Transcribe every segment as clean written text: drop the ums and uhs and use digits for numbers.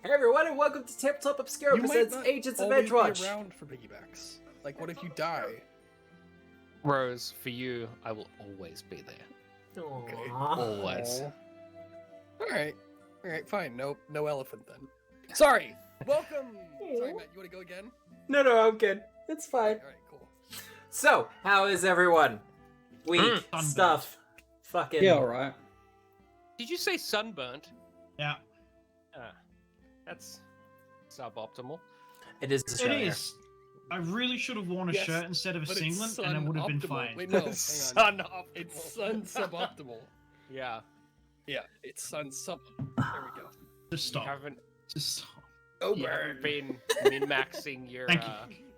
Hey everyone, and welcome to Tabletop Obscura presents Agents of Edgewatch. Be around for piggybacks. Like, what if you die? Rose, for you, I will always be there. Okay. Always. Alright, fine. No elephant then. Sorry! Welcome! Sorry, Matt, you want to go again? No, I'm good. It's fine. Alright, cool. So, how is everyone? Week stuff. Fucking. Yeah, alright. Did you say sunburnt? Yeah. That's suboptimal. It is Australia. It is. I really should have worn a shirt instead of a singlet, and it would have been fine. Wait, no, hang on. Sun-optimal. It's sun suboptimal. Yeah. Yeah, it's sun sub. There we go. Just stop. You haven't, Just stop. you haven't been min-maxing your Thank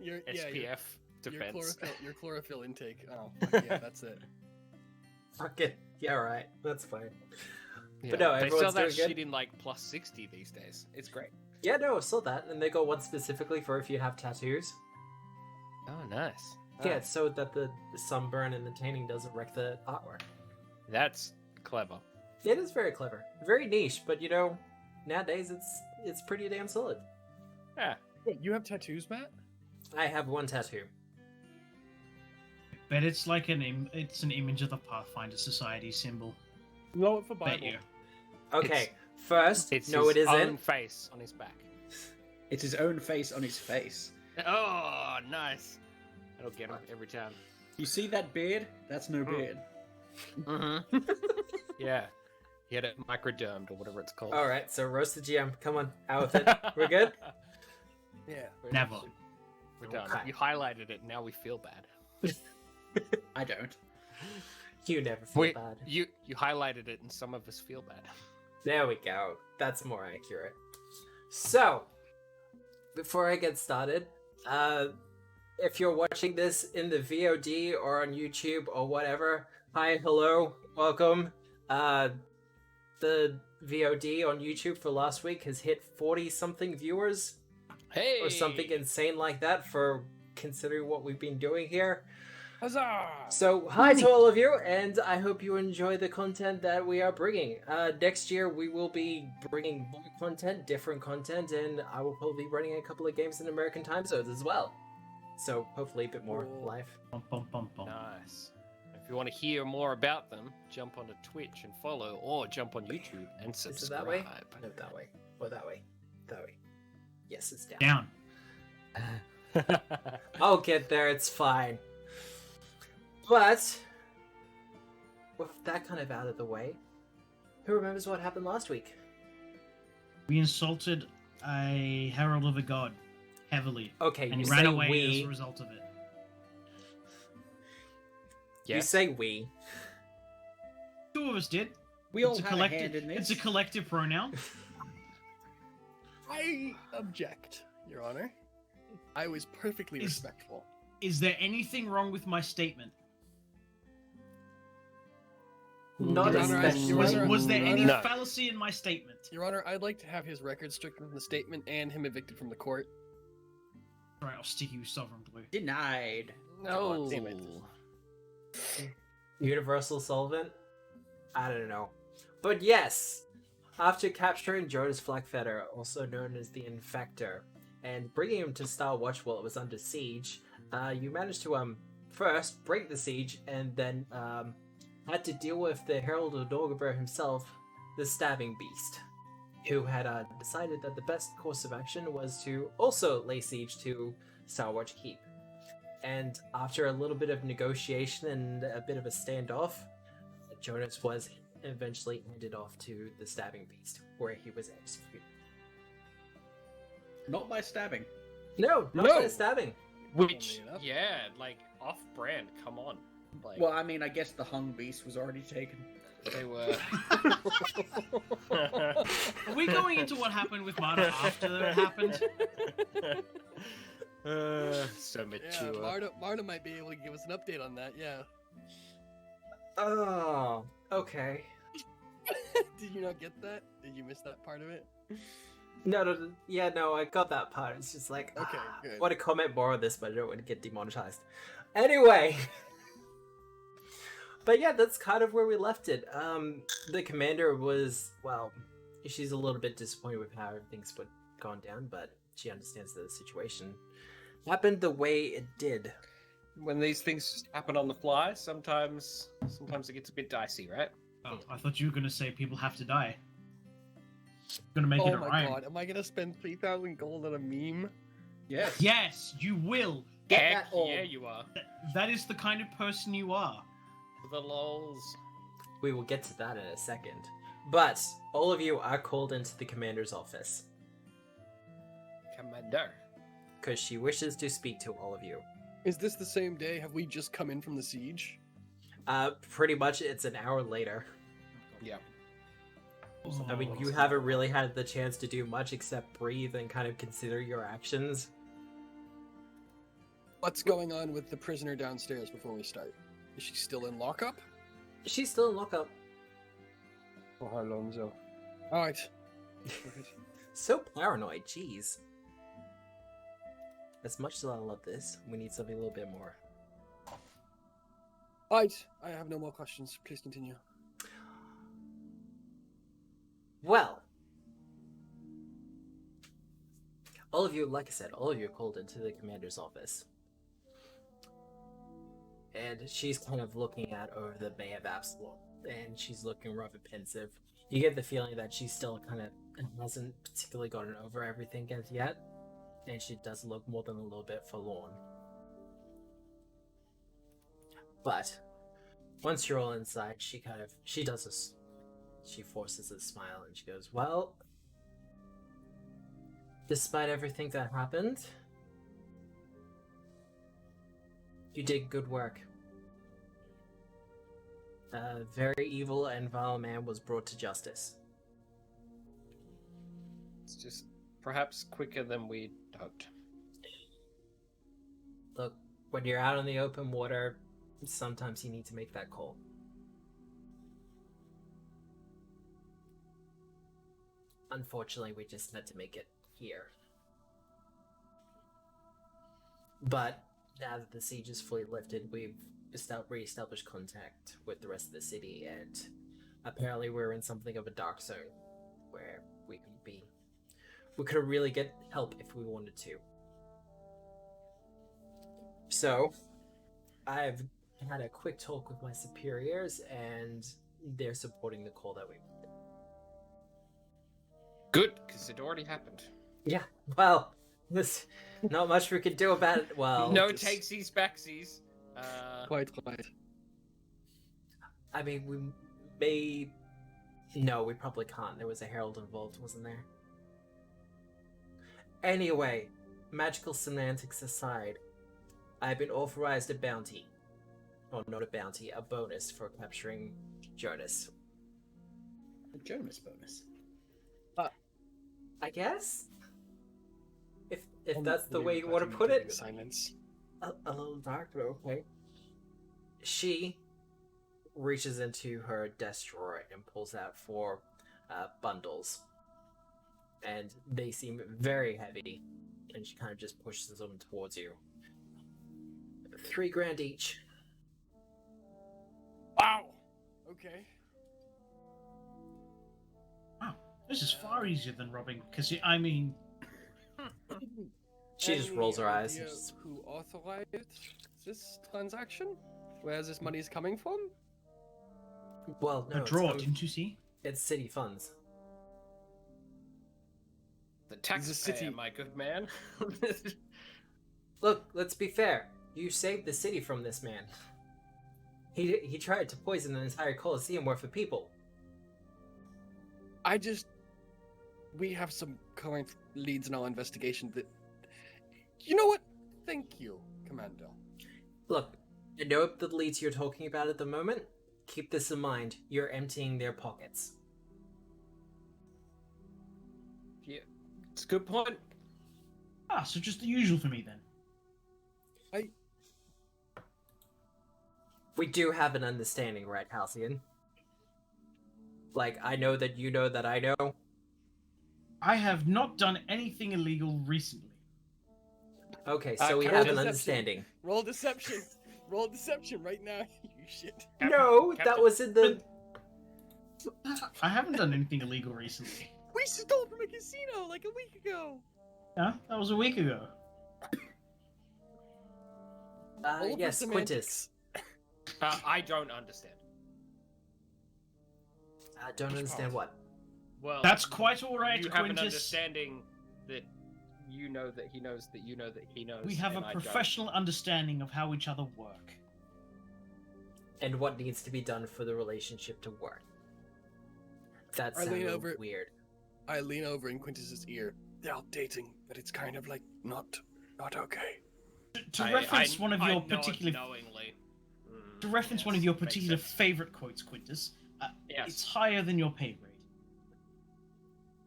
SPF defense. Your chlorophyll intake. Oh, yeah, that's it. Fucking. Yeah, alright. That's fine. Yeah. But no, they everyone's sell that doing good. shit in like plus 60 these days. It's great. Yeah, no, I saw that. And they got one specifically for if you have tattoos. Oh, nice. Yeah, it's so that the sunburn and the tanning doesn't wreck the artwork. That's clever. It is very clever. Very niche, but you know, nowadays it's pretty damn solid. Yeah. Wait, you have tattoos, Matt? I have one tattoo. But it's like an image of the Pathfinder Society symbol. No, it's for Bet Bible. you. Okay, first, It's no, his it isn't. own face on his back. It's his own face on his face. Oh, nice. That'll get him every time. You see that beard? That's no beard. Mm-hmm. Yeah. He had it microdermed or whatever it's called. Alright, so roast the GM. Come on, out with it. We're good? Yeah. Never. We're done. Okay. You highlighted it, now we feel bad. I don't. You never feel bad. You highlighted it and some of us feel bad. There we go. That's more accurate. So, before I get started, if you're watching this in the VOD or on YouTube or whatever, hi, hello, welcome. The VOD on YouTube for last week has hit 40-something viewers, Hey! or something insane like that for considering what we've been doing here. Huzzah! So, hi to all of you, and I hope you enjoy the content that we are bringing. Next year, we will be bringing more content, different content, and I will probably be running a couple of games in American time zones as well. So, hopefully a bit more Cool. live. Bum, bum, bum, bum. Nice. If you want to hear more about them, jump onto Twitch and follow, or jump on YouTube and Is it subscribe. that way? No, that way. Or that way. That way. Yes, it's down. Down. I'll get there, it's fine. But, with that kind of out of the way, who remembers what happened last week? We insulted a herald of a god heavily, Okay, and you he ran say away we. as a result of it. You Yes. say we. Two of us did. We all It's a had a hand in It's this. a collective pronoun. I object, Your Honor. I was perfectly Is- respectful. Is there anything wrong with my statement? Not Your Honor, especially. Was there any No. fallacy in my statement? Your Honor, I'd like to have his record stricken from the statement and him evicted from the court. Alright, I'll stick you with Sovereign Blue. Denied. No. damn it. Universal solvent? I don't know. But yes, after capturing Jonas Flackfetter, also known as the Infector, and bringing him to Starwatch while it was under siege, you managed to first break the siege and then had to deal with the Herald of Dorgobert himself, the Stabbing Beast, who had decided that the best course of action was to also lay siege to Starwatch Keep. And after a little bit of negotiation and a bit of a standoff, Jonas was eventually handed off to the Stabbing Beast, where he was executed. Not by stabbing. No, not No. by stabbing. Which, Funnily enough. yeah, like, off-brand, come on. Like, Well, I mean, I guess the hung beast was already taken. they were... Are we going into what happened with Marta after it happened? So Yeah, mature. Marta might be able to give us an update on that, yeah. Oh, okay. Did you not get that? Did you miss that part of it? No, yeah, no, I got that part. It's just like, Okay, I good. want to comment more on this, but I don't want to get demonetized. Anyway. But yeah, that's kind of where we left it. The commander was, well, she's a little bit disappointed with how everything's gone down, but she understands the situation happened the way it did. When these things just happen on the fly, sometimes it gets a bit dicey, right? Oh, I thought you were going to say people have to die. Going to make Oh it a my rhyme. god, am I gonna spend 3,000 gold on a meme? Yes. Yes, you will. Get Heck that orb. yeah, you are. That is the kind of person you are. The lols. We will get to that in a second. But all of you are called into the commander's office Commander. because she wishes to speak to all of you. Is this the same day? Have we just come in from the siege? Pretty much it's an hour later. Yeah. I mean, you haven't really had the chance to do much except breathe and kind of consider your actions. What's going on with the prisoner downstairs before we start? Is she still in lockup? She's still in lockup. Oh, Alonso. Alright. So paranoid, jeez. As much as I love this, we need something a little bit more. Alright, I have no more questions. Please continue. Well, all of you, like I said, all of you are called into the commander's office. And she's kind of looking out over the Bay of Absalom, and she's looking rather pensive. You get the feeling that she still kind of hasn't particularly gotten over everything as yet, and she does look more than a little bit forlorn. But once you're all inside, she forces a smile and she goes, well, despite everything that happened, you did good work. A very evil and vile man was brought to justice. It's just perhaps quicker than we'd hoped. Look, when you're out on the open water, sometimes you need to make that call. Unfortunately, we just had to make it here. But now that the siege is fully lifted, we've re-established contact with the rest of the city, and apparently we're in something of a dark zone where we could really get help if we wanted to. So, I've had a quick talk with my superiors, and they're supporting the call that we made. Good, because it already happened. Yeah, well, there's not much we could do about it. Well, No takesies, backsies. Quite. I mean, we may... No, we probably can't. There was a herald involved, wasn't there? Anyway, magical semantics aside, I've been authorized a bounty. Or not a bounty, a bonus for capturing Jonas. A Jonas bonus. I guess? If that's the way you want to put it. Assignments. A little dark, but okay. She reaches into her desk drawer and pulls out 4 bundles. And they seem very heavy. And she kind of just pushes them towards you. 3 grand each. Wow! Okay. Wow, this is far easier than robbing, because, I mean... She just rolls her eyes. And Idea just, who authorized this transaction? Where's this money coming from? well, no, a it's draw, coming- didn't you see? it's city funds. The taxpayer, city- my good man. Look, let's be fair. You saved the city from this man. He tried to poison an entire coliseum worth of people. We have some current leads in our investigation that... You know what? Thank you, Commander. Look, I know the leads you're talking about at the moment. Keep this in mind. You're emptying their pockets. Yeah, it's a good point. Ah, so just the usual for me then. We do have an understanding, right, Halcyon? Like, I know that you know that I know. I have not done anything illegal recently. Okay, so we Roll have an deception. understanding. Roll deception. Roll deception right now, you shit. No, Captain, that was in the... I haven't done anything illegal recently. We stole from a casino like a week ago. Yeah, that was a week ago. All of Yes, the Quintus. I don't understand. I don't understand what. Well, That's quite all right, you have an Quintus. understanding that you know that he knows that you know that he knows. We have a and I don't. professional understanding of how each other work. And what needs to be done for the relationship to work. That I lean sounded over- weird. I lean over in Quintus's ear. They're all dating, but it's kind of like not okay. To reference one of your nod particular knowingly. to reference Yes, one of your makes particular sense. favorite quotes, Quintus, Yes. it's higher than your pay grade.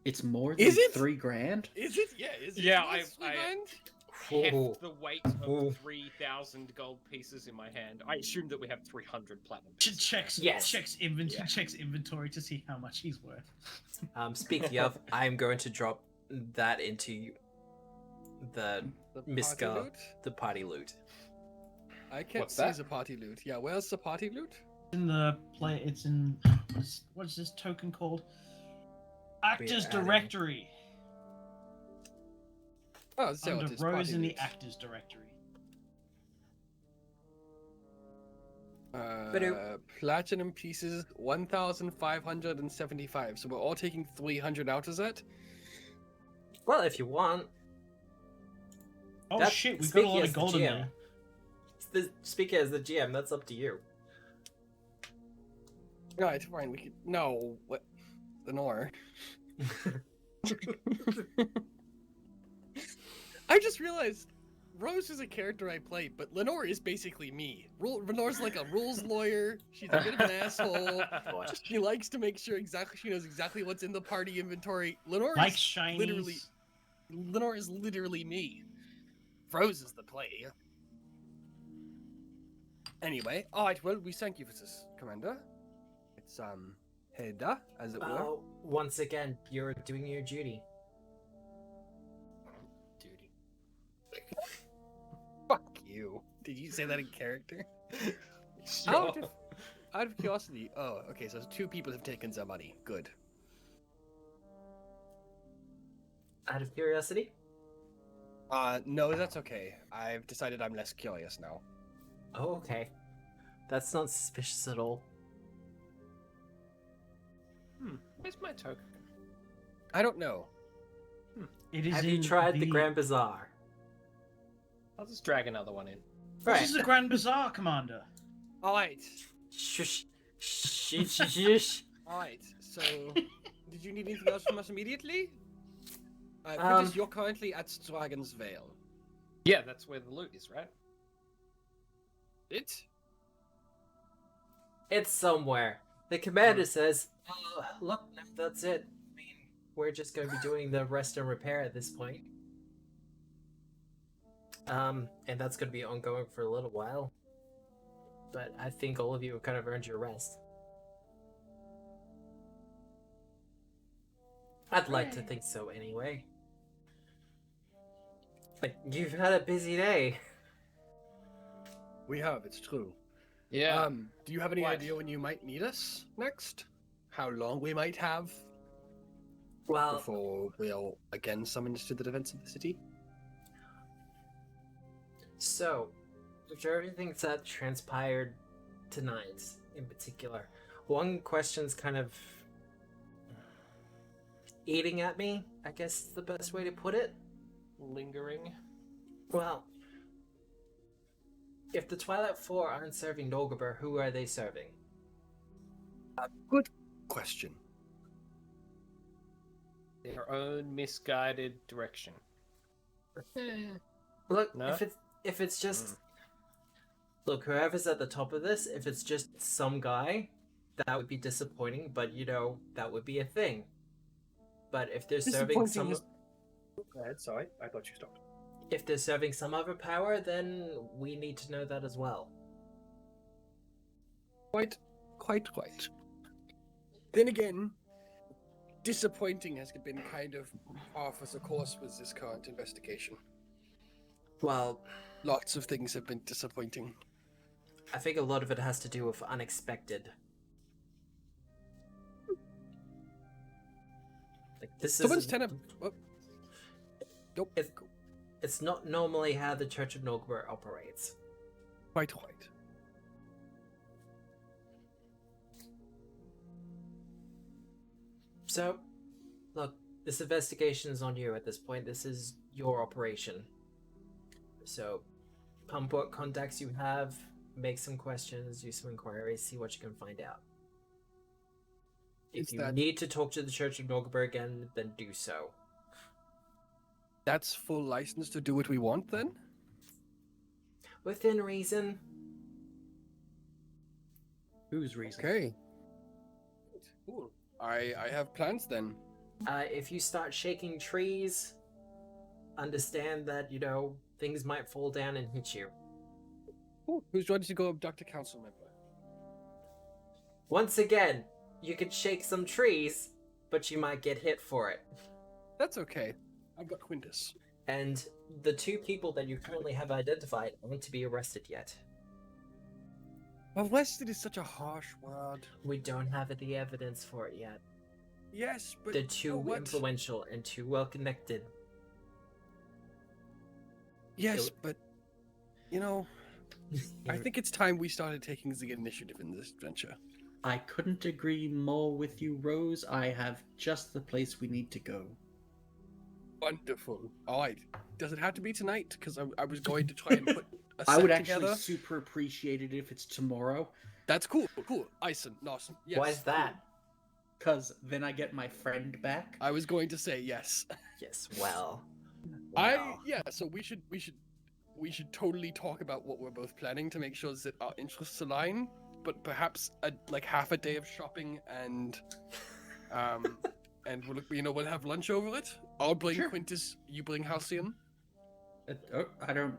It's more than Is it? $3,000. Is it? Yeah, is it? Yeah, Yes, I- Revenge? Heft the weight Ooh. of 3,000 gold pieces in my hand. I assume that we have 300 platinum. Ch- pieces. checks Yes. checks inventory to see how much he's worth. Speaking of, I'm going to drop that into the The Miska. party loot? the party loot. I can't What's see that? the party loot. Yeah, where's the party loot? In the play, it's in what is this token called? Actors adding- Directory. Oh, so Under it is Rose party in the loot. Actors Directory. Platinum pieces 1,575. So we're all taking 300 out of that. Well, if you want. Oh That- shit, we've got a speaking lot as of the gold in GM. there. Speaking as the GM, that's up to you. Right, fine. We could. No, what? Lenore. I just realized Rose is a character I play, but Lenore is basically me. Lenore's like a rules lawyer. She's a bit of an asshole. She likes to make sure she knows exactly what's in the party inventory. Lenore Like is shinies. literally- Lenore is literally me. Rose is the play. Anyway, alright, well, we thank you for this, Commander. It's, Heda, as it were. Well, once again, you're doing your duty. Duty. Fuck you. Did you say that in character? Sure. Out of curiosity, oh, okay, so 2 people have taken some money. Good. Out of curiosity? No, that's okay. I've decided I'm less curious now. Oh, okay. That's not suspicious at all. Where's my token? I don't know. It is Have you in tried the Grand Bazaar? I'll just drag another one in. This is the Grand Bazaar, Commander. Alright, Shush. Shush. Shush. alright, so, did you need anything else from us immediately? Quintus, you're currently at Dragon's Vale. Yeah, that's where the loot is, right? It? It's somewhere. The commander says, look, that's it. I mean, we're just going to be doing the rest and repair at this point. And that's going to be ongoing for a little while. But I think all of you have kind of earned your rest. I'd like to think so anyway. Like, you've had a busy day. We have, it's true. Yeah. Do you have any What? idea when you might need us next? How long we might have Well, before we'll again summoned to the defense of the city? so, after everything that transpired tonight, in particular, one question's kind of eating at me, I guess is the best way to put it. Lingering. Well, if the Twilight Four aren't serving Nolgaber, who are they serving? Good question. Their own misguided direction. Look, No? if it's just look, whoever's at the top of this, if it's just some guy, that would be disappointing. But you know, that would be a thing. But if they're serving some, Go ahead, sorry, I thought you stopped. if they're serving some other power, then we need to know that as well. Quite. Then again, disappointing has been kind of off as a course with this current investigation. Well, Lots of things have been disappointing. I think a lot of it has to do with unexpected. Like this Someone's is tenant. Oh. Nope. it's not normally how the Church of Nogber operates. Quite. So, look, this investigation is on you at this point. This is your operation. So, pump what contacts you have, make some questions, do some inquiries, see what you can find out. If you need to talk to the Church of Nogber again, then do so. That's full license to do what we want, then? Within reason. Whose reason? Okay. Cool. I have plans then. If you start shaking trees, understand that, things might fall down and hit you. Cool. Who's ready to go abduct a council member? Once again, you could shake some trees, but you might get hit for it. That's okay. I've got Quintus. And the 2 people that you currently have identified aren't to be arrested yet. Arrested is such a harsh word. We don't have the evidence for it yet. Yes, but They're too what? influential and too well connected. Yes, but I think it's time we started taking the initiative in this venture. I couldn't agree more with you, Rose. I have just the place we need to go. Wonderful. All right. Does it have to be tonight? Because I was going to try and put a set I would together. actually super appreciate it if it's tomorrow. That's cool. Cool. Ison. Awesome. Yes. Why is that? Because then I get my friend back. I was going to say yes. Yes, well. So we should totally talk about what we're both planning to make sure that our interests align. But perhaps half a day of shopping and we'll have lunch over it. I'll bring Quintus. You bring Halcyon. I don't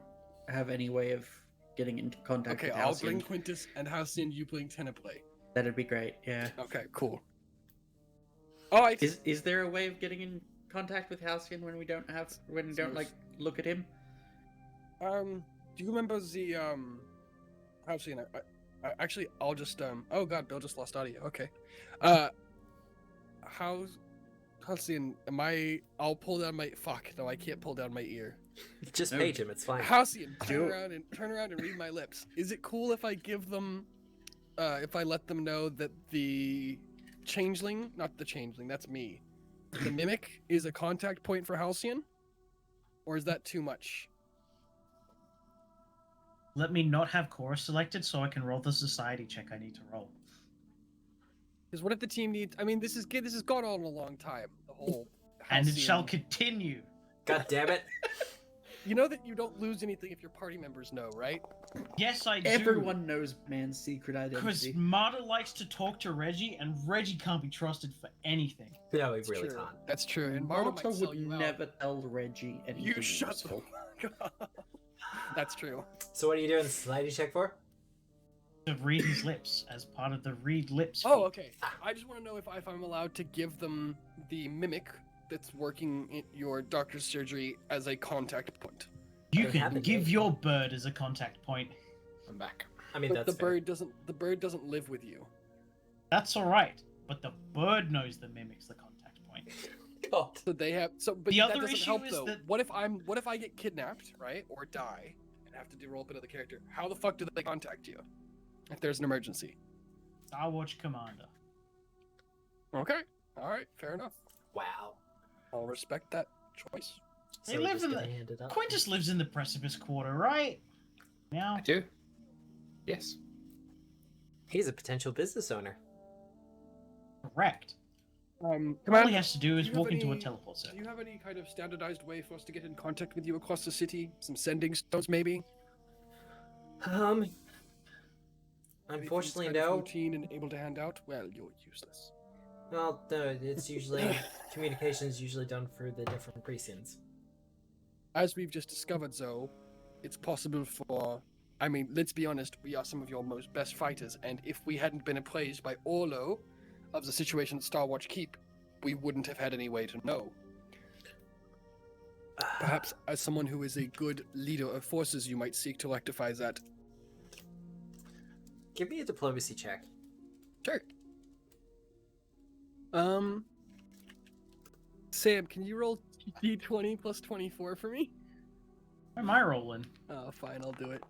have any way of getting into contact with Okay, I'll Halcyon. bring Quintus and Halcyon. You bring Tenebrae. That'd be great. Yeah. Okay, cool. All right. Is there a way of getting in contact with Halcyon when we don't look at him? Do you remember the Halcyon? Actually, I'll just Oh God, Bill just lost audio. Okay. Halcyon? I'll pull down my. Fuck! No, I can't pull down my ear. Just page him, it's fine. Halcyon, turn around and read my lips. Is it cool if I give them, if I let them know that the changeling, not the changeling, that's me, the mimic is a contact point for Halcyon, or is that too much? Let me not have Chorus selected so I can roll the society check I need to roll. Because what if the team needs? I mean, this has gone on a long time. The whole And it Halcyon- shall continue. God damn it. You know that you don't lose anything if your party members know, right? Yes, I do. Everyone knows man's secret Because identity. Marta likes to talk to Reggie, and Reggie can't be trusted for anything. No, we That's really true. can't. That's true. And Marta Marta might sell would you out. never tell Reggie anything You shut useful. the fuck up. That's true. So what are you doing the society check for? To read his lips as part of the read lips. Oh, feat. okay. I just want to know if I'm allowed to give them the mimic that's working in your doctor's surgery as a contact point. You They have can it, give right? your bird as a contact point. I'm back. I mean, But that's the bird doesn't live with you. That's all right, but the bird knows the mimic's the contact point. fair. God. So they have but The that other doesn't issue help is though. that- What if I get kidnapped, right, or die, and have to roll up another character? How the fuck do they contact you if there's an emergency? Starwatch Commander. Okay. All right. Fair enough. Wow. I'll respect that choice. They So we're live just in gonna the- hand it up. Quintus lives in the Precipice Quarter, right? Now, I do. Yes. He's a potential business owner. correct. All Commander, he has to do is do you walk have into a any- teleport do circle. you have any kind of standardized way for us to get in contact with you across the city? Some sending stones, maybe? Unfortunately, Anything that's kind of no. routine and able to hand out? Well, you're useless. Well, no, it's usually communication is usually done through the different precincts. As we've just discovered, though, it's possible for. I mean, let's be honest, we are some of your most best fighters, and if we hadn't been appraised by Orlo of the situation at Starwatch Keep, we wouldn't have had any way to know. Perhaps as someone who is a good leader of forces, you might seek to rectify that. Give me a diplomacy check. Sure. Sam, can you roll d20 plus 24 for me? Where am I rolling? Oh, fine, I'll do it.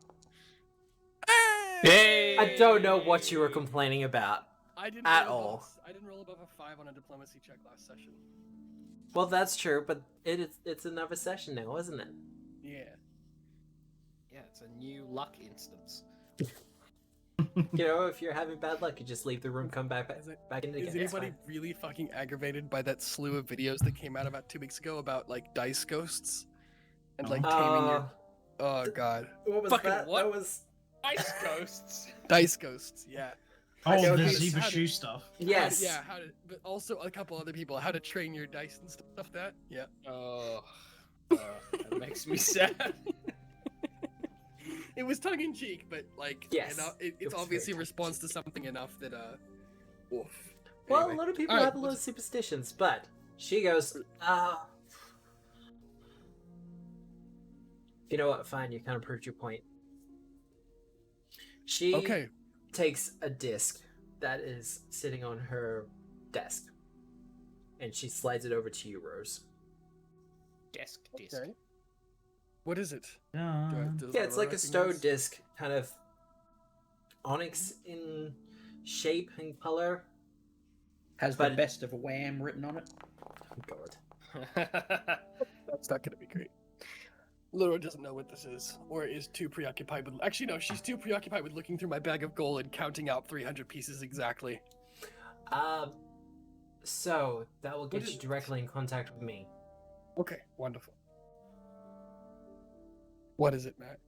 Hey! I don't know what you were complaining about. I didn't At roll all. Above, I didn't roll above a 5 on a diplomacy check last session. Well, that's true, but it's another session now, isn't it? Yeah. Yeah, it's a new luck instance. You know, if you're having bad luck, you just leave the room, come back back in again. Is It's anybody fine. really fucking aggravated by that slew of videos that came out about 2 weeks ago about like dice ghosts and like taming your? Oh god, What was Fucking that? what? That was Ice ghosts. dice ghosts. Yeah. Oh, know the he's- Zebra how to- shoe stuff. yes. How to, but also a couple other people how to train your dice and stuff. That. Yeah. Oh, that makes me sad. It was tongue in cheek, but like, Yes, it's it was obviously a very response to something enough that oof. Well, Anyway. a lot of people Alright, have a lot of superstitions, but she goes, you know what? Fine, you kind of proved your point. She Okay. takes a disc that is sitting on her desk, and she slides it over to you, Rose. Disc. Okay. What is it? Does Yeah, it's Laura like a stone recognize? disc, kind of onyx in shape and color. Has But- the best of Wham written on it. Oh, God. That's not gonna be great. Laura doesn't know what this is, or is too preoccupied with. Actually, no, she's too preoccupied with looking through my bag of gold and counting out 300 pieces exactly. So that will get is you it? directly in contact with me. Okay, wonderful. What is it, Matt?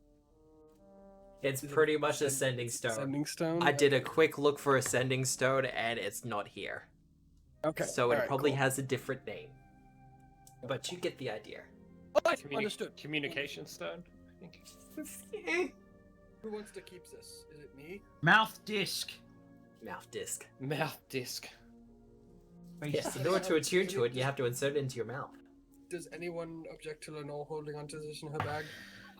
It's Is it pretty much a sending it's stone. Sending stone. I did a quick look for a sending stone, and it's not here. Okay. So it alright, probably cool. has a different name. But you get the idea. Alright, understood. Communication stone. I think. Who wants to keep this? Is it me? Mouth disc. Mouth disc. Mouth disc. Yes, in order to attune to it, you have to insert it into your mouth. Does anyone object to Lenore holding onto this in her bag?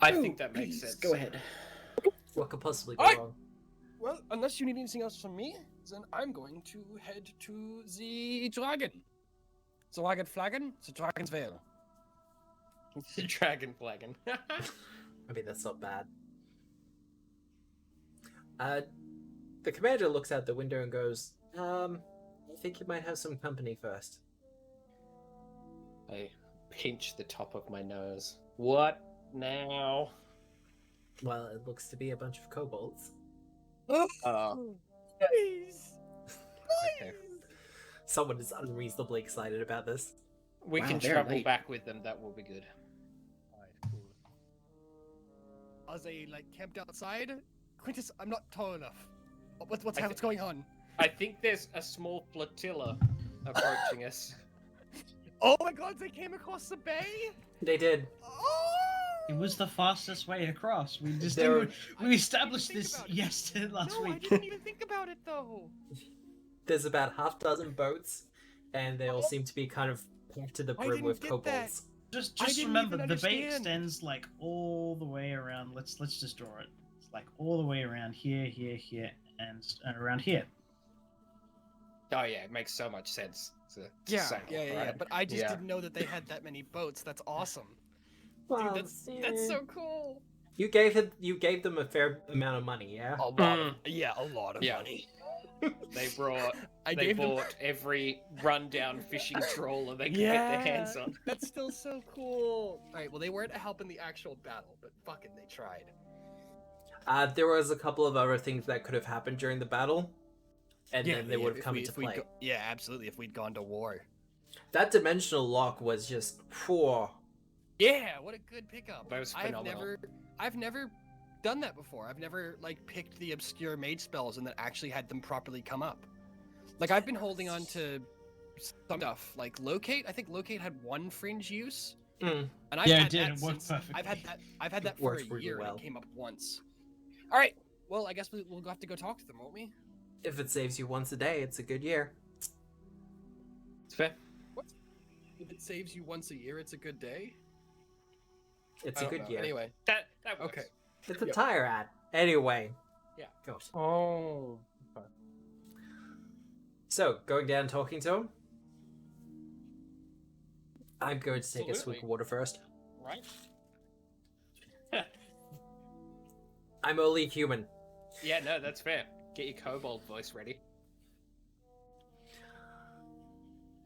I Oh, think that makes please, sense. Go ahead. What could possibly go Alright. wrong? Well, unless you need anything else from me, then I'm going to head to the dragon. The dragon flagon, the dragon's veil. Dragon flagon. I mean, that's not bad. The commander looks out the window and goes, I think you might have some company first. I pinch the top of my nose. What now? Well, it looks to be a bunch of kobolds. Please. Okay. Someone is unreasonably excited about this. We Wow, can they're travel late. back with them. That will be good. Are they like camped outside? Quintus, I'm not tall enough. What's I what's going on? I think there's a small flotilla approaching us. Oh my god, they came across the bay? They did. Oh! It was the fastest way across. We just There- we established think this about it. yesterday last No, I week. didn't even think about it though. There's about half dozen boats, and they all seem to be kind of packed to the I brim didn't with get kobolds. Just I didn't remember, even the bay understand. extends like all the way around. Let's just draw it. It's like all the way around here, here, here, and around here. Oh yeah, it makes so much sense. To Yeah, say, yeah. right? But I just Yeah. didn't know that they had that many boats. That's awesome. Well, Dude, that's so cool. You gave them a fair amount of money, yeah? A lot Mm. yeah, a lot of Yeah. money. They brought. I They gave them. bought every rundown fishing trawler they could get Yeah, their hands on. that's still so cool. All right, well they weren't a help in the actual battle, but fucking they tried. There was a couple of other things that could have happened during the battle, and then they would have come into play. Yeah, absolutely. If we'd gone to war. That dimensional lock was just poor. Yeah, what a good pickup. That was phenomenal. I've never done that before. I've never like picked the obscure mage spells and then actually had them properly come up. Like I've been holding on to some stuff like locate. I think locate had one fringe use, Mm. and I've Yeah, it had did. that It worked since- perfectly. I've had that for Worked a really year well. and it came up once. All right. Well, I guess we'll have to go talk to them, won't we? If it saves you once a day, it's a good year. It's fair. If it saves you once a year, it's a good day. It's I a don't good know. year. Anyway, That works. okay. It's a Yep. tire ad. Anyway. Yeah. Gosh. Oh. So, going down and talking to him? I'm going to take a swig of Absolutely. water first. Right? I'm only human. Yeah, no, that's fair. Get your kobold voice ready.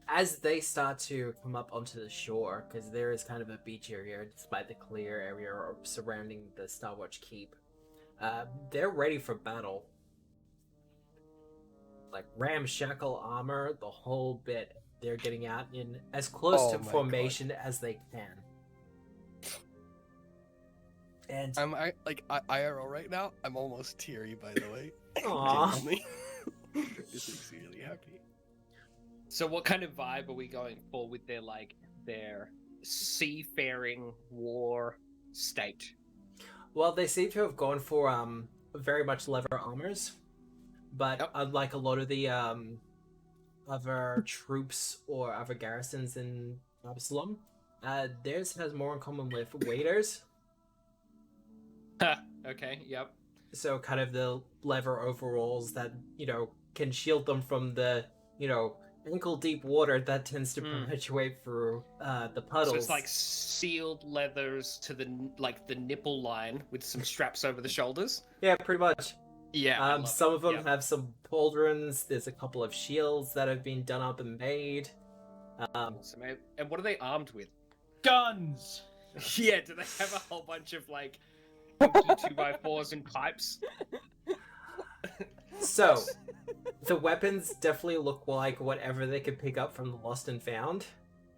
As they start to come up onto the shore, because there is kind of a beach area despite the clear area surrounding the Starwatch Keep, they're ready for battle. Like ramshackle armor, the whole bit. They're getting out in as close Oh to my formation as they can. And I'm IRL right now. I'm almost teary, by the way. Aw. Genuinely. This makes me really happy. So what kind of vibe are we going for with their seafaring war state? well, they seem to have gone for very much leather armors, but Yep. unlike a lot of the other troops or other garrisons in Absalom, theirs has more in common with waders. Okay, yep. So kind of the leather overalls that, can shield them from the, ankle deep water that tends to penetrate through the puddles. So it's like sealed leathers to the nipple line with some straps over the shoulders. Yeah, pretty much. Yeah. Some of them have some pauldrons. There's a couple of shields that have been done up and made. Awesome. And what are they armed with? Guns. Yeah, do they have a whole bunch of 2x4s and pipes? So, the weapons definitely look like whatever they could pick up from the Lost and Found.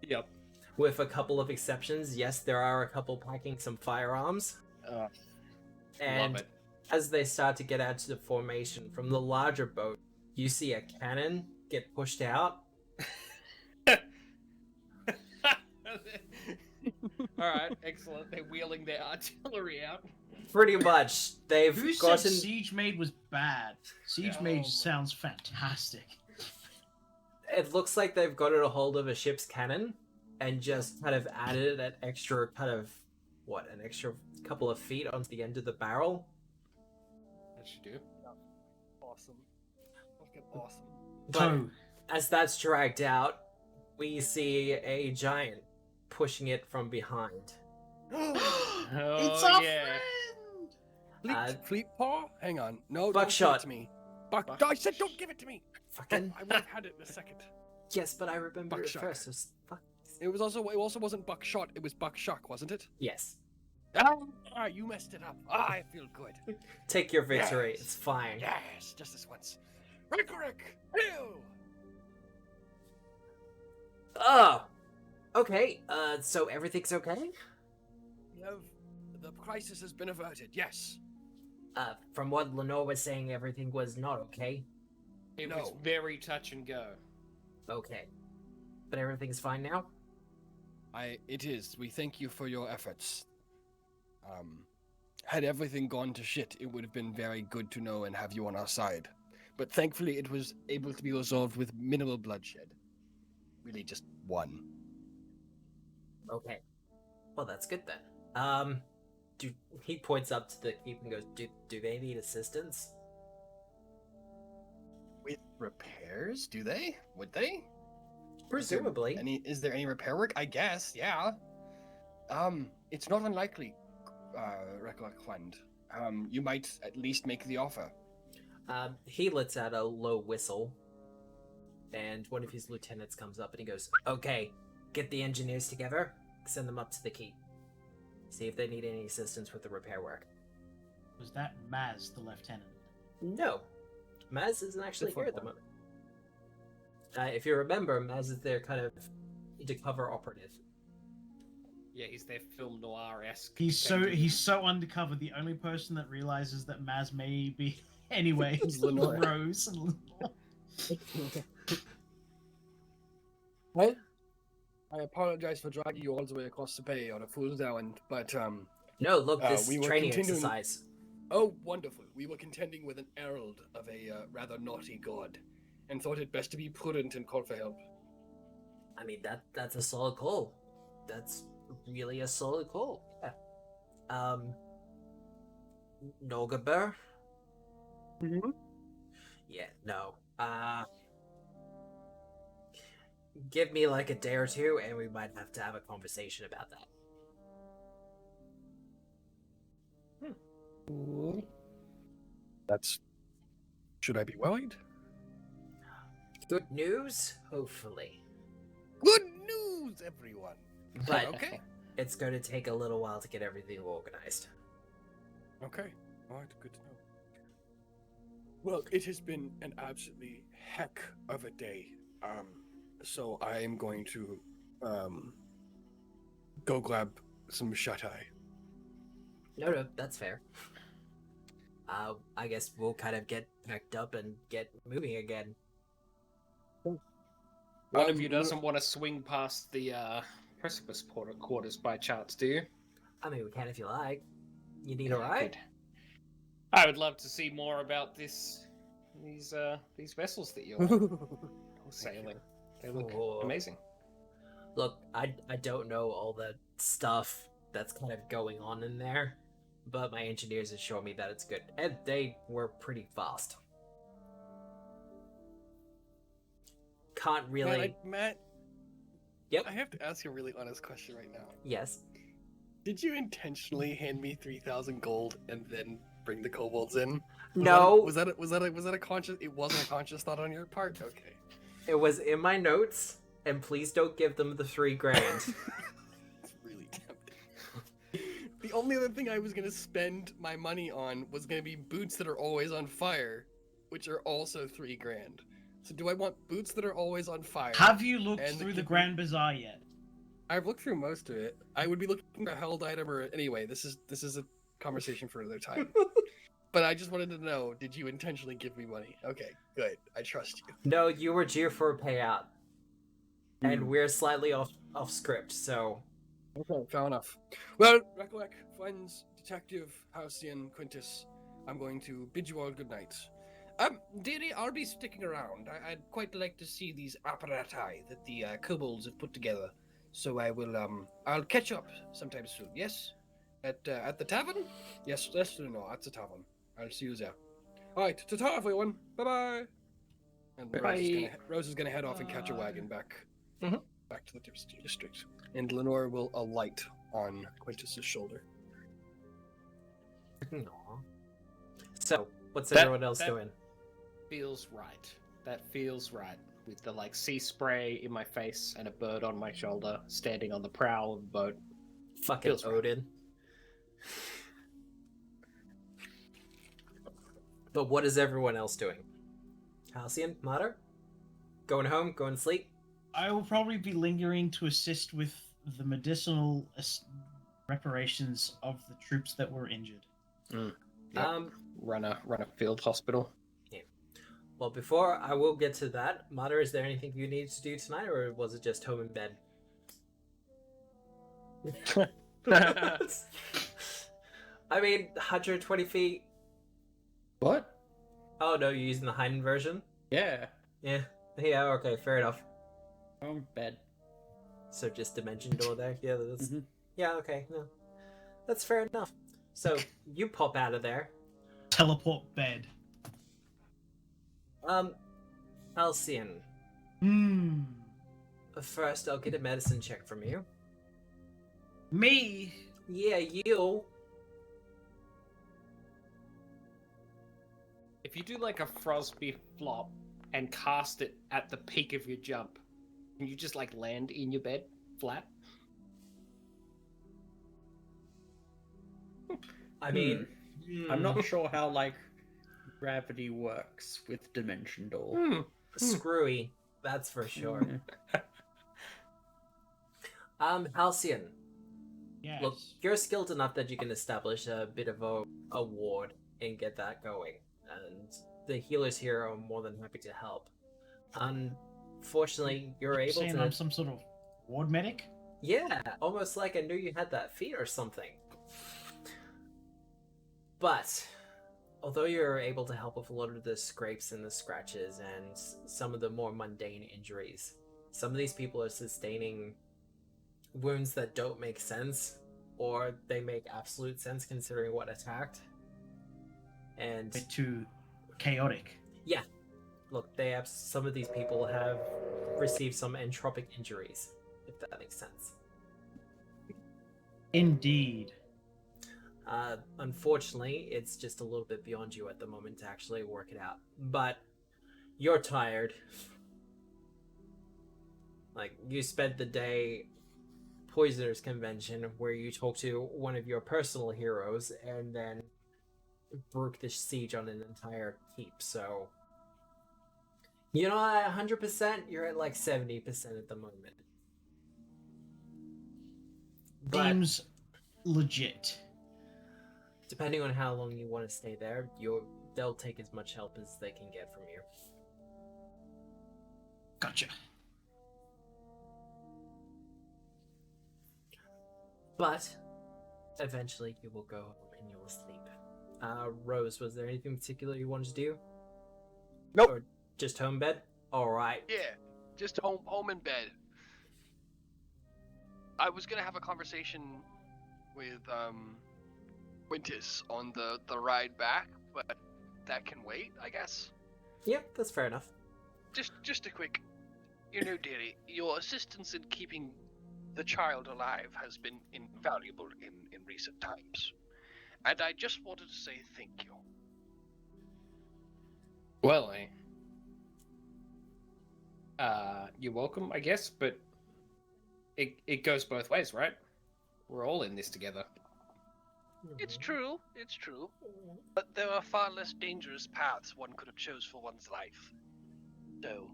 Yep. With a couple of exceptions. Yes, there are a couple packing some firearms. And Love it. as they start to get out to the formation from the larger boat, you see a cannon get pushed out. Alright, excellent. They're wheeling their artillery out. Pretty much. They've Who said gotten... Siege Mage was bad? Siege Yeah. Mage sounds fantastic. It looks like they've gotten a hold of a ship's cannon and just kind of added an extra an extra couple of feet onto the end of the barrel. That should do. Awesome. Fucking awesome. But Toe. as that's dragged out, we see a giant pushing it from behind. It's Oh, our yeah. friend. Fleet paw? Hang on. No, Buckshot. Don't give it to me. I said don't give it to me. Fucking I would have had it in a second. yes, but I remember Buckshot. it first. So fuck. It also wasn't buckshot. It was buckshock, wasn't it? Yes, You messed it up. I feel good. take your victory. Yes. It's fine. Yes, just this once. Rick. Ew. Oh, okay. So everything's okay. The crisis has been averted. Yes. From what Lenore was saying, everything was not okay. It No. was very touch and go. Okay, but everything's fine now. It is. We thank you for your efforts. Had everything gone to shit, it would have been very good to know and have you on our side. But thankfully, it was able to be resolved with minimal bloodshed. Really, just one. Okay, well that's good then. He points up to the keep and goes, "Do they need assistance?" With repairs? Do they? Would they? Presumably. Is there any repair work? I guess, yeah. It's not unlikely, recollect friend. You might at least make the offer. He lets out a low whistle, and one of his lieutenants comes up and he goes, "Okay, get the engineers together, send them up to the keep. See if they need any assistance with the repair work." Was that Maz, the lieutenant? No, Maz isn't actually here at the football. moment. If you remember, Maz is their kind of undercover operative. Yeah, he's their film noir-esque. He's so undercover. The only person that realizes that Maz may be anyway is Lenore. Rose. Well, I apologize for dragging you all the way across the bay on a fool's errand, but No, look, this we were training continuing- exercise. oh, wonderful. We were contending with an herald of a rather naughty god, and thought it best to be prudent and call for help. I mean, that's a solid call. That's really a solid call. Yeah. Nogaber? Mm-hmm. Yeah, no. give me like a day or two, and we might have to have a conversation about that. That's. Should I be worried? Good news, hopefully. Good news, everyone. But Okay. it's going to take a little while to get everything organized. Okay. All right. Good to know. Well, it has been an absolutely heck of a day. So I am going to go grab some shut-eye. No, that's fair. I guess we'll kind of get packed up and get moving again. One of you doesn't want to swing past the precipice quarters by chance, do you? I mean, we can if you like. You need a ride? Good. I would love to see more about these vessels that you're sailing. They look Cool. amazing. Look, I don't know all the stuff that's kind of going on in there, but my engineers have shown me that it's good, and they were pretty fast. Can't really. Matt. Yep. I have to ask you a really honest question right now. Yes. Did you intentionally hand me 3,000 gold and then bring the kobolds in? No. Was that a conscious? It wasn't a conscious thought on your part. Okay. It was in my notes, and please don't give them the $3,000. It's really tempting. The only other thing I was gonna spend my money on was gonna be boots that are always on fire, which are also $3,000. So do I want boots that are always on fire? Have you looked And through the the Grand Bazaar yet? I've looked through most of it. I would be looking for a held item, or anyway, this is a conversation for another time. But I just wanted to know: did you intentionally give me money? Okay, good. I trust you. No, you were due for a payout, and we're slightly off script, so. Okay, fair enough. Well, recollect, friends, Detective Halcyon Quintus, I'm going to bid you all good night. Dearie, I'll be sticking around. I'd quite like to see these apparati that the kobolds have put together. So I will, I'll catch up sometime soon, yes? At the tavern? Yes, no, at the tavern. I'll see you there. Alright, ta-ta everyone, bye-bye! And Rose is gonna head off and catch a wagon back to the district. And Lenore will alight on Quintus's shoulder. Aw. So, what's everyone else that- doing? Feels right. That feels right. With the sea spray in my face and a bird on my shoulder, standing on the prow of the boat. Fucking feels right. Odin. But what is everyone else doing? Halcyon? Mater? Going home? Going to sleep? I will probably be lingering to assist with the medicinal reparations of the troops that were injured. Yep. Run a field hospital. Well, before I will get to that, Mater, is there anything you need to do tonight, or was it just home in bed? I mean, 120 feet. What? Oh no, you're using the Heinen version? Yeah. Yeah, okay, fair enough. On bed. So just dimension door there? Yeah, that's... Mhm. Yeah, okay, no. That's fair enough. So, you pop out of there. Teleport bed. Halcyon. First, I'll get a medicine check from you. Me? Yeah, you. If you do a Frosby flop and cast it at the peak of your jump, can you just land in your bed flat? I mean... I'm not sure how gravity works with dimension door. Screwy, that's for sure. Halcyon. Yes. Look, you're skilled enough that you can establish a bit of a ward and get that going. And the healers here are more than happy to help. Unfortunately, you're able saying to... I'm some sort of ward medic? Yeah, almost like I knew you had that feat or something. But, although you're able to help with a lot of the scrapes and the scratches and some of the more mundane injuries, some of these people are sustaining wounds that don't make sense, or they make absolute sense considering what attacked. And Bit too chaotic. yeah, look, they have some of these people have received some entropic injuries, if that makes sense. Indeed. Unfortunately, it's just a little bit beyond you at the moment to actually work it out. But you're tired. Like, you spent the day Poisoners Convention where you talked to one of your personal heroes and then broke the siege on an entire keep, so you're not at 100%, you're at like 70% at the moment. But Seems legit. depending on how long you want to stay there, they'll take as much help as they can get from you. Gotcha. But eventually you will go home and you will sleep. Rose, was there anything particular you wanted to do? Nope. Or just home bed? Alright. Yeah, just home in bed. I was gonna have a conversation with Quintus on the ride back, but that can wait, I guess. Yep, that's fair enough. Just a quick, dearie, your assistance in keeping the child alive has been invaluable in recent times. And I just wanted to say thank you. Well, you're welcome, I guess, but it goes both ways, right? We're all in this together. It's true. But there are far less dangerous paths one could have chose for one's life. So,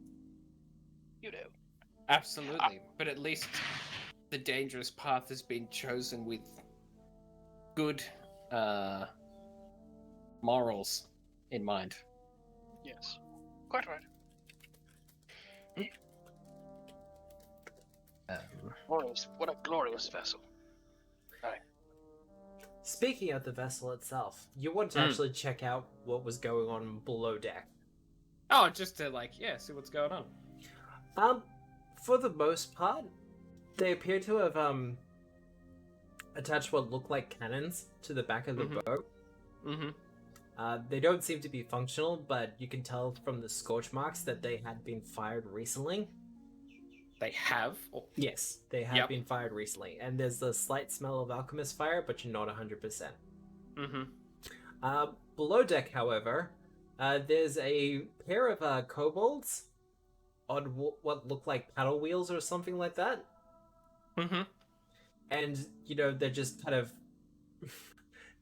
Absolutely, but at least the dangerous path has been chosen with good morals in mind. Yes. Quite right. What a glorious vessel. Speaking of the vessel itself, you want to actually check out what was going on below deck. Oh, just to see what's going on. For the most part, they appear to have attached what look like cannons to the back of the boat. Mm-hmm. They don't seem to be functional, but you can tell from the scorch marks that they had been fired recently. They have? Yes, they have been fired recently, and there's a slight smell of alchemist fire, but you're not 100%. Mm-hmm. Below deck, however, there's a pair of kobolds on what look like paddle wheels or something like that. Mm-hmm. And, they're just kind of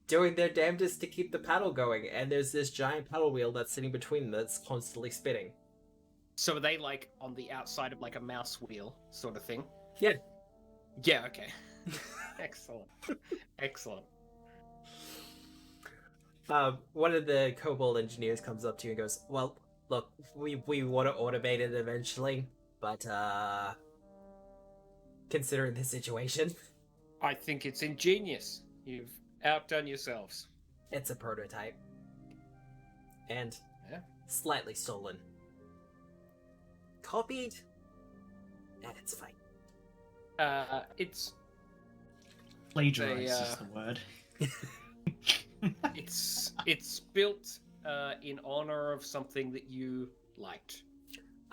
doing their damnedest to keep the paddle going, and there's this giant paddle wheel that's sitting between them that's constantly spinning. So are they on the outside of a mouse wheel sort of thing? Yeah. Yeah, okay. Excellent. Excellent. One of the kobold engineers comes up to you and goes, well, look, we want to automate it eventually, but considering the situation, I think it's ingenious. You've outdone yourselves. it's a prototype. And slightly stolen. Copied? And it's fine. It's Plagiarized is the word. it's built in honor of something that you liked.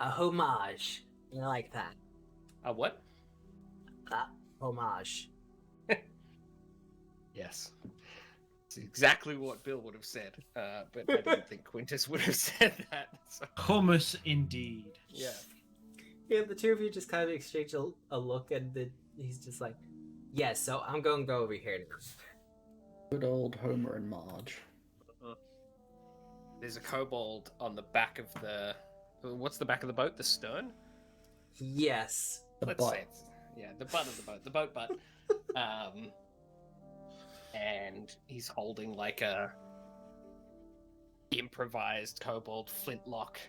A homage. I like that. A what? Homage. Yes. It's exactly what Bill would have said, but I don't think Quintus would have said that. So. Hummus indeed. Yeah. Yeah, the two of you just kind of exchange a look, and he's just like, yeah, so I'm going to go over here now. Good old Homer and Marge. There's a kobold on the back of the... What's the back of the boat? The stern? Yes. The butt. The butt of the boat. The boat butt. And he's holding a improvised kobold flintlock,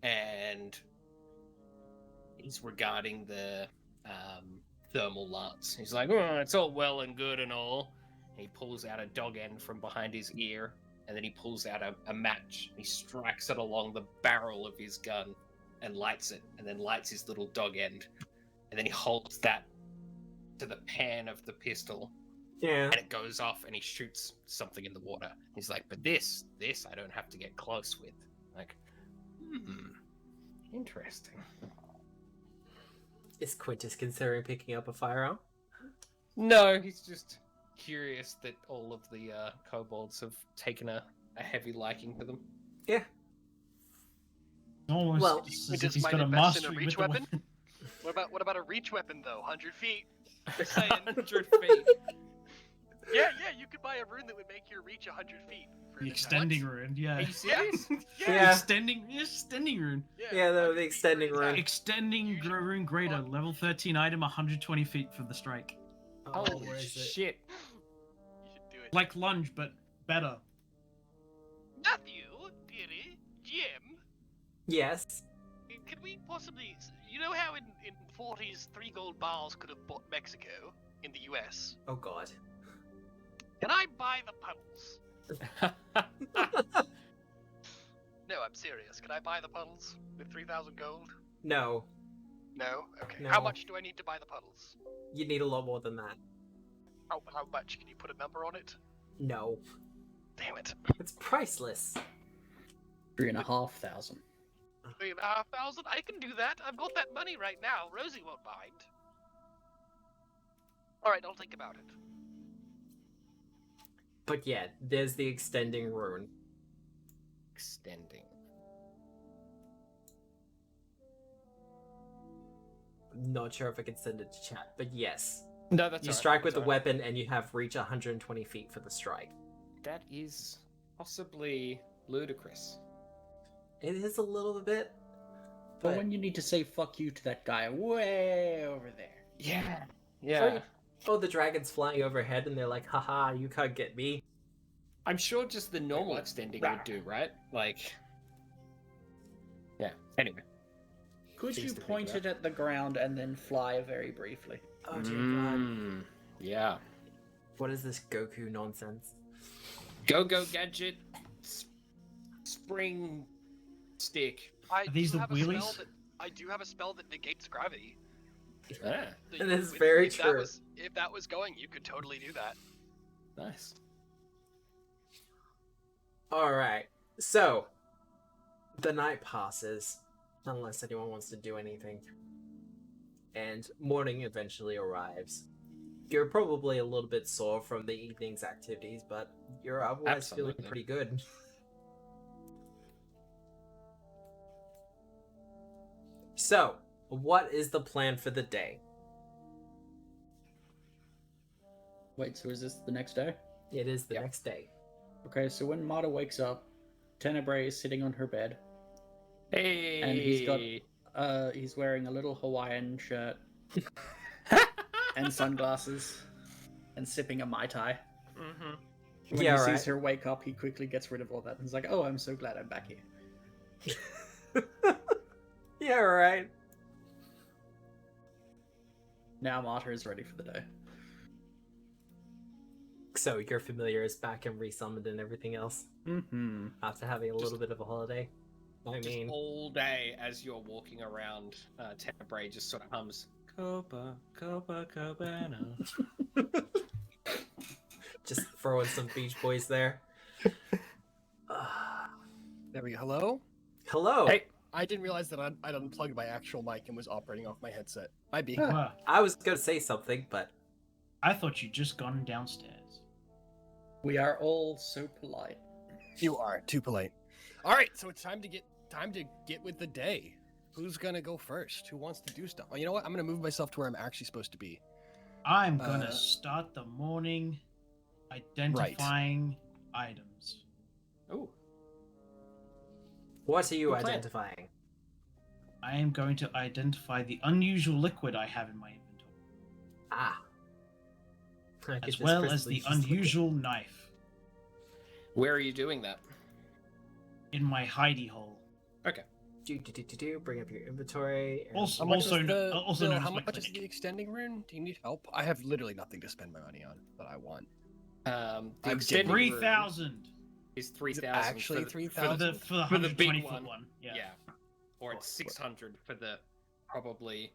and he's regarding the thermal lance. He's like, oh, it's all well and good and all. And he pulls out a dog end from behind his ear, and then he pulls out a match. He strikes it along the barrel of his gun and lights it, and then lights his little dog end. And then he holds that to the pan of the pistol. Yeah. And it goes off, and he shoots something in the water. He's like, but this I don't have to get close with. Interesting. Is Quintus considering picking up a firearm? No, he's just curious that all of the kobolds have taken a heavy liking to them. Yeah. Almost Well, just we as if just he's might got a invest in a mastery reach with the weapon? What about a reach weapon though? 100 feet. Just saying. 100 feet. Yeah, you could buy a rune that would make your reach 100 feet. For The an extending attack. rune, yeah. Are you serious? Yeah. Extending rune. Yeah, the 100 feet extending for an rune. attack. Extending rune greater, level 13 item, 120 feet for the strike. Oh, Holy where is it? shit. You should do it. Like lunge, but better. Matthew, dearie, Jim, Yes. can we possibly... You know how in 40s 3 gold bars could have bought Mexico in the US? Oh god. Can I buy the puddles? No, I'm serious. Can I buy the puddles with 3,000 gold? No. No? Okay. No. How much do I need to buy the puddles? You need a lot more than that. How much? Can you put a number on it? No. Damn it. It's priceless. 3,500. 3,500? I can do that. I've got that money right now. Rosie won't mind. Alright, I'll think about it. But yeah, there's the extending rune. Extending. Not sure if I can send it to chat, but yes. No, that's You all right, strike with that's the all right. weapon and you have reach 120 feet for the strike. That is possibly ludicrous. It is a little bit. But when you need to say fuck you to that guy way over there. Yeah. Yeah. Oh, the dragon's flying overhead and they're like, haha, you can't get me. I'm sure just the normal extending would do, right? Like. Yeah. Anyway. Could Things you to think point about. it at the ground and then fly very briefly? Oh dear god. Yeah. What is this Goku nonsense? Go gadget. Spring stick. I Are these do the have a spell wheelies? that I do have a spell that negates gravity. Ah, So That is if- very if true. If that was going, you could totally do that. nice. Alright, so the night passes, unless anyone wants to do anything, and morning eventually arrives. You're probably a little bit sore from the evening's activities, but you're otherwise feeling Absolutely. pretty good. So, what is the plan for the day? Wait, so is this the next day? It is the Yep. next day. Okay, so when Mata wakes up, Tenebrae is sitting on her bed. Hey. And he's wearing a little Hawaiian shirt and sunglasses and sipping a Mai Tai. Mm-hmm. When Yeah, he right. sees her wake up, he quickly gets rid of all that and is like, oh, I'm so glad I'm back here. Yeah, right. Now Mata is ready for the day. So, your familiar is back and resummoned and everything else Mm-hmm. after having a little bit of a holiday. I Just mean, all day as you're walking around, Tenebrae just sort of hums. Copacabana. just throw in some Beach Boys there. There we go. Hello? Hello. Hey. I didn't realize that I'd unplugged my actual mic and was operating off my headset. Might be. Wow. I was gonna say something, but I thought you'd just gone downstairs. We are all so polite. You are too polite. All right, so it's time to get with the day. Who's gonna go first? Who wants to do stuff? Oh, you know what? I'm gonna move myself to where I'm actually supposed to be. I'm gonna Uh, start the morning identifying items. Oh. what are you Good plan. identifying? I am going to identify the unusual liquid I have in my inventory, Ah. I could as just well as crisply the just look at- unusual knife Where are you doing that? in my hidey hole. Bring up your inventory. and- Also, How much also, is the, also Bill, known how as my much is clinic. the extending rune? Do you need help? I have literally nothing to spend my money on that I want. The I'm extending getting- room 3,000 is Is it 3,000 actually for 3,000? for the For the big 120 foot one. one. yeah. Yeah. Or it's 600 for the probably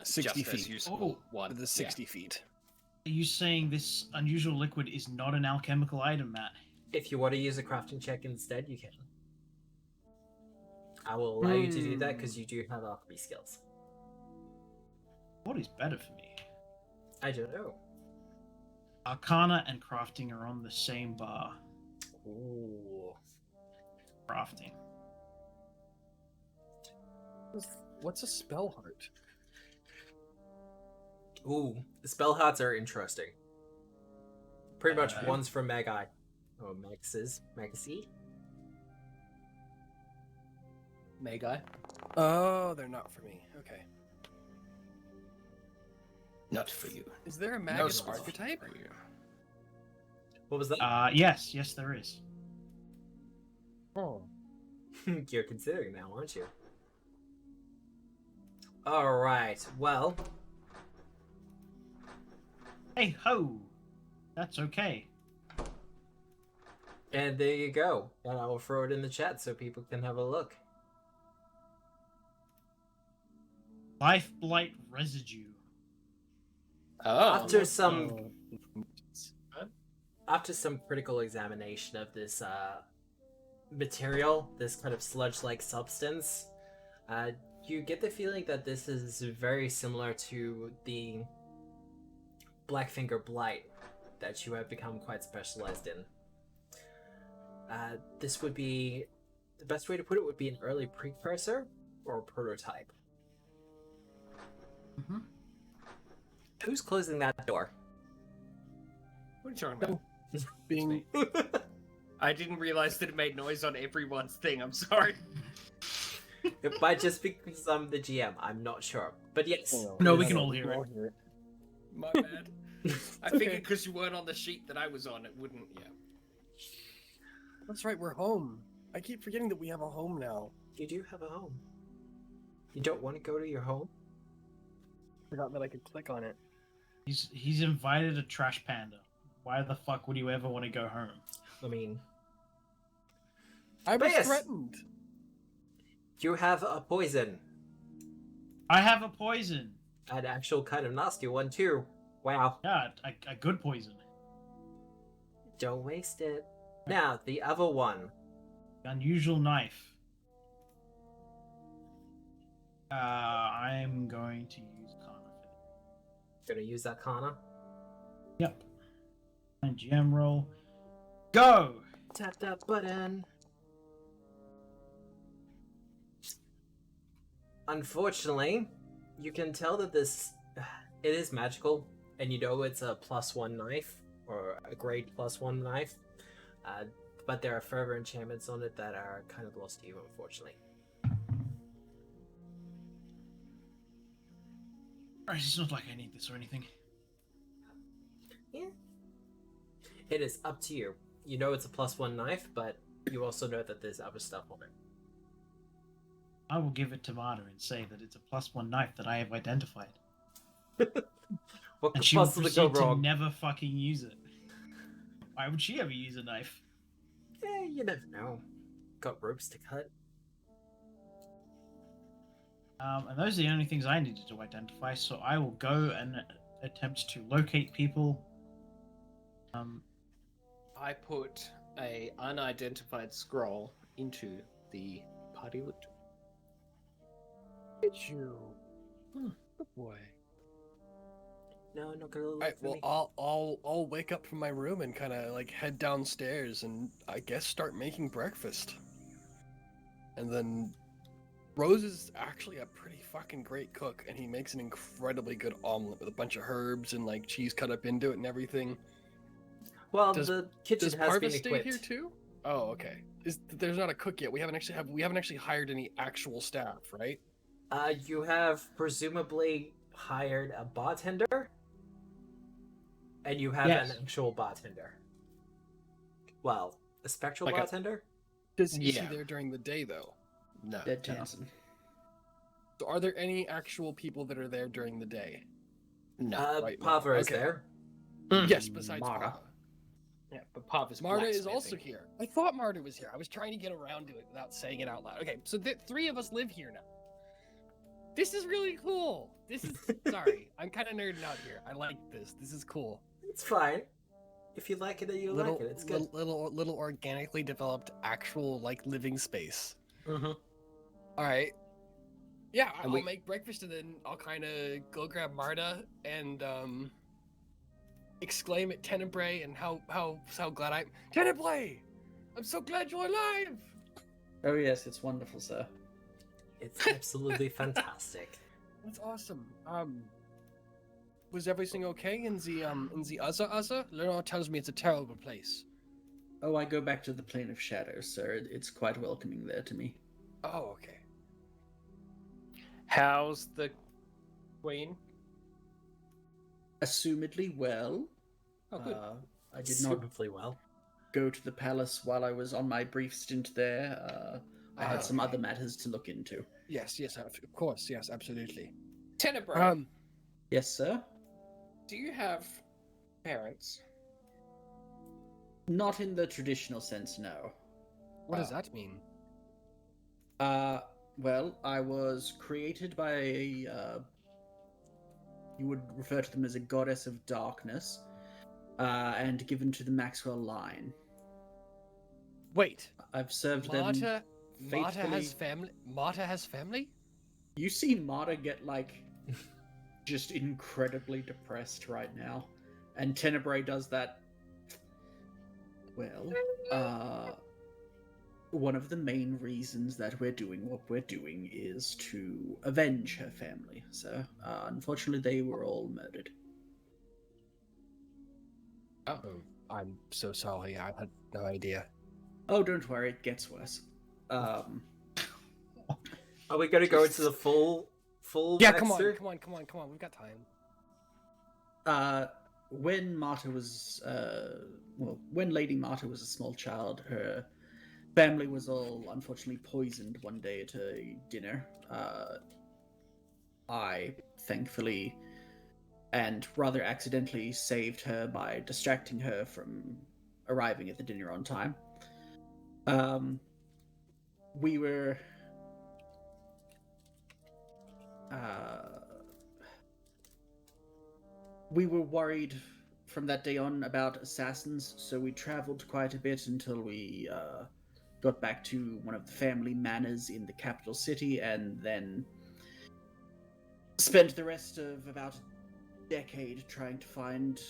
60 just as feet. useful Oh, one. For the 60 feet. Are you saying this unusual liquid is not an alchemical item, Matt? If you want to use a crafting check instead, you can. I will allow you to do that because you do have alchemy skills. What is better for me? I don't know. Arcana and crafting are on the same bar. Ooh. Crafting. What's a spell heart? Ooh, the spell hearts are interesting. Pretty much Uh, one's from Magi. Oh, Magasi? Magi. Oh, they're not for me. Okay. Not for you. Is there a No Magus spell archetype? for you. What was that? Yes, there is. Oh. You're considering now, aren't you? Alright, well, Hey ho! That's okay. and there you go. And I will throw it in the chat so people can have a look. Life Blight Residue. Oh. After some critical examination of this material, this kind of sludge-like substance, you get the feeling that this is very similar to the Blackfinger Blight that you have become quite specialized in. This would be... the best way to put it would be an early precursor or a prototype. Mm-hmm. Who's closing that door? What are you talking about? Being I didn't realize that it made noise on everyone's thing. I'm sorry. It might just be because I'm the GM. I'm not sure. But yes. No, we can all hear it. My bad. I figured because you weren't on the sheet that I was on, it wouldn't. Yeah. That's right, we're home. I keep forgetting that we have a home now. You do have a home. You don't want to go to your home? Forgot that I could click on it. He's invited a trash panda. Why the fuck would you ever want to go home? I mean, I But was yes. threatened. you have a poison. I have a poison. An actual kind of nasty one, too. Wow. Yeah, a good poison. Don't waste it. Now, the other one. Unusual knife. I'm going to use Kana for Gonna use Arcana. it. Yep. And GM roll. Go! Tap that button. Unfortunately, you can tell that this... it is magical, and you know it's a +1 knife, or a grade +1 knife. But there are further enchantments on it that are kind of lost to you, unfortunately. Alright, it's not like I need this or anything. Yeah. It is up to you. You know it's a +1 knife, but you also know that there's other stuff on it. I will give it to Marta and say that it's a +1 knife that I have identified. What And could she will possibly go proceed to wrong? never fucking use it. Why would she ever use a knife? You never know. Got ropes to cut. And those are the only things I needed to identify, so I will go and attempt to locate people. I put a unidentified scroll into the party loot. Did you? Good boy. No, not gonna look Alright, for well, me. I'll wake up from my room and kind of like head downstairs and I guess start making breakfast. And then Rose is actually a pretty fucking great cook, and he makes an incredibly good omelet with a bunch of herbs and like cheese cut up into it and everything. Well, Does- the kitchen Does has Parva been stay equipped. here too? Oh, okay. There's not a cook yet. We haven't actually hired any actual staff, right? You have presumably hired a bartender, and you have Yes. an actual bartender. Well, a spectral Like a- bartender. Is he Yeah. there during the day though? No. Dead no. Tansen. So are there any actual people that are there during the day? No. right now. Parva is Okay. there. Yes, besides Marta. Parva. Yeah, but Parva's Marta is blacksmithing. also here. I thought Marta was here. I was trying to get around to it without saying it out loud. Okay, so three of us live here now. This is really cool. This is sorry, I'm kind of nerding out here. I like this. This is cool. It's fine. If you like it, then you like it. It's good. Little organically developed actual like living space. Mhm. All right. Yeah, And I'll we- make breakfast and then I'll kind of go grab Marta and exclaim at Tenebrae and how glad I'm Tenebrae! I'm so glad you're alive. Oh yes, it's wonderful, sir. It's absolutely fantastic. That's awesome. Was everything okay in the Uzza? Lenore tells me it's a terrible place. Oh, I go back to the plane of shadows, sir. It's quite welcoming there to me. Oh, okay. How's the queen? Assumedly well. Oh, good. I did not Assumably well. go to the palace while I was on my brief stint there. I had some okay. other matters to look into. Yes, of course, yes, absolutely. Tenebrae, Yes, sir? do you have parents? Not in the traditional sense, no. What does that mean? Well, I was created by you would refer to them as a goddess of darkness, and given to the Maxwell line. Wait, I've served Marta them faithfully. has family. Marta has family? You see Marta get, like, just incredibly depressed right now. And Tenebrae does that. Well, one of the main reasons that we're doing what we're doing is to avenge her family. So, unfortunately, they were all murdered. Oh, I'm so sorry. I had no idea. Oh, don't worry, it gets worse. Are we going to go into the full Yeah, backstory? come on. We've got time. When Marta was, when Lady Marta was a small child, her family was all unfortunately poisoned one day at a dinner. I, thankfully, and rather accidentally, saved her by distracting her from arriving at the dinner on time. We were... we were worried from that day on about assassins, so we traveled quite a bit until we got back to one of the family manors in the capital city, and then spent the rest of about a decade trying to find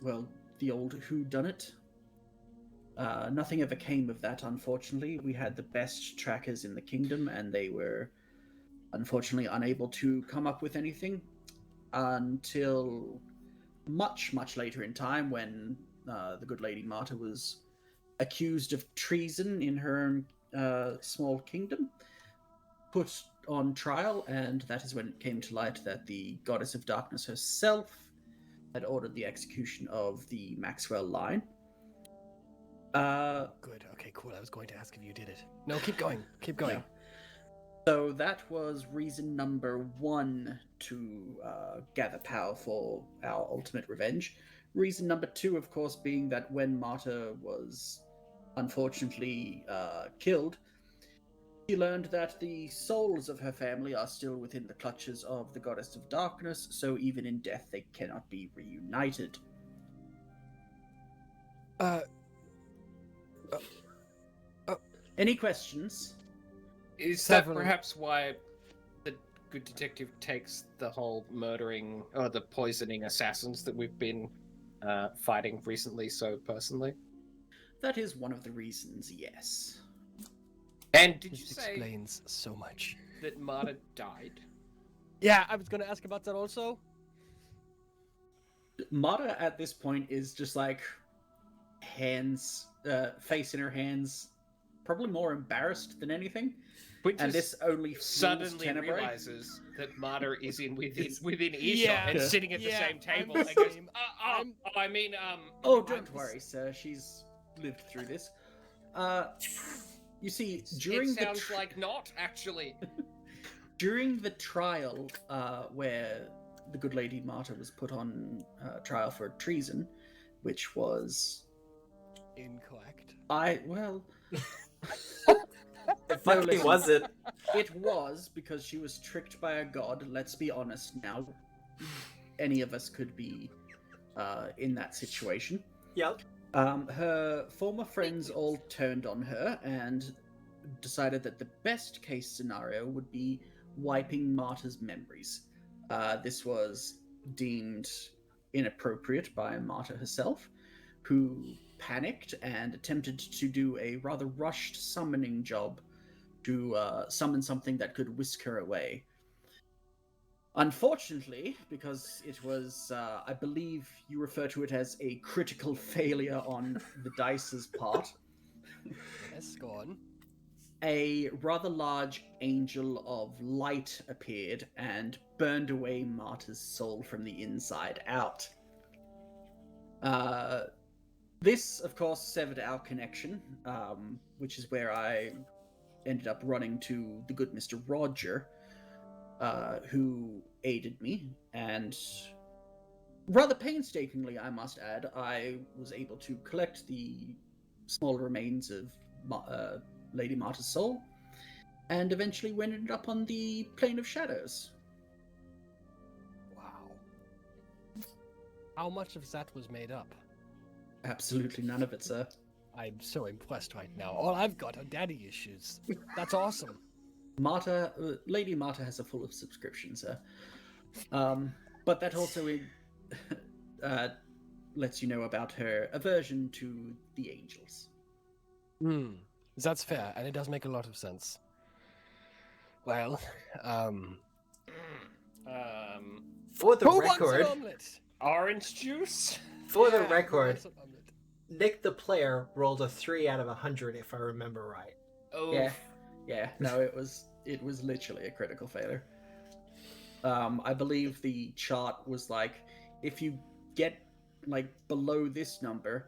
the old whodunit. Nothing ever came of that, unfortunately. We had the best trackers in the kingdom, and they were unfortunately unable to come up with anything until much, much later in time, when the good Lady Marta was accused of treason in her small kingdom, put on trial, and that is when it came to light that the Goddess of Darkness herself had ordered the execution of the Maxwell line. Good. Okay, cool. I was going to ask if you did it. No, keep going. Keep going. No. So that was reason number one to gather power for our ultimate revenge. Reason number two, of course, being that when Marta was unfortunately killed, she learned that the souls of her family are still within the clutches of the Goddess of Darkness, so even in death they cannot be reunited. Any questions? Is Several. that perhaps why the good detective takes the whole murdering or the poisoning assassins that we've been fighting recently so personally? That is one of the reasons, yes. And did you This say explains so much. that Marta died? Yeah, I was going to ask about that also. Marta at this point is just like hands, face in her hands, probably more embarrassed than anything. Which And is this only fuels suddenly Tenebrae. realizes that Marta is within earshot Yeah. and Yeah. sitting at the same I'm table. the And goes, same. Oh, I'm don't the worry, s- sir. She's lived through this. You see, during it sounds the like not actually. during the trial, where the good Lady Marta was put on trial for treason, which was Incorrect. It fucking listen. was it. It was because she was tricked by a god. Let's be honest now. Any of us could be in that situation. Yep. Her former friends all turned on her, and decided that the best case scenario would be wiping Marta's memories. This was deemed inappropriate by Marta herself, who panicked and attempted to do a rather rushed summoning job to summon something that could whisk her away. Unfortunately, because it was, I believe you refer to it as a critical failure on the dice's part, Yes, go on. a rather large angel of light appeared and burned away Marta's soul from the inside out. This, of course, severed our connection, which is where I ended up running to the good Mr. Roger, who aided me, and rather painstakingly, I must add, I was able to collect the small remains of Lady Marta's soul, and eventually we ended up on the Plane of Shadows. Wow. How much of that was made up? Absolutely none of it, sir. I'm so impressed right now. All I've got are daddy issues. That's awesome. Lady Marta has a full of subscriptions, sir. But that also lets you know about her aversion to the angels. That's fair, and it does make a lot of sense. Well, For the who wants an record, omelet? Orange juice? for the Yeah, who record, wants an omelet? Nick the player rolled a 3 out of 100, if I remember right. Oh, Yeah. No, it was literally a critical failure. I believe the chart was like, if you get like below this number,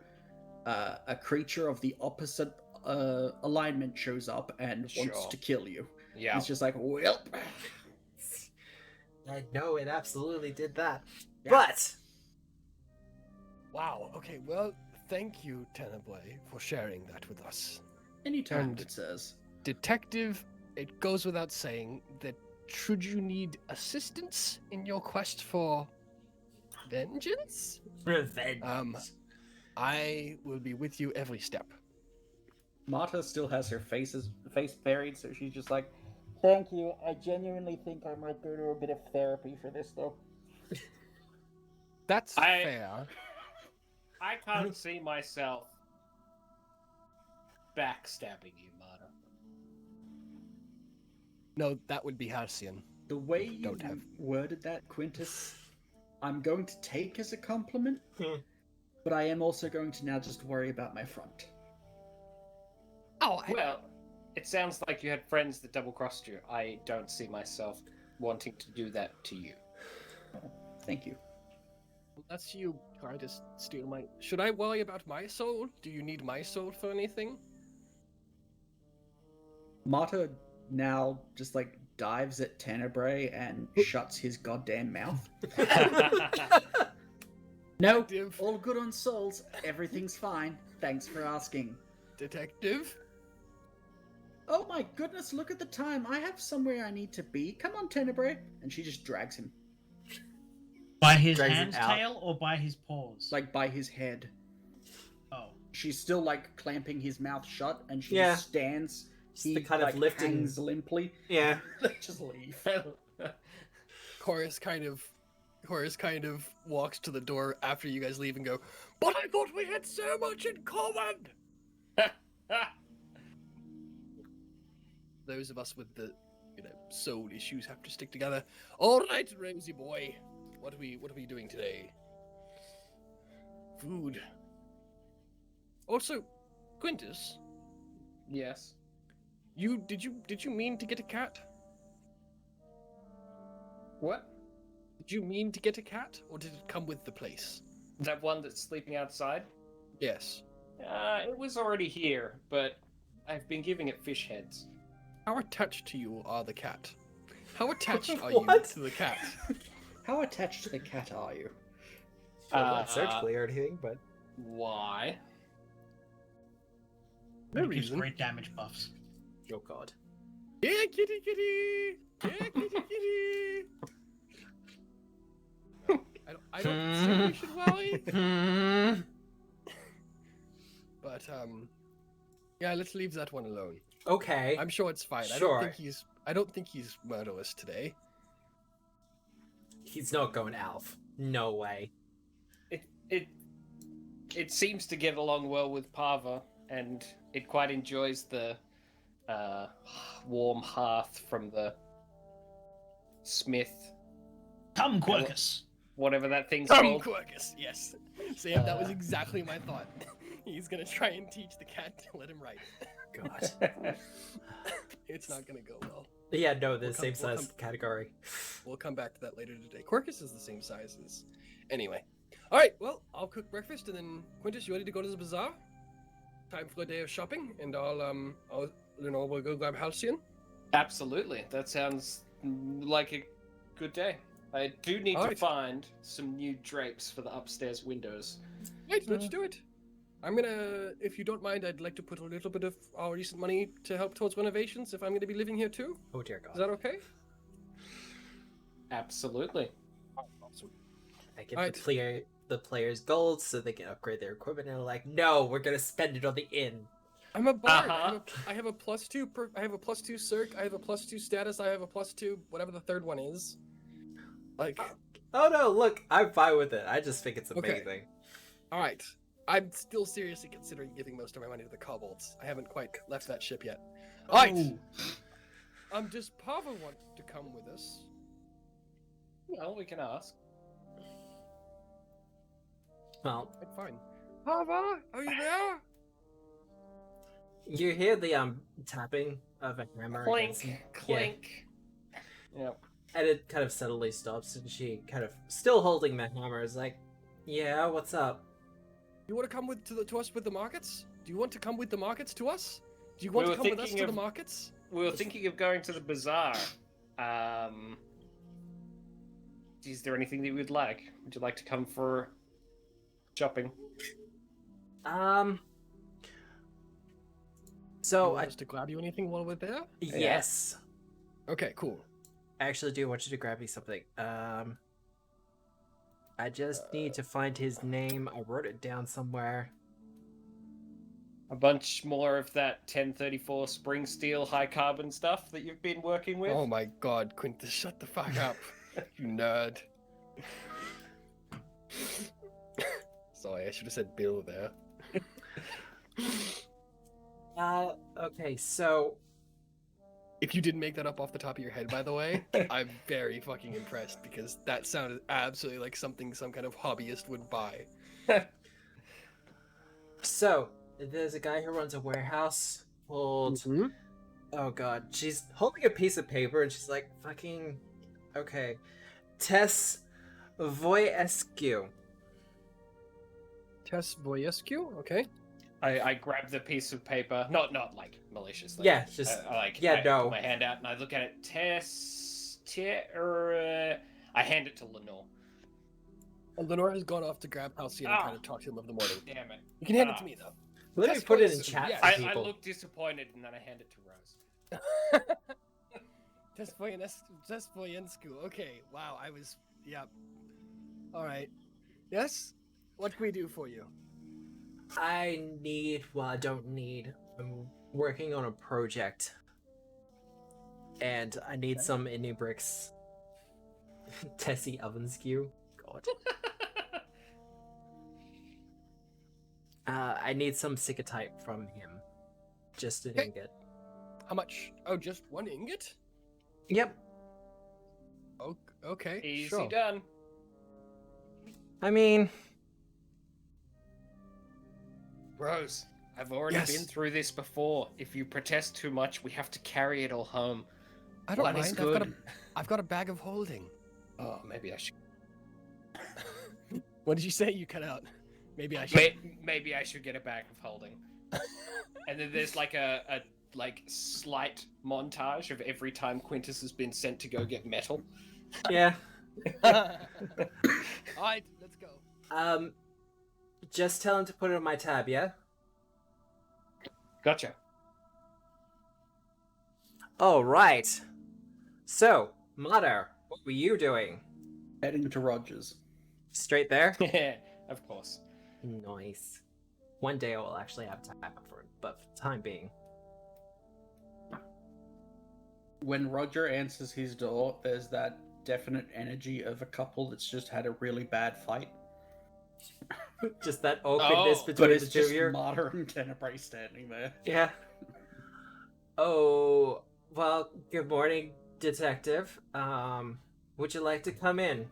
a creature of the opposite alignment shows up and wants Sure. to kill you. yeah. It's just like, well, No, it absolutely did that. Yeah. But Wow. Okay. Well, thank you, Teneboy, for sharing that with us. anytime, And- it says. Detective, it goes without saying that should you need assistance in your quest for vengeance, revenge. I will be with you every step. Marta still has her face buried, so she's just like, thank you. I genuinely think I might go to a bit of therapy for this, though. That's fair. I can't see myself backstabbing you, Marta. No, that would be Halcyon. The way you Don't have- worded that, Quintus, I'm going to take as a compliment, Hmm. but I am also going to now just worry about my front. Oh, Well, it sounds like you had friends that double-crossed you. I don't see myself wanting to do that to you. Thank you. that's you trying to steal my. Should I worry about my soul? Do you need my soul for anything? Marta now just like dives at Tenebrae and shuts his goddamn mouth. No, Detective. all good on souls. Everything's fine. Thanks for asking. Detective. Oh my goodness, look at the time. I have somewhere I need to be. Come on, Tenebrae. And she just drags him, By his Drags it hand's out. tail or by his paws? like by his head. Oh. She's still like clamping his mouth shut, and she Yeah. just stands. Just the kind of like, lifting- hangs limply. Yeah. They just leave. Horace kind of walks to the door after you guys leave and go, but I thought we had so much in common! Those of us with the, soul issues have to stick together. Alright, Ramsey boy. What are we doing today? Food. Also, Quintus, Yes. did you mean to get a cat? What? Did you mean to get a cat, or did it come with the place? That one that's sleeping outside? Yes. It was already here, but I've been giving it fish heads. How attached to you are the cat? How attached are you What? to the cat? How attached to the cat are you? Not surgically or anything, but Why? No It gives reason. great damage buffs. oh god. Yeah, kitty kitty! Yeah, kitty kitty! I don't think we should worry. But, yeah, let's leave that one alone. Okay. I'm sure it's fine. Sure. I don't think he's murderous today. He's not going elf. No way. It seems to get along well with Parva, and it quite enjoys the warm hearth from the smith, Come, Quercus. whatever that thing's Come, called. Quercus. Yes, Sam, that was exactly my thought. He's gonna try and teach the cat to let him write. God. It's not gonna go well. Yeah, no, the We'll same come- we'll size come- category. We'll come back to that later today. Quercus is the same size as. Anyway. All right. Well, I'll cook breakfast, and then Quintus, you ready to go to the bazaar? Time for a day of shopping, and we'll go grab Halcyon. Absolutely, that sounds like a good day. I do need to Alright. find some new drapes for the upstairs windows. Right, let's do it. I'm gonna, if you don't mind, I'd like to put a little bit of our recent money to help towards renovations if I'm gonna be living here too. Oh dear God. Is that okay? Absolutely. Awesome. I give Alright. the players gold so they can upgrade their equipment, and they're like, no, we're gonna spend it on the inn. I'm a bard. Uh-huh. I have a +2. I have a +2 circ. I have a +2 status. I have a +2 whatever the third one is. Like, Oh no, look, I'm fine with it. I just think it's Okay. amazing. all right. I'm still seriously considering giving most of my money to the kobolds. I haven't quite left that ship yet. All right. Oh, Does Parva want to come with us? Well, we can ask. Well, Right, fine. Parva, are you there? you hear the tapping of a hammer against- Clink, clink. Yep. and it kind of subtly stops, and she kind of, still holding the hammer, is like, yeah, what's up? You want to come to us with the markets? Do you want to come with the markets to us? Do you We want to were come with us thinking to the of- markets? We were thinking of going to the bazaar. Is there anything that you would like? Would you like to come for shopping? Do you So, want us to grab you anything while we're there? yes. Okay, cool. I actually do want you to grab me something. I just need to find his name. I wrote it down somewhere. A bunch more of that 1034 spring steel high carbon stuff that you've been working with? Oh my god, Quintus, shut the fuck up. You nerd. Sorry, I should have said Bill there. Okay, so If you didn't make that up off the top of your head, by the way, I'm very fucking impressed because that sounded absolutely like something some kind of hobbyist would buy. there's a guy who runs a warehouse called Mhm. oh god, she's holding a piece of paper and she's like, fucking okay. Tess Voyescu. Tess Voyescu, okay. I grab the piece of paper, not like maliciously. Yeah, just I yeah, no. put my hand out and I look at it. I hand it to Lenore. And Lenore has gone off to grab Halcyon and Ah. kind of talk to him of the morning. Damn it. You can hand it Ah. to me, though. Let me Tess put it in Voyescu, chat yes. for I people. look disappointed and then I hand it to Rose. Tess Voyescu, okay. Wow, yep. Alright. Yes? What can we do for you? I don't need. I'm working on a project. And I need some indie bricks. Tessie Ovenskew. God. I need some Siccatite from him. Just an Okay. ingot. How much? Oh, just one ingot? Yep. Okay, Easy sure. done. I mean, Rose, I've already Yes. been through this before. If you protest too much, we have to carry it all home. I don't One is mind. good. I've got a bag of holding. Oh, maybe I should. What did you say? You cut out. Maybe I should. Maybe I should get a bag of holding. And then there's like a slight montage of every time Quintus has been sent to go get metal. yeah. Alright, let's go. Just tell him to put it on my tab, yeah? Gotcha. Alright. So, Mother, what were you doing? Heading to Rogers. Straight there? Yeah, of course. Nice. One day I will actually have time for it, but for the time being. when Roger answers his door, there's that definite energy of a couple that's just had a really bad fight. Just that awkwardness Oh, But between it's the two of just you. Martyr and Tenebrae standing there. Yeah. Oh, well, good morning, detective. Would you like to come in?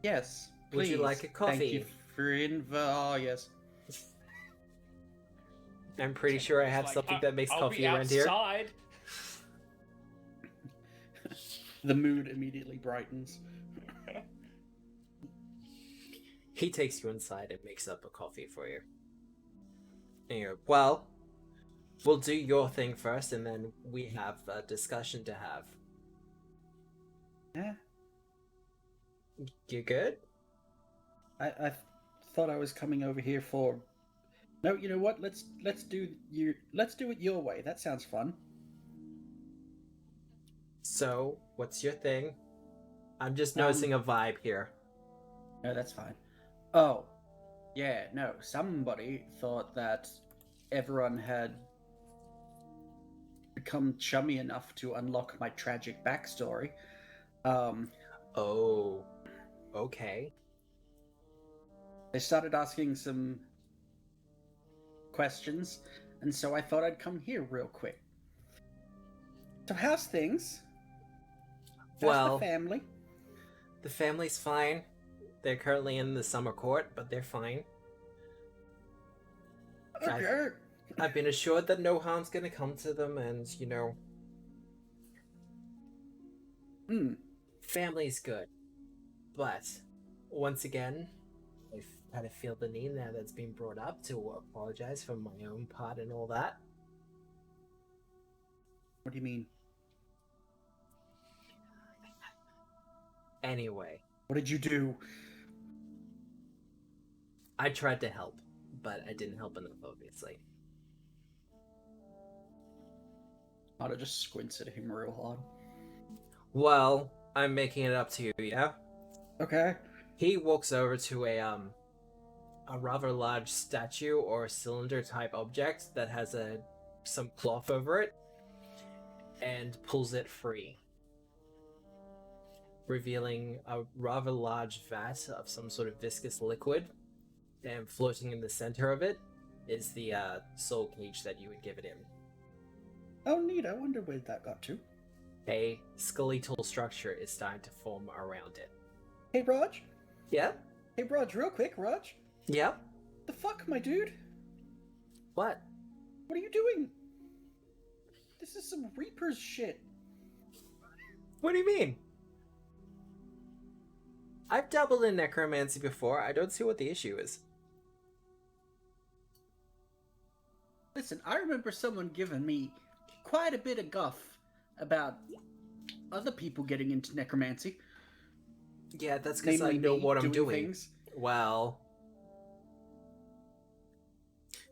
Yes, please. Would you like a coffee? Thank you for oh, yes. I'm pretty sure I have Like, something that makes I'll coffee be around here. outside. The mood immediately brightens. He takes you inside and makes up a coffee for you. And you go, well, we'll do your thing first, and then we have a discussion to have. Yeah. You good? I thought I was coming over here for. No, you know what? Let's do it your way. That sounds fun. So, what's your thing? I'm just noticing a vibe here. No, that's fine. Oh, yeah, no. Somebody thought that everyone had become chummy enough to unlock my tragic backstory. Oh, okay. They started asking some questions, and so I thought I'd come here real quick. So how's things? How's Well, the family? the family's fine. They're currently in the summer court, but they're fine. Okay. I've been assured that no harm's gonna come to them, and, you know, family's good. But, once again, I kind of feel the need now that's been brought up to apologize for my own part and all that. What do you mean? Anyway, What did you do? I tried to help, but I didn't help enough, obviously. Otta just squints at him real hard. Well, I'm making it up to you, yeah? Okay. He walks over to a rather large statue or cylinder type object that has some cloth over it and pulls it free, revealing a rather large vat of some sort of viscous liquid, and floating in the center of it is the soul cage that you had given him. Oh, neat. I wonder where that got to. A skeletal structure is starting to form around it. Hey, Raj. Yeah? Hey, Raj, real quick, Raj. Yeah? The fuck, my dude? What? What are you doing? This is some Reaper's shit. What do you mean? I've dabbled in necromancy before. I don't see what the issue is. Listen, I remember someone giving me quite a bit of guff about other people getting into necromancy. Yeah, that's because I Namely know me what I'm doing. Things. Well,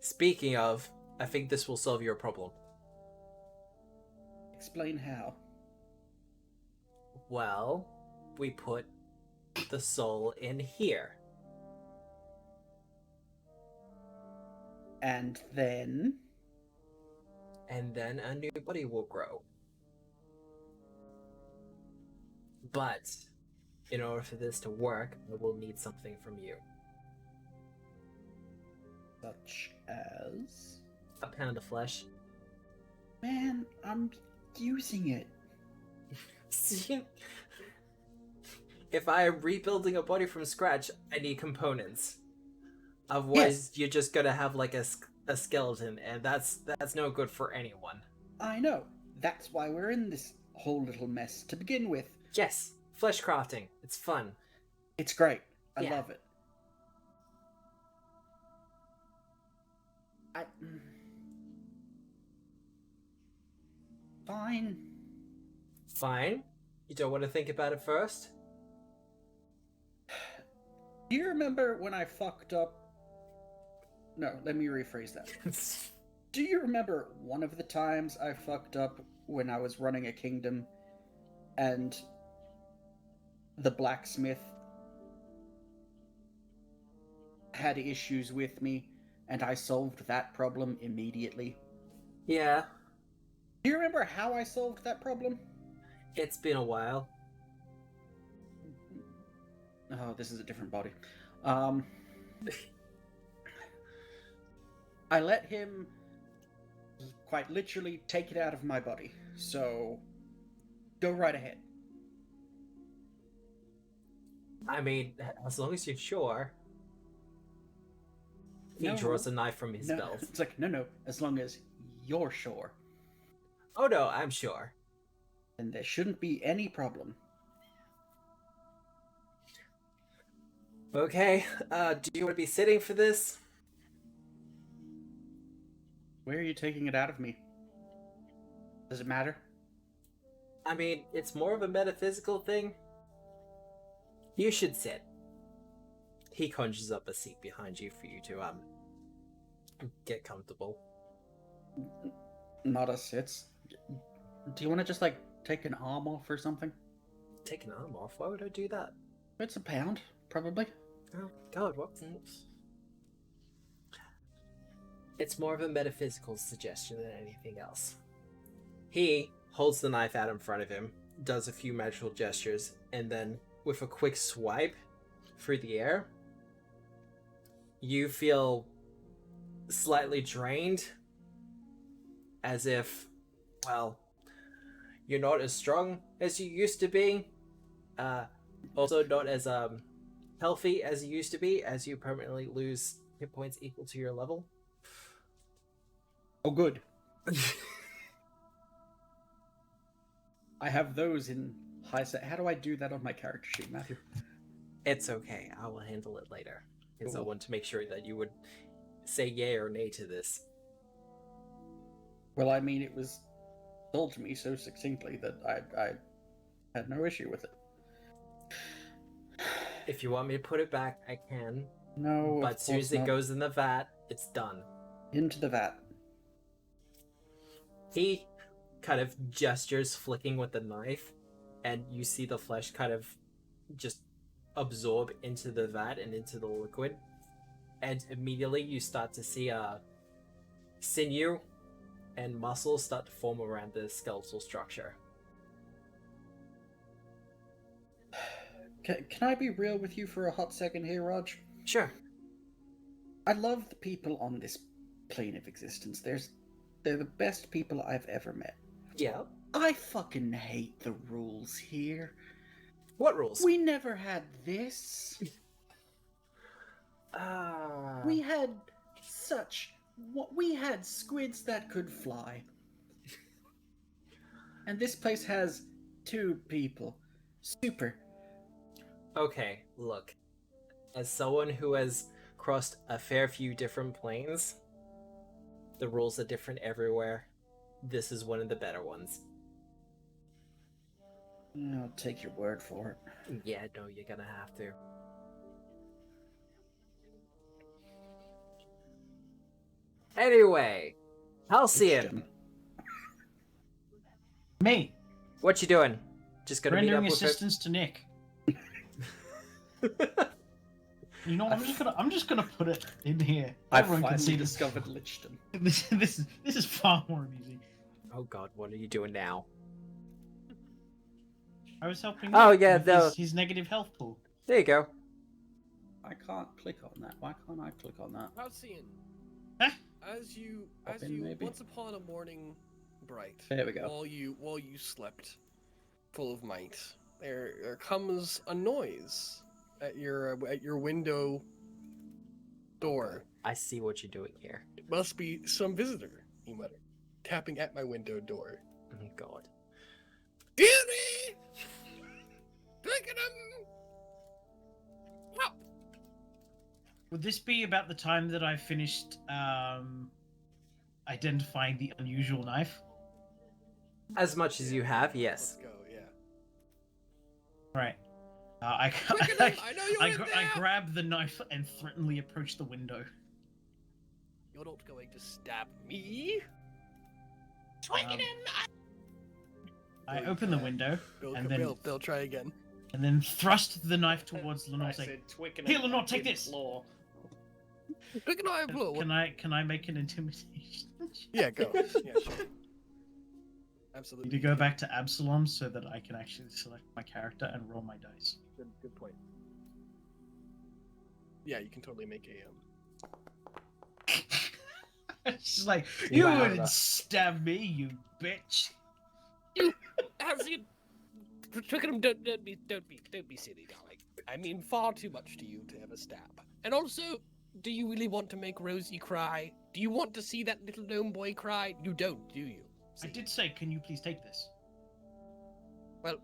speaking of, I think this will solve your problem. Explain how. Well, we put the soul in here. And then a new body will grow. But, in order for this to work, I will need something from you. such as... A pound of flesh. Man, I'm using it. If I am rebuilding a body from scratch, I need components. Otherwise, you're just gonna have like a skeleton, and that's no good for anyone. I know. That's why we're in this whole little mess to begin with. Yes, flesh crafting. It's fun. It's great. I Yeah. love it. Fine. Fine. You don't want to think about it first? Do you remember when I fucked up? No, let me rephrase that. Do you remember one of the times I fucked up when I was running a kingdom and the blacksmith had issues with me and I solved that problem immediately? Yeah. Do you remember how I solved that problem? It's been a while. Oh, this is a different body. I let him quite literally take it out of my body. So, go right ahead. I mean, as long as you're sure. He draws a knife from his belt. It's like, no, as long as you're sure. Oh no, I'm sure. Then there shouldn't be any problem. Okay, do you want to be sitting for this? Where are you taking it out of me? Does it matter? I mean, it's more of a metaphysical thing. You should sit. He conjures up a seat behind you for you to, get comfortable. Not a sits. Do you want to just, like, take an arm off or something? Take an arm off? Why would I do that? It's a pound, probably. Oh, God, what? It's more of a metaphysical suggestion than anything else. He holds the knife out in front of him, does a few magical gestures, and then, with a quick swipe through the air, you feel slightly drained, as if, well, you're not as strong as you used to be, also not as healthy as you used to be, as you permanently lose hit points equal to your level. Oh, good. I have those in high set. How do I do that on my character sheet, Matthew? It's okay, I will handle it later, because I Cool. want to make sure that you would say yay or nay to this. Well, I mean, it was told to me so succinctly that I had no issue with it. If you want me to put it back, I can. No, But of as soon as course it not. goes in the vat, it's done. Into the vat. He kind of gestures flicking with the knife, and you see the flesh kind of just absorb into the vat and into the liquid. And immediately you start to see sinew and muscles start to form around the skeletal structure. Can I be real with you for a hot second here, Raj? Sure. I love the people on this plane of existence. They're the best people I've ever met. Yeah. I fucking hate the rules here. What rules? We never had this. We had we had squids that could fly. And this place has 2 people. Super. Okay, look. As someone who has crossed a fair few different planes, the rules are different everywhere. This is one of the better ones. I'll take your word for it. Yeah, no, you're gonna have to. Anyway, Halcyon, Me, what you doing? Just gonna meet up rendering with assistance to Nick. You know, I'm just gonna put it in here. I Everyone can finally see this. discovered Lichton. This is far more amusing. Oh God, what are you doing now? I was helping. Oh, Nick yeah, with his negative health pool. There you go. I can't click on that. Why can't I click on that? Halcyon, Huh? as you Open, maybe? once upon a morning bright, There we go. while you slept, full of might, there comes a noise at your window door. I see what you're doing here. It must be some visitor, he muttered, tapping at my window door. Oh God. Dearie! Twickenham! Help! Would this be about the time that I finished identifying the unusual knife? As much as you have, yes. Let's go, yeah. Right. Twickenham, I know you're in there! I grab the knife and threateningly approach the window. You're not going to stab me? Twickenham! I open the window and then They'll try again. and then thrust the knife towards Lenore. I Saying, said Twickenham. "Here, Lenore, I take didn't this." Law. Twickenham, Can I make an intimidation? Yeah, go. Yeah, sure. Need Absolutely. to go back to Absalom so that I can actually select my character and roll my dice. Good point. Yeah, you can totally make a She's like, you Wow. wouldn't stab me, you bitch. Twickenham, don't be silly, darling. I mean far too much to you to have a stab. And also, do you really want to make Rosie cry? Do you want to see that little gnome boy cry? You don't, do you? I did say, can you please take this? Well,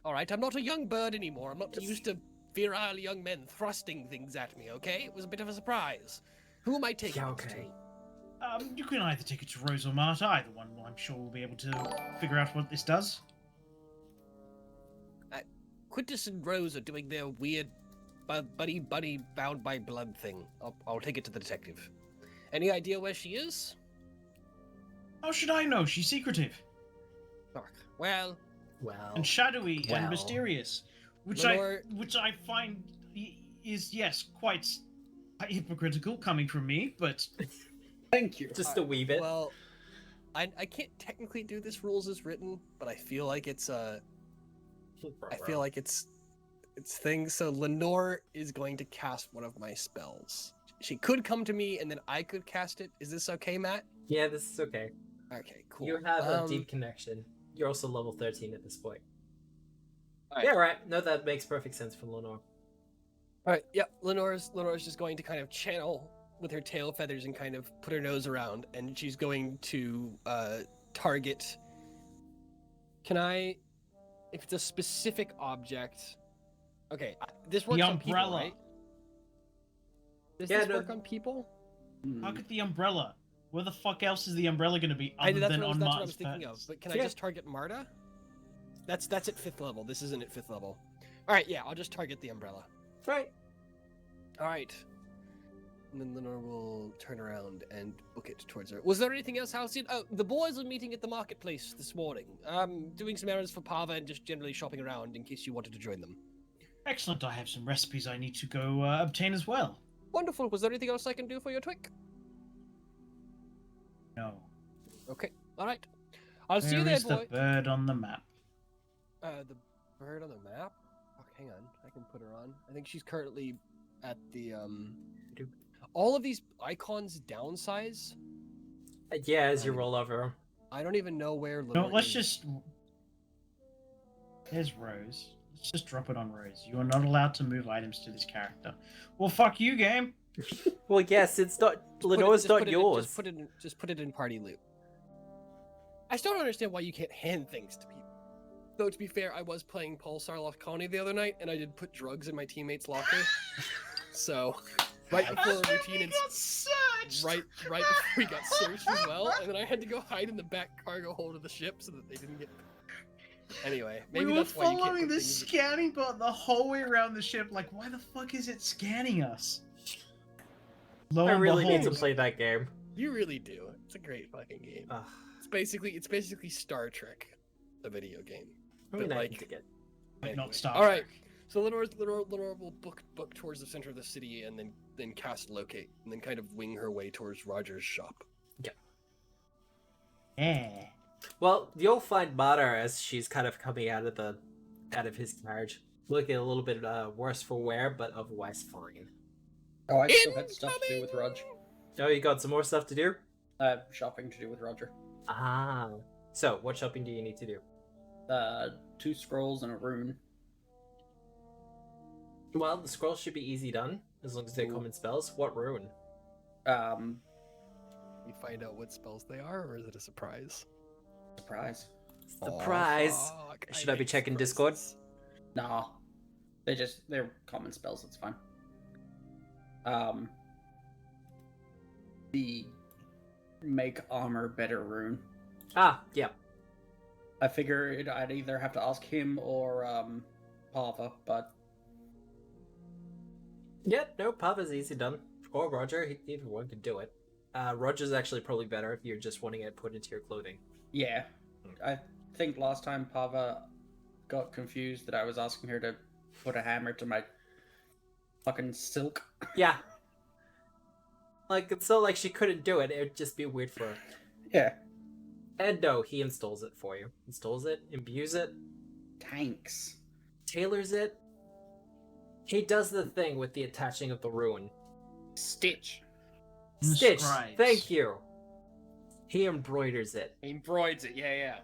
all right. I'm not a young bird anymore. I'm not used to virile young men thrusting things at me. Okay, it was a bit of a surprise. Who am I taking Yeah, it okay. to? You can either take it to Rose or Marta. Either one, I'm sure we'll be able to figure out what this does. Quintus and Rose are doing their weird buddy bound by blood thing. I'll take it to the detective. Any idea where she is? How should I know? She's secretive Well, and shadowy Well. and mysterious, which Lenore- I find is yes quite hypocritical coming from me, but Thank you. Just a wee bit. well, I can't technically do this rules as written, but I feel like it's it's things. So Lenore is going to cast one of my spells. She could come to me and then I could cast it. Is this okay, Matt? Yeah, this is okay. Okay, cool. You have a deep connection. You're also level 13 at this point. Alright. Yeah, right. No, that makes perfect sense for Lenore. All right. Yep. Lenore's just going to kind of channel with her tail feathers and kind of put her nose around, and she's going to target. Can I? If it's a specific object. Okay. This works on people, umbrella. right? Does Yeah, this no- work on people? how could the umbrella? Where the fuck else is the umbrella going to be other That's than what on that's what I Marta's was thinking of. pants? But can I Yeah. just target Marta? That's at 5th level. This isn't at 5th level. All right. Yeah. I'll just target the umbrella. Right. All right. And then Lenore will turn around and book it towards her. Was there anything else, Halcyon? Oh, the boys are meeting at the marketplace this morning. Doing some errands for Parva and just generally shopping around in case you wanted to join them. Excellent. I have some recipes I need to go obtain as well. Wonderful. Was there anything else I can do for your Twick? No. Okay. All right. I'll see you Where there, is the boy. bird on the map? The bird on the map? Oh, hang on. I can put her on. I think she's currently at the, All of these icons downsize. Yeah, as you roll over. I don't even know where No, Lenore let's is. just. There's Rose. Let's just drop it on Rose. You are not allowed to move items to this character. Well, fuck you, game. Well, yes, it's not. Lenore's Just not put it in- yours. just put it in party loot. I still don't understand why you can't hand things to people. Though to be fair, I was playing Pulsar Lost Colony the other night, and I did put drugs in my teammate's locker. So, right before a routine, and right before we got searched as well, and then I had to go hide in the back cargo hold of the ship so that they didn't get. Anyway, maybe we were that's why you can't following put this things. scanning bot the whole way around the ship. Like, why the fuck is it scanning us? Lo I and really need to behold, play that game. You really do. It's a great fucking game. Ugh, It's basically Star Trek, the video game. I mean, But, I like- need to get. but Anyway. not Star All right. Trek. So Lenore will book towards the center of the city and then cast locate and then kind of wing her way towards Roger's shop. Yeah. Well, you'll find Mata as she's kind of coming out of his carriage, looking a little bit worse for wear, but otherwise fine. Oh, I still had stuff to do with Rog. Oh, you got some more stuff to do? Shopping to do with Roger. Ah. So, what shopping do you need to do? 2 scrolls and a rune. Well, the scrolls should be easy done, as long as they're common spells. What rune? You find out what spells they are, or is it a surprise? Surprise. Surprise! Fuck, Should I be hate checking Discord? surprises. Nah. They're common spells, it's fine. The make armor better rune. Ah, yeah. I figured I'd either have to ask him or Parva, but Yeah, no, Parva's easy done. Or Roger, either one could do it. Roger's actually probably better if you're just wanting it put into your clothing. yeah. I think last time Parva got confused that I was asking her to put a hammer to my fucking silk. Yeah. Like, it's not like she couldn't do it, it would just be weird for her. Yeah. And no, he installs it for you. Installs it, imbues it, Tanks. tailors it. He does the thing with the attaching of the rune. Stitch. Stitch, Inscribes. thank you. He embroiders it. He embroids it. Yeah.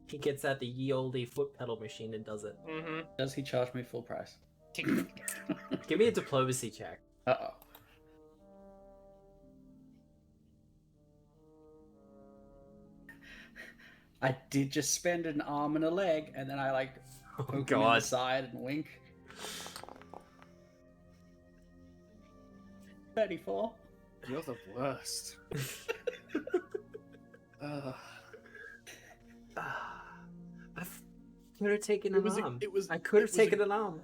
He gets out the ye olde foot pedal machine and does it. Mm-hmm. Does he charge me full price? Give me a diplomacy check. Uh-oh. I did just spend an arm and a leg, and then I like Oh poke him in the god. side and wink. 34. You're the worst. I could have taken an arm. I could have taken an arm.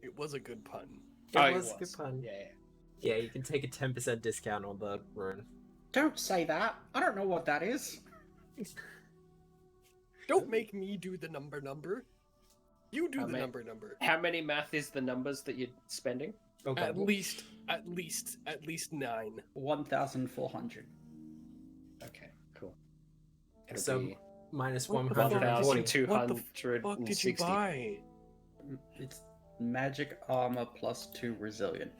It was a good pun. It was a good pun. Yeah. Yeah, you can take a 10% discount on the rune. Don't say that. I don't know what that is. Don't make me do the number. You do I the mean- number. How many math is the numbers that you're spending? Okay. At least 9. 1,400. Okay, cool. It'll So, be minus What the 140. fuck? What the fuck did you 1,260. buy? It's magic armor plus 2 resilient.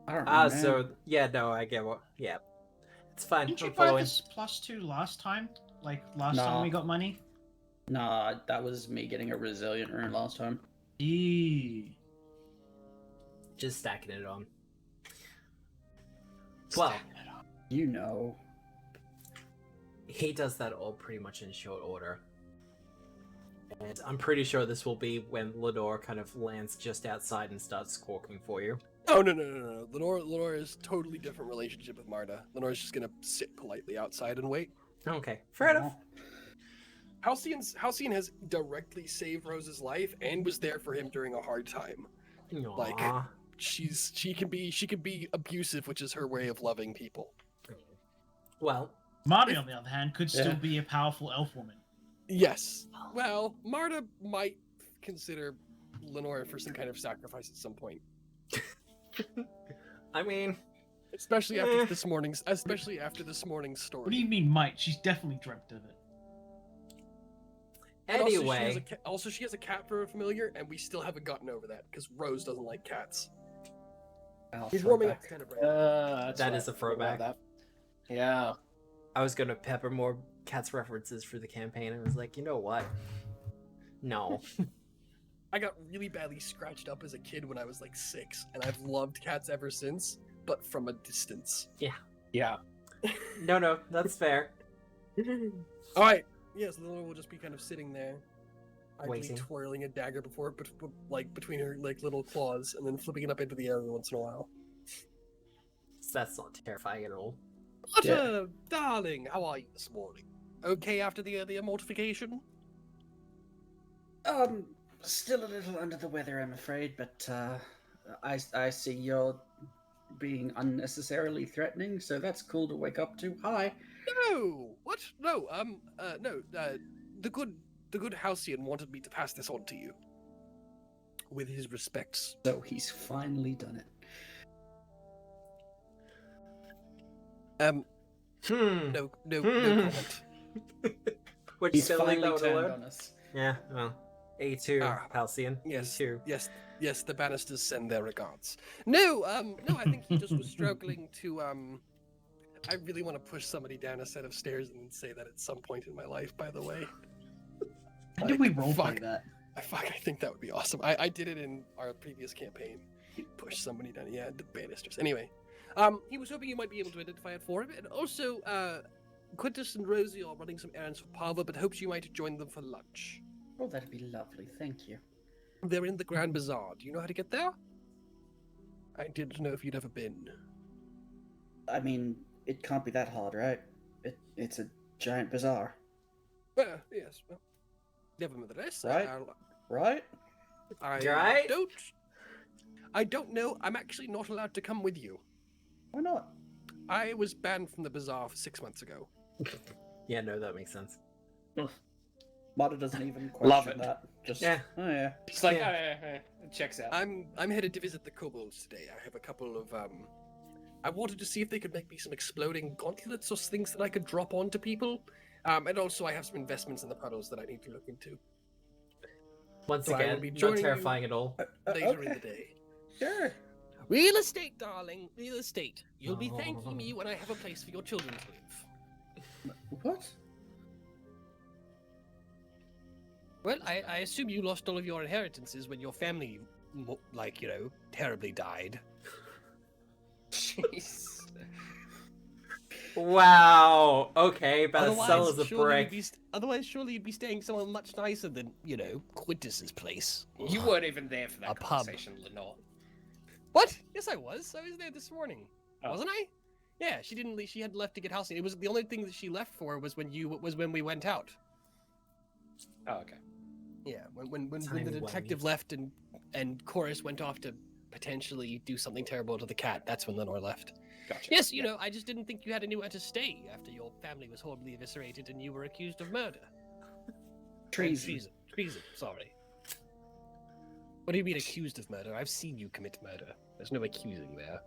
I don't know. Ah, man. so, yeah, no, I get what. Yeah. It's fine. Didn't you I'm buy following. this +2 last time? Like last Nah. time we got money? Nah, that was me getting a resilient rune last time. Eee. Just stacking it on. Well, You know. he does that all pretty much in short order. And I'm pretty sure this will be when Lenore kind of lands just outside and starts squawking for you. Oh no. Lenore is totally different relationship with Marta. Lenore's just gonna sit politely outside and wait. Okay, fair enough. Halcyon has directly saved Rose's life and was there for him during a hard time. Like- Aww. She can be abusive, which is her way of loving people. Well, Marty, on the other hand, could still Yeah. be a powerful elf woman. Yes. Well, Marta might consider Lenore for some kind of sacrifice at some point. I mean, Especially after Eh. this morning's story. What do you mean, might? She's definitely dreamt of it. And also, anyway, she has a cat for a familiar, and we still haven't gotten over that because Rose doesn't like cats. I'll He's throw warming up back. kind of right. That's That right, is a I forgot about throwback. that. Yeah. I was gonna pepper more Cats references for the campaign. I was like, you know what? No. I got really badly scratched up as a kid when I was like 6, and I've loved cats ever since, but from a distance. Yeah. No, that's fair. All right. Yes, Lenore will just be kind of sitting there, idly Waiting. twirling a dagger between her like little claws, and then flipping it up into the air every once in a while. That's not terrifying at all. Butter, darling, how are you this morning? Okay after the mortification? Still a little under the weather, I'm afraid, but I see you're being unnecessarily threatening, so that's cool to wake up to. Hi. No, what? No, no. The good Halcyon wanted me to pass this on to you. With his respects. So he's finally done it. No comment. Would you He's still leave finally that one turned alone? on us. Yeah, well. A2, Ah, Halcyon. Yes, A2. yes. The Bannisters send their regards. No, I think he just was struggling to. I really want to push somebody down a set of stairs and then say that at some point in my life. By the way. How did we roleplay fuck. that? I think that would be awesome. I did it in our previous campaign. Push somebody down. Yeah, the Bannisters. Anyway, he was hoping you might be able to identify it for him, and also, Quintus and Rosie are running some errands for Parva, but hopes you might join them for lunch. Oh, that'd be lovely. Thank you. They're in the Grand Bazaar. Do you know how to get there? I didn't know if you'd ever been. I mean, it can't be that hard, right? It's a giant bazaar, Yes. Well, nevertheless, Right. right? Right? I don't know. I'm actually not allowed to come with you. Why not? I was banned from the bazaar 6 months ago. Yeah, no, that makes sense. Marta doesn't even Love question it. that. Just Yeah. oh yeah. It's like, Yeah. it checks out. I'm headed to visit the kobolds today. I have a couple of I wanted to see if they could make me some exploding gauntlets or things that I could drop onto people. And also, I have some investments in the puddles that I need to look into Once So I will again, be not joining you- terrifying at all. later in the day. Sure. Real estate, darling. Real estate. You'll be thanking Oh. me when I have a place for your children to live. What? Well, I assume you lost all of your inheritances when your family, terribly died. Jeez. Wow. Okay, better sell as a surely brick. otherwise, surely you'd be staying somewhere much nicer than, Quintus's place. You weren't even there for that A pub. conversation, Lenore. What? Yes, I was. I was there this morning. Oh. Wasn't I? Yeah, she didn't leave. She had left to get housing. It was the only thing that she left for was when we went out. Oh, okay. Yeah, when the Timey-wimey. detective left and Chorus went off to potentially do something terrible to the cat. That's when Lenore left. Gotcha. Yes, I just didn't think you had anywhere to stay after your family was horribly eviscerated and you were accused of murder. Treason. Treason. Sorry. What do you mean accused of murder? I've seen you commit murder. There's no accusing there.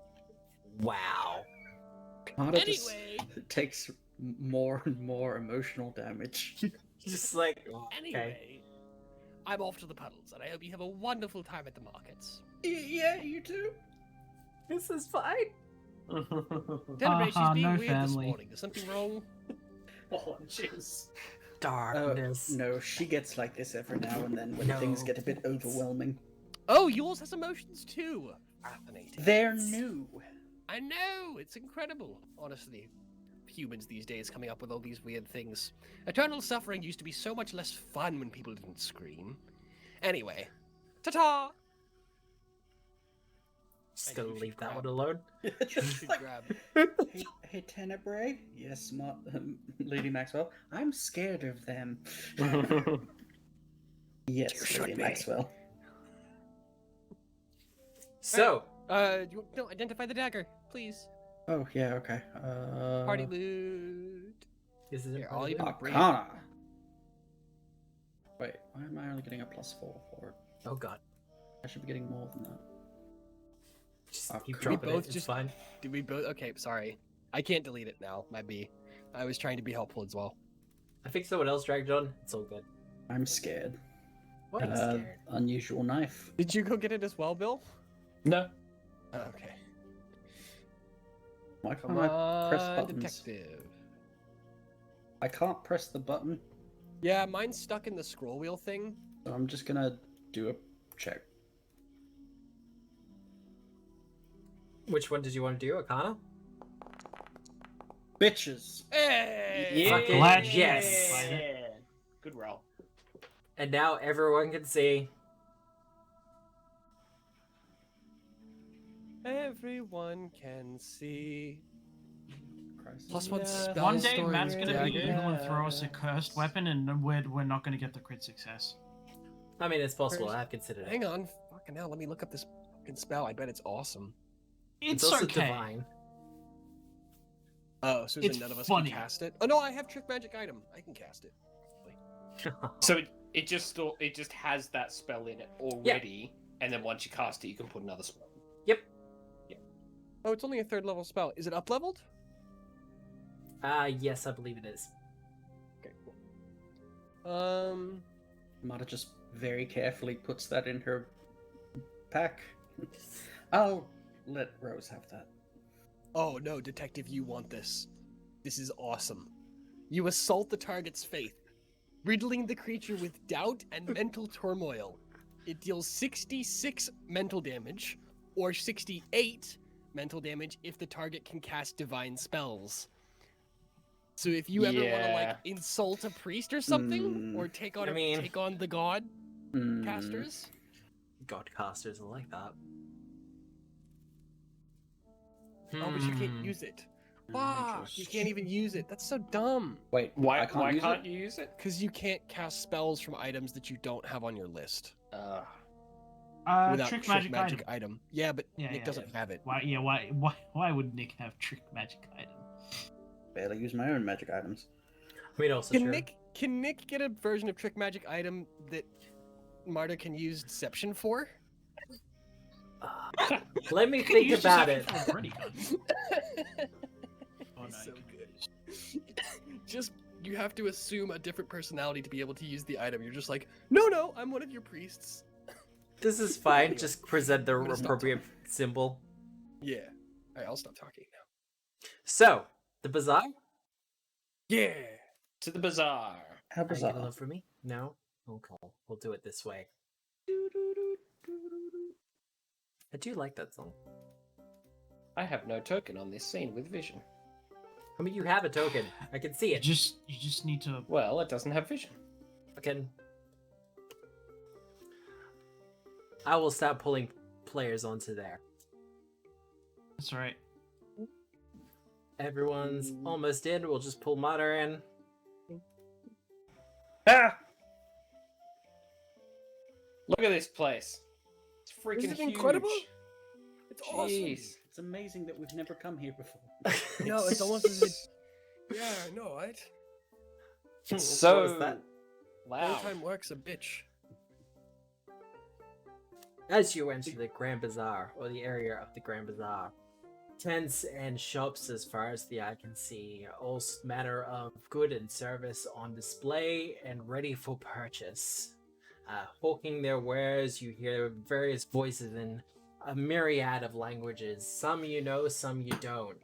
Wow. Arda just Anyway. takes more and more emotional damage. Just like, okay. Anyway, I'm off to the puddles, and I hope you have a wonderful time at the markets. Yeah, you too. This is fine. Tell she's being no weird this family. morning. Is something wrong? Oh, jeez. Darkness. No, she gets like this every now and then when No. things get a bit overwhelming. Oh, yours has emotions too. Fascinating. They're new. I know, it's incredible, honestly. Humans these days coming up with all these weird things. Eternal suffering used to be so much less fun when people didn't scream. Anyway, ta-ta! Just I gonna think we leave should that grab- one alone. You should grab. Hey, Tenebrae? Yes, Lady Maxwell. I'm scared of them. Yes, You should Lady be. Maxwell. So, Identify the dagger, please. Oh, yeah, okay. Party loot. this is Here, I'll even bring. Arcana. Wait, why am I only getting a +4 for it? Oh god. I should be getting more than that. Just Oh, keep cool. dropping We both it. It's just- fine. Did we both? Okay, sorry. I can't delete it now. My B. I was trying to be helpful as well. I think someone else dragged it on. It's all good. I'm scared. What are you scared? Unusual knife. Did you go get it as well, Bill? No. Oh, okay. Why Come can't I press on, buttons? detective. I can't press the button, Yeah, mine's stuck in the scroll wheel thing. so I'm just gonna do a check. Which one did you want to do, Arcana? Bitches! Hey! Fucking Glad you yes. played it. Good roll. And now everyone can see. Everyone can see. Christ. +1 Yeah. spell. One day story Matt's gonna be dagger. evil and throw us a cursed weapon, and we're not gonna get the crit success. I mean, it's possible. First- I've considered it. Hang on. Fucking hell, let me look up this fucking spell. I bet it's awesome. It's also okay. divine. Oh, so It's none of us funny. can cast it? Oh no, I have trick magic item. I can cast it. So it just has that spell in it already, and then once you cast it, you can put another spell. Oh, it's only a 3rd level spell. Is it up leveled? Yes, I believe it is. Okay, cool. Mata just very carefully puts that in her pack. I'll let Rose have that. Oh no, detective, you want this. This is awesome. You assault the target's faith, riddling the creature with doubt and mental turmoil. It deals 66 mental damage, or 68 mental damage if the target can cast divine spells. So if you ever want to like insult a priest or something, or take on take on the god casters, Godcasters are like that. oh, but you can't use it. Fuck, you can't even use it. That's so dumb. Wait, Why I can't can't use it? you use it? Because you can't cast spells from items that you don't have on your list. Without Trick magic item. Yeah, but Yeah, Nick yeah, doesn't have it. Why would Nick have trick magic item? Barely use my own magic items. I mean, also Can true. Nick get a version of trick magic item that Marta can use deception for? Let me You think used about this it. action for already, can't you? Oh, He's no, so you good. can't. Just you have to assume a different personality to be able to use the item. You're just like, no, I'm one of your priests. This is fine. Anyway, Just present the I'm gonna stop appropriate symbol. Yeah. Alright, I'll stop talking now. So, the bazaar? Yeah. To the bazaar. How Are you bizarre. gonna look for me? No? Okay, we'll do it this way. I do like that song. I have no token on this scene with vision. I mean, you have a token. I can see You it. just need to. Well, it doesn't have vision. I will start pulling players onto there. That's right. Everyone's almost in. We'll just pull Mater in. Ah! Look at this place. It's freaking Isn't it huge. incredible? It's awesome. Jeez. It's amazing that we've never come here before. No, it's almost as if. Yeah, I know, right? So What was that? loud. Time work's a bitch. As you enter the Grand Bazaar, or the area of the Grand Bazaar, tents and shops as far as the eye can see, all manner of good and service on display and ready for purchase. Hawking their wares, you hear various voices in a myriad of languages. Some you know, some you don't.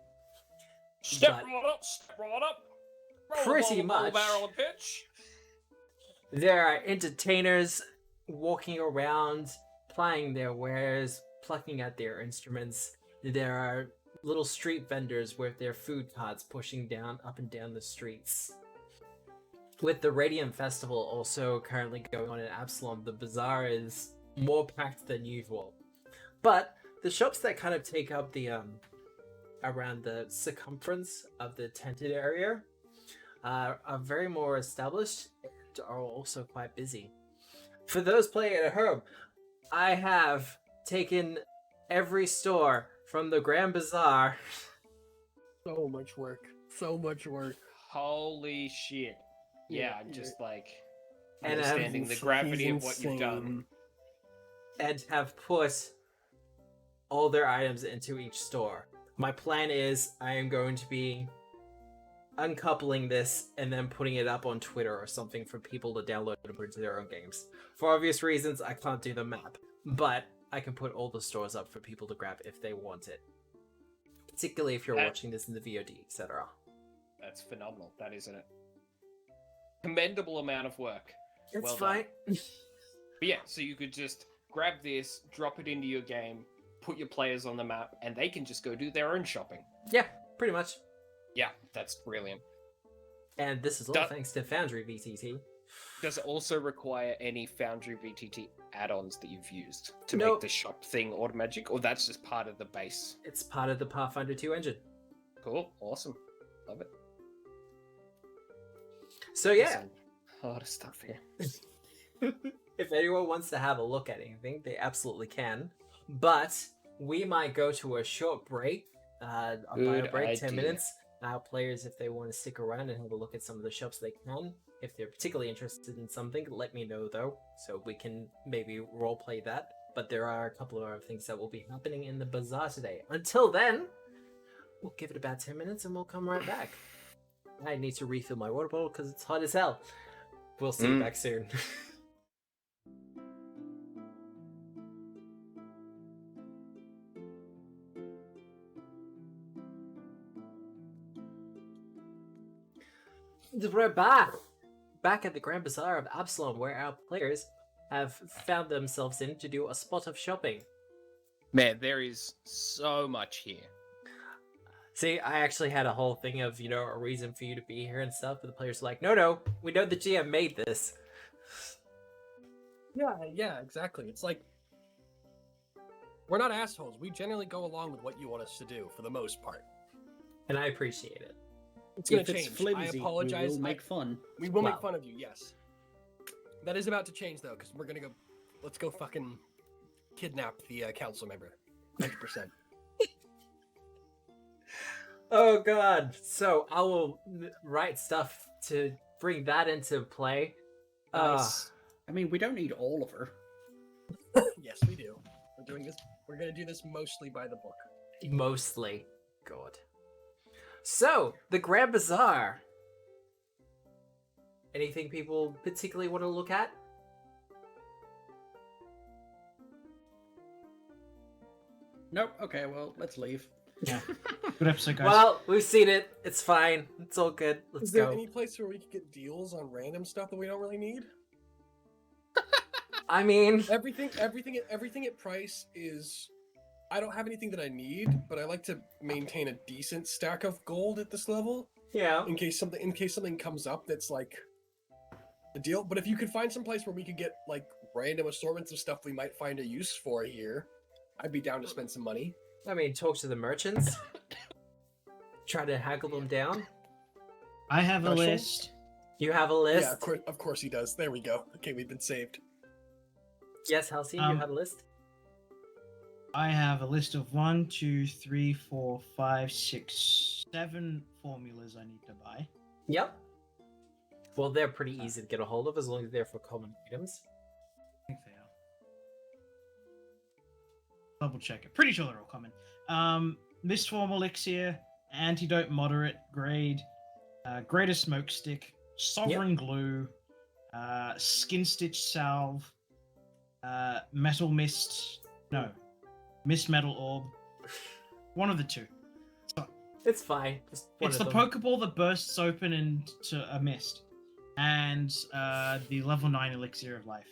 Step But- right up, step right up. Roll Pretty the ball, much. barrel and pitch. There are entertainers walking around, plying their wares, plucking at their instruments. There are little street vendors with their food carts pushing down up and down the streets. With the Radiant Festival also currently going on in Absalom, the bazaar is more packed than usual. But the shops that kind of take up the around the circumference of the tented area are very more established and are also quite busy. For those playing at home, I have taken every store from the Grand Bazaar. So much work. So much work. Holy shit. Yeah, Yeah, I'm just like And understanding the He's gravity of what you've done. insane. And have put all their items into each store. My plan is I am going to be uncoupling this and then putting it up on Twitter or something for people to download and put into their own games. For obvious reasons, I can't do the map, but I can put all the stores up for people to grab if they want it. Particularly if you're That- watching this in the VOD, etc. That's phenomenal. That isn't it. Commendable amount of work. It's Well fine. But yeah, so you could just grab this, drop it into your game, put your players on the map, and they can just go do their own shopping. Yeah, pretty much. Yeah, that's brilliant. And this is all Duh. thanks to Foundry VTT. Does it also require any Foundry VTT add-ons that you've used to Nope. make the shop thing automagic, or that's just part of the base? It's part of the Pathfinder 2 engine. Cool, awesome, love it. So yeah, There's a lot of stuff here. if anyone wants to have a look at anything, they absolutely can. But we might go to a short break. A bio Good break, 10 idea. minutes. Our players, if they want to stick around and have a look at some of the shops, they can. If they're particularly interested in something, let me know though, so we can maybe roleplay that. But there are a couple of other things that will be happening in the bazaar today. Until then, we'll give it about 10 minutes and we'll come right back. I need to refill my water bottle because it's hot as hell. We'll see you back soon. We're back at the Grand Bazaar of Absalom, where our players have found themselves in to do a spot of shopping. Man, there is so much here. See, I actually had a whole thing of, a reason for you to be here and stuff, but the players were like, no, we know the GM made this. Yeah, exactly. It's like we're not assholes. We generally go along with what you want us to do for the most part. And I appreciate it. It's gonna If it's change. flimsy, I apologize. we will make fun. We will Wow. make fun of you. Yes. That is about to change though, because we're gonna go. Let's go fucking kidnap the council member. 100%. Oh god. So I will write stuff to bring that into play. Nice. I mean, we don't need all of her. Yes, we do. doing this. We're gonna do this mostly by the book. Mostly. God. So, the Grand Bazaar. Anything people particularly want to look at? Nope. Okay, well, let's leave. Yeah. Good episode, guys. Well, we've seen it. It's fine. It's all good. Let's Is there go. any place where we could get deals on random stuff that we don't really need? I mean, Everything at price is. I don't have anything that I need, but I like to maintain a decent stack of gold at this level yeah. in case something comes up that's like a deal. But if you could find some place where we could get like random assortments of stuff we might find a use for here, I'd be down to spend some money. I mean, talk to the merchants. Try to haggle them down. I have a Special? list. You have a list? Yeah, of course he does. There we go. Okay, we've been saved. Yes, Halcyon, you have a list? I have a list of 1, 2, 3, 4, 5, 6, 7 formulas I need to buy. Yep. Well, they're pretty easy to get a hold of as long as they're for common items. I think they are. Double check it. Pretty sure they're all common. Mist form elixir, antidote moderate grade, greater smoke stick, sovereign glue, skin stitch salve, metal mist. No, mist metal orb. One of the two. It's fine. Just one It's of the them. Pokeball that bursts open into a mist, and the level 9 elixir of life.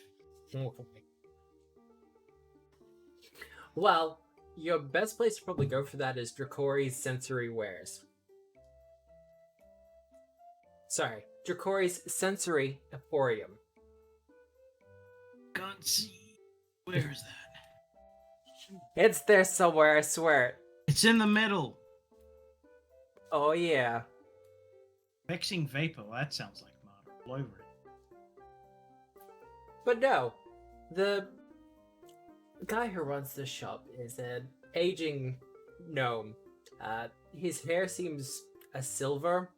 Well, your best place to probably go for that is Dracori's Sensory Wares. Sorry, Dracori's Sensory Emporium. Can't see. Where is that? It's there somewhere, I swear. It's in the middle. Oh yeah. Vexing vapor. That sounds like murder. All over it. But no, the guy who runs this shop is an aging gnome. His hair seems a silver,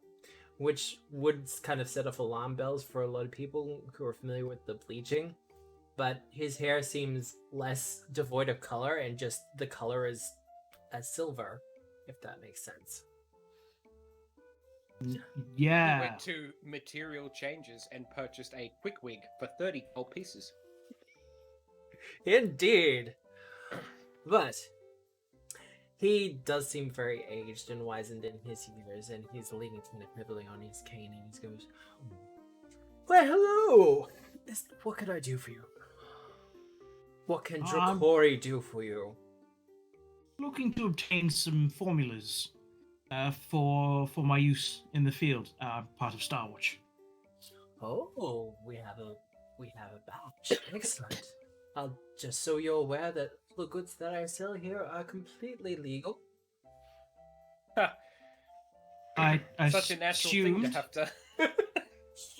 which would kind of set off alarm bells for a lot of people who are familiar with the bleaching. But his hair seems less devoid of color, and just the color is a silver, if that makes sense. He Yeah. went to Material Changes and purchased a quick wig for 30 gold pieces. Indeed. But he does seem very aged and wizened in his years, and he's leaning kind of heavily on his cane, and he goes, "Well, hello! What can I do for you? What can Dracori do for you?" Looking to obtain some formulas for my use in the field, part of Starwatch. Oh, we have a batch. Excellent. Just so you're aware that the goods that I sell here are completely legal. I Such a natural thing to assumed- have to.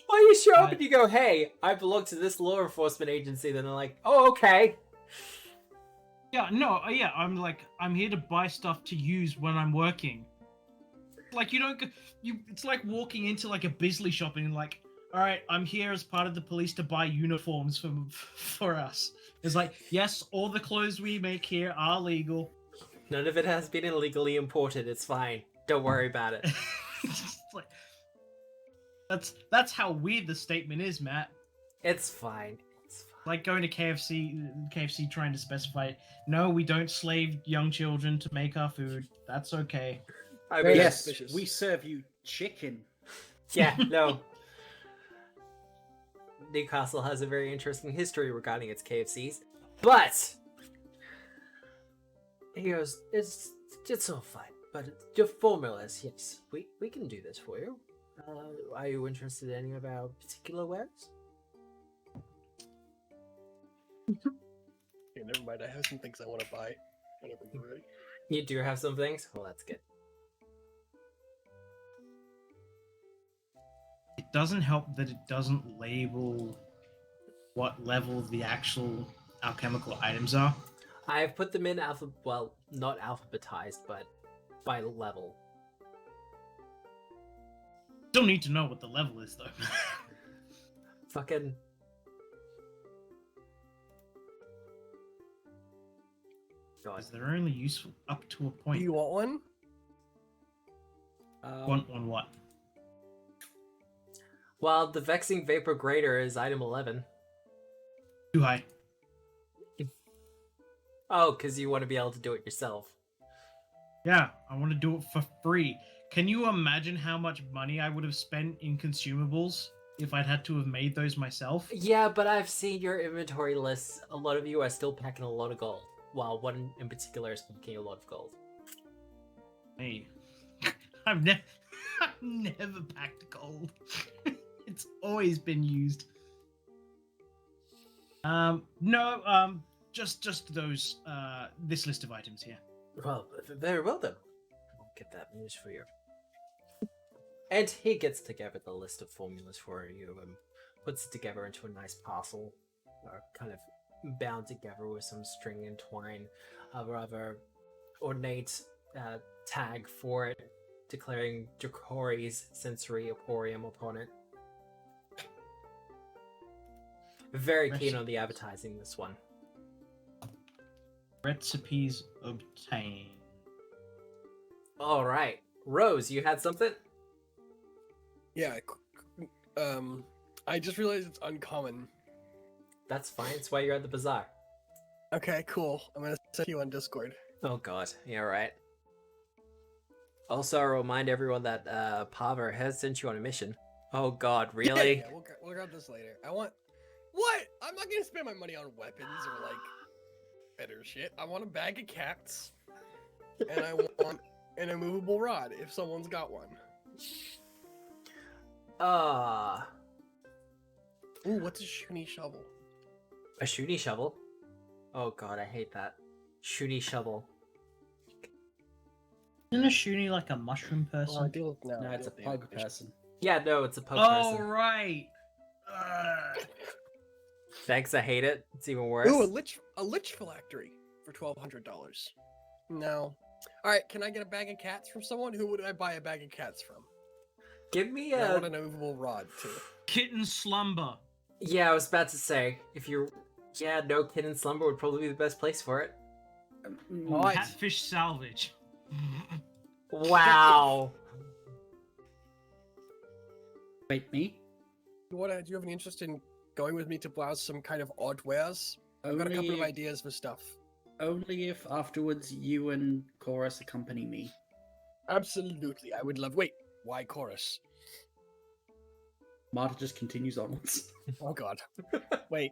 Well, you show up and you go, "Hey, I belong to this law enforcement agency." Then they're like, "Oh, okay." Yeah, no, yeah, I'm here to buy stuff to use when I'm working. Like, you don't go, it's like walking into like a Bisley shopping and like, all right, I'm here as part of the police to buy uniforms for us. It's like, yes, all the clothes we make here are legal. None of it has been illegally imported. It's fine. Don't worry about it. It's like, that's how weird the statement is, Matt. It's fine. It's fine. Like going to KFC trying to specify, no, we don't slave young children to make our food. That's okay. I mean, Yes, suspicious. we serve you chicken. yeah, no. Newcastle has a very interesting history regarding its KFCs, but he goes, it's all fine. But your formulas, yes, we can do this for you. Are you interested in any of our particular wares? Okay, never mind. I have some things I want to buy. Whenever you're ready. You do have some things? Well, that's good. It doesn't help that it doesn't label what level the actual alchemical items are. I've put them in not alphabetized, but by level. Still need to know what the level is, though. Fucking... God. Because they're only useful up to a Do point. you want one? Want one what? Well, the Vexing Vapor Grater is item 11. Too high. Oh, because you want to be able to do it yourself. Yeah, I want to do it for free. Can you imagine how much money I would have spent in consumables if I'd had to have made those myself? Yeah, but I've seen your inventory lists. A lot of you are still packing a lot of gold, while one in particular is packing a lot of gold. Me. I've never packed gold. It's always been used. No, just those, this list of items here. Well, very well then. I'll get that news for you. And he gets together the list of formulas for you and puts it together into a nice parcel, kind of bound together with some string and twine, a rather ornate tag for it, declaring Dracori's sensory emporium upon it. Very keen on the advertising, this one. Recipes obtained. All right, Rose, you had something? Yeah. I just realized it's uncommon. That's fine. It's why you're at the bazaar. Okay, cool. I'm gonna send you on Discord. Oh god, yeah, right. Also, I'll remind everyone that Parva has sent you on a mission. Oh god, really? Yeah, we'll grab this later. I want... What? I'm not gonna spend my money on weapons or, like, better shit. I want a bag of cats. And I want an immovable rod, if someone's got one. Ooh, what's a shooty shovel? A shooty shovel? Oh god, I hate that. Shooty shovel. Isn't a shooty like a mushroom person? No, it's a pug person. Yeah, no, it's a pug Oh, person. right. Thanks, I hate it. It's even worse. Ooh, a lich phylactery for $1,200. No. Alright, can I get a bag of cats from someone? Who would I buy a bag of cats from? Give me And I a... want an immovable rod, too. Kitten slumber. Yeah, I was about to say, if you're... Yeah, no, Kid and Slumber would probably be the best place for it. Right. Catfish salvage. Wow. Wait, me? Do you have any interest in going with me to browse some kind of odd wares? I've got a couple of ideas for stuff. Only if afterwards you and Chorus accompany me. Absolutely, I would love... Wait, why chorus? Marta just continues onwards. Oh god. Wait.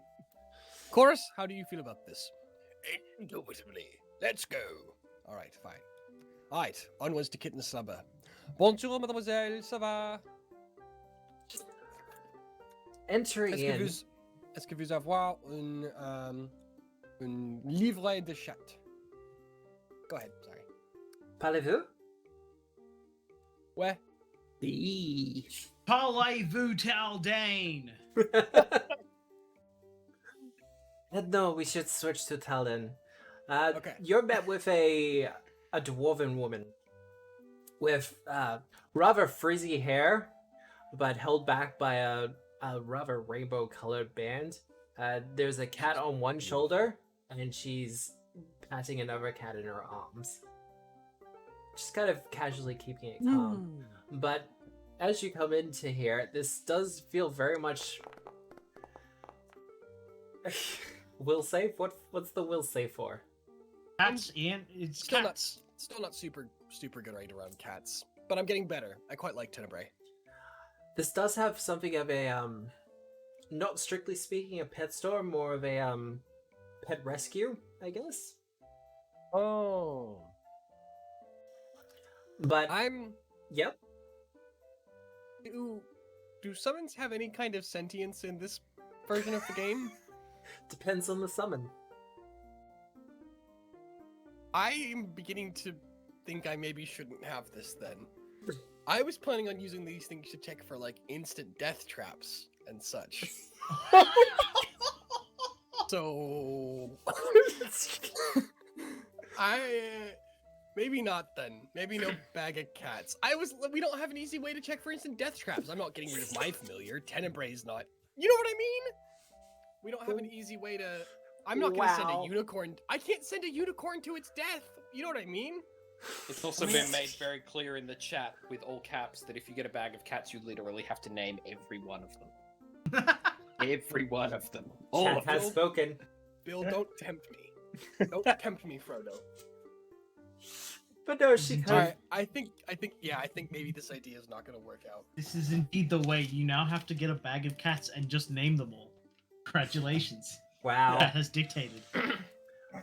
Chorus, how do you feel about this? Indubitably. Let's go. Alright, fine. Alright, onwards to Kitten Slumber. Bonjour, mademoiselle, ça va? Entering in... Est-ce que vous avoir un livret de chat? Go ahead, sorry. Parlez-vous? Ouais. The Parlez-vous Taldane? No, we should switch to Talden. Okay. You're met with a dwarven woman with rather frizzy hair, but held back by a rather rainbow-colored band. There's a cat on one shoulder, and she's patting another cat in her arms. Just kind of casually keeping it calm. But as you come into here, this does feel very much... Will save? What's the will save for? Cats in. It's Still cats. not super good right around cats, but I'm getting better. I quite like Tenebrae. This does have something of a not strictly speaking a pet store, more of a pet rescue, I guess. Oh. But yep. Do summons have any kind of sentience in this version of the game? Depends on the summon. I am beginning to think I maybe shouldn't have this then. I was planning on using these things to check for like instant death traps and such. So maybe not then. Maybe no bag of cats. We don't have an easy way to check for instant death traps. I'm not getting rid of my familiar. Tenebrae's not. You know what I mean? We don't have an easy way to I'm not gonna send a Wow. unicorn. I can't send a unicorn to its death. You know what I mean? It's also been made very clear in the chat with all caps that if you get a bag of cats, you literally have to name every one of them. Every one of them. All Chat of has them. spoken. Bill, don't tempt me. Don't tempt me, Frodo. But no, she Alright. kind of... I think maybe this idea is not gonna work out. This is indeed the way. You now have to get a bag of cats and just name them all. Congratulations. Wow. That has dictated.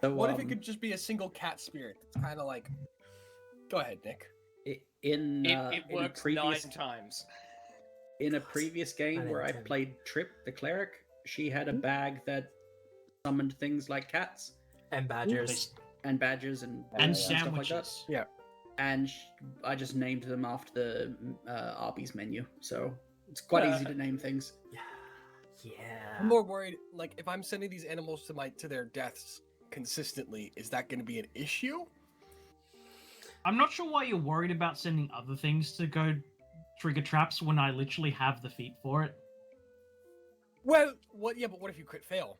So, What if it could just be a single cat spirit? It's kind of like. Go ahead, Nick. It in a works previous 9 times. in a previous game where I Unintended. played Trip the cleric, she had a bag that summoned things like cats And badgers. and badgers and And stuff like that. sandwiches. And I just named them after the Arby's menu, so it's quite easy to name things. Yeah. I'm more worried. Like, if I'm sending these animals to their deaths consistently, is that going to be an issue? I'm not sure why you're worried about sending other things to go trigger traps when I literally have the feat for it. Well, what? Yeah, but what if you crit fail?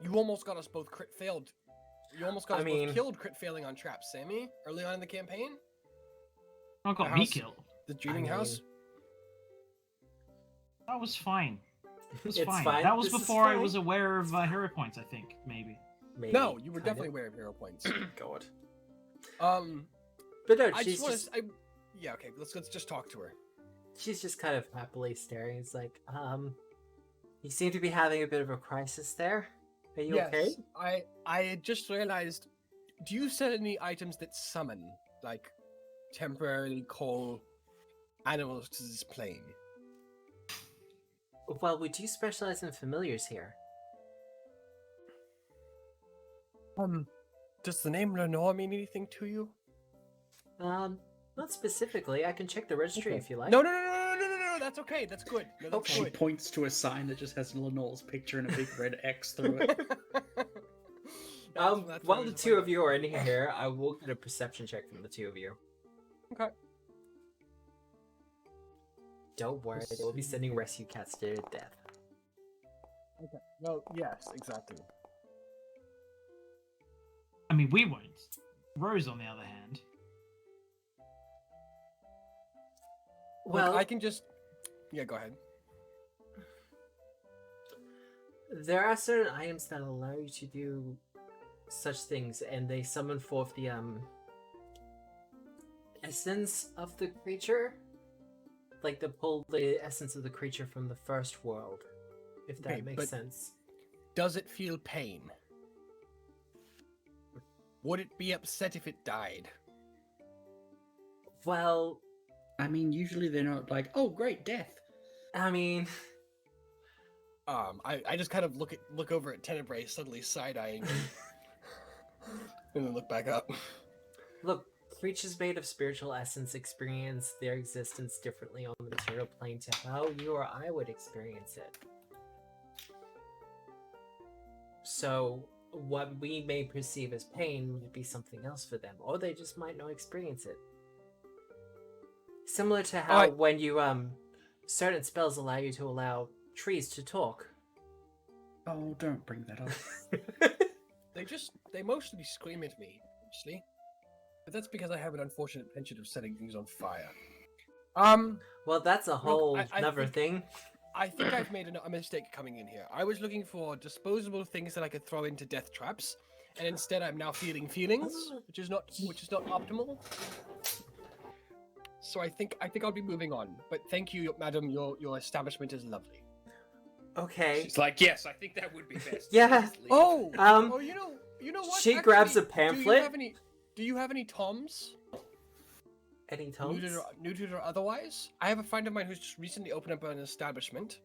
You almost got us both crit failed. You almost got I us mean- both killed crit failing on traps, Sammy, early on in the campaign. Not got The me house- killed. The dreaming mean- house. That was fine. It was It's fine. fine. That was This is before I fine. was aware of hero points, I think, maybe. Maybe, No, you were kind definitely of. aware of hero points. God. But But no, I she's just want just, to. Yeah, okay. Let's just talk to her. she's just kind of happily staring. It's like, you seem to be having a bit of a crisis there. Are you okay? I had just realized. Do you sell any items that summon, like temporarily call animals to this plane? Well, we do specialize in familiars here. Does the name Lenore mean anything to you? Not specifically. I can check the registry if you like. No. That's okay. That's good. No, that's Okay. She good. points to a sign that just has Lenore's picture and a big red X through it. That's While what I the was two of wondering. you are in here, I will get a perception check from the two of you. Okay. Don't worry, they will be sending rescue cats to their death. Okay. Well, yes, exactly. I mean, we won't. Rose, on the other hand. Well, Look, I can just. Yeah, go ahead. there are certain items that allow you to do such things, and they summon forth the essence of the creature, like to pull the essence of the creature from the first world, if that Okay, makes but- sense. Does it feel pain? Would it be upset if it died? Well, I mean, usually they're not like, "Oh, great, death." I mean, I just kind of look over at Tenebrae, suddenly side-eyeing him, and then look back up. look, creatures made of spiritual essence experience their existence differently on the material plane to how you or I would experience it. So, what we may perceive as pain might be something else for them, or they just might not experience it. Similar to how Alright. when you certain spells allow you to allow trees to talk. Oh, don't bring that up. They mostly scream at me, actually. But that's because I have an unfortunate penchant of setting things on fire. Well, that's a whole I another think- thing. I think I've made a mistake coming in here. I was looking for disposable things that I could throw into death traps, and instead I'm now feeling feelings, which is not optimal. So I think I'll be moving on. But thank you, madam. Your establishment is lovely. Okay. She's like, yes, I think that would be best. Yeah. Please leave." Oh, Um, you know what? she grabs a Actually, pamphlet. Do you have any toms? Any tones? Neutered or otherwise? I have a friend of mine who's just recently opened up an establishment.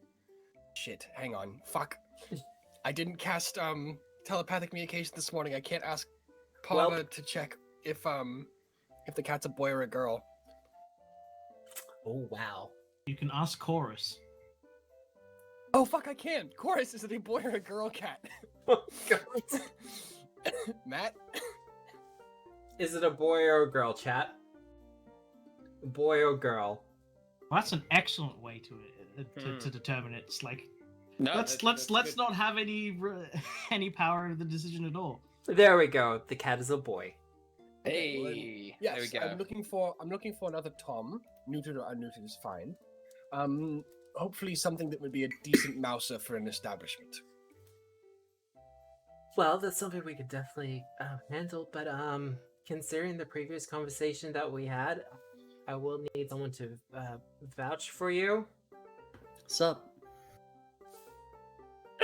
Shit, hang on. Fuck. I didn't cast telepathic communication this morning. I can't ask Parva to check if the cat's a boy or a girl. Oh wow. You can ask Chorus. Oh fuck, I can. Chorus, is it a boy or a girl cat? Oh god. Matt? Is it a boy or a girl, chat? Boy or girl? Well, that's an excellent way to determine it. It's like, No, let's not have any any power in the decision at all. There we go. The cat is a boy. Hey, Yes, there we go. I'm looking for another Tom. Neutered or unneutered is fine. Hopefully something that would be a decent mouser for an establishment. Well, that's something we could definitely handle, but considering the previous conversation that we had, I will need someone to vouch for you. Sup?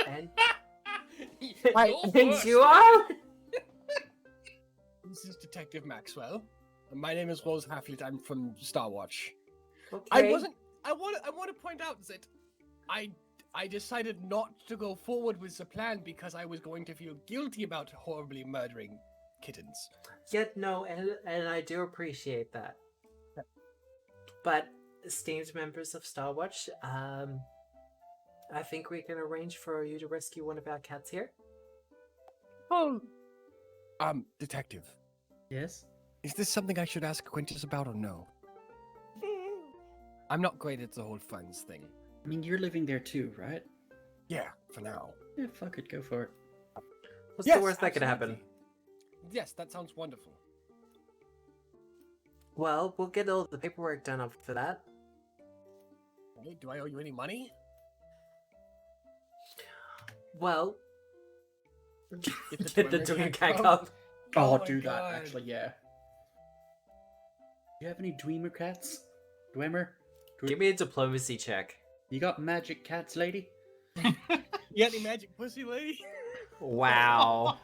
And You're and worse, you man. are? This is Detective Maxwell. And my name is Rose Halflet. I'm from Starwatch. Okay. I want to point out that I decided not to go forward with the plan because I was going to feel guilty about horribly murdering kittens. Yet no, and I do appreciate that. But esteemed members of Starwatch, I think we can arrange for you to rescue one of our cats here. Oh, Detective, Yes? is this something I should ask Quintus about or no? I'm not great at the whole funds thing. I mean, you're living there too, right? Yeah, for now. Yeah, fuck it, go for it. What's the worst that could happen? absolutely. Yes, that sounds wonderful. Well, we'll get all the paperwork done up for that. Okay, do I owe you any money? Well, Get get the Dwemer cat come. cup. Oh, my do that, God. actually, yeah. Do you have any Dwemer cats? Dwemer? Give me a diplomacy check. You got magic cats, lady? You got any magic pussy, lady? Wow.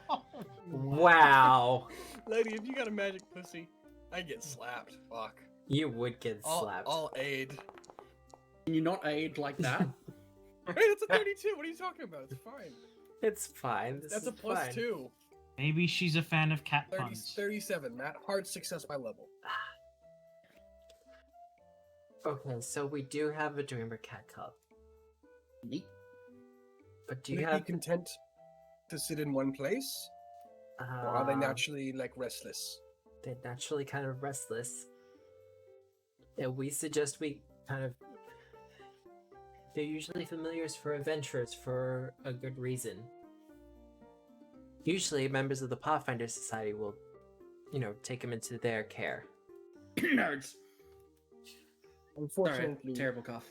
Wow. Lady, if you got a magic pussy, I get slapped. Fuck. You would get slapped. I'll aid. Can you not aid like that? Hey, that's a 32. What are you talking about? It's fine. It's fine. This That's is a plus fine. 2. Maybe she's a fan of cat 30, puns. 37, Matt. Hard success by level. Okay, so we do have a Dwemer cat cup. Neat. But do Would you they have... be content to sit in one place? Or are they uh, naturally, like, restless? They're naturally kind of restless. And we suggest we kind of... They're usually familiars for adventurers for a good reason. Usually, members of the Pathfinder Society will, take them into their care. Nerds. Sorry, Unfortunately, terrible cough.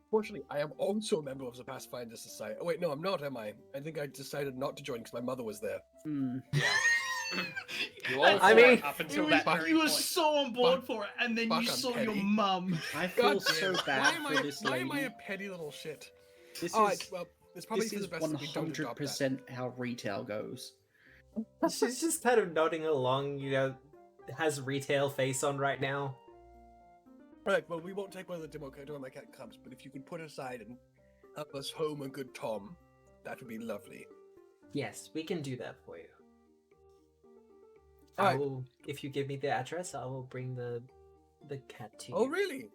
Unfortunately, I am also a member of the Pathfinder Society. Oh wait, no, I'm not, am I? I think I decided not to join because my mother was there. Hmm. You all I were mean, up He until was, that very he was point. so on board for it, and then you Fuck, I'm saw your petty. mum. I feel God so damn, bad for this why lady. am I a petty little shit? This Alright, is, well, it's probably this for the is best that we don't adopt that. 100% how retail goes. She's just kind of nodding along, has retail face on right now. Alright, well, we won't take one of the Dwemer cat cubs, but if you could put aside and help us home a good Tom, that would be lovely. Yes, we can do that for you. Alright. If you give me the address, I will bring the cat to you. Oh, really?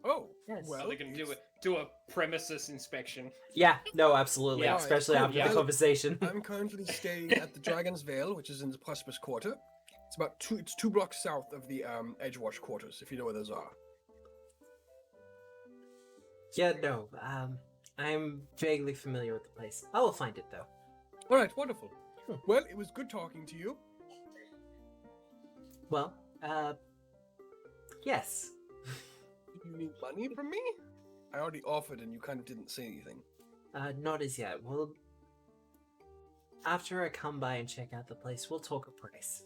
Oh, Yes. well, So they can it's- do a premises inspection. Yeah, no, absolutely. Yeah. Especially Cool, after yeah. the conversation. I'm currently staying at the Dragon's Vale, which is in the Prosperous Quarter. It's 2 blocks south of the Edgewatch quarters, if you know where those are. Yeah, no. I'm vaguely familiar with the place. I will find it though. Alright, wonderful. Well, it was good talking to you. Well, yes. Do you need money from me? I already offered and you kind of didn't say anything. Not as yet. We'll after I come by and check out the place, we'll talk a price.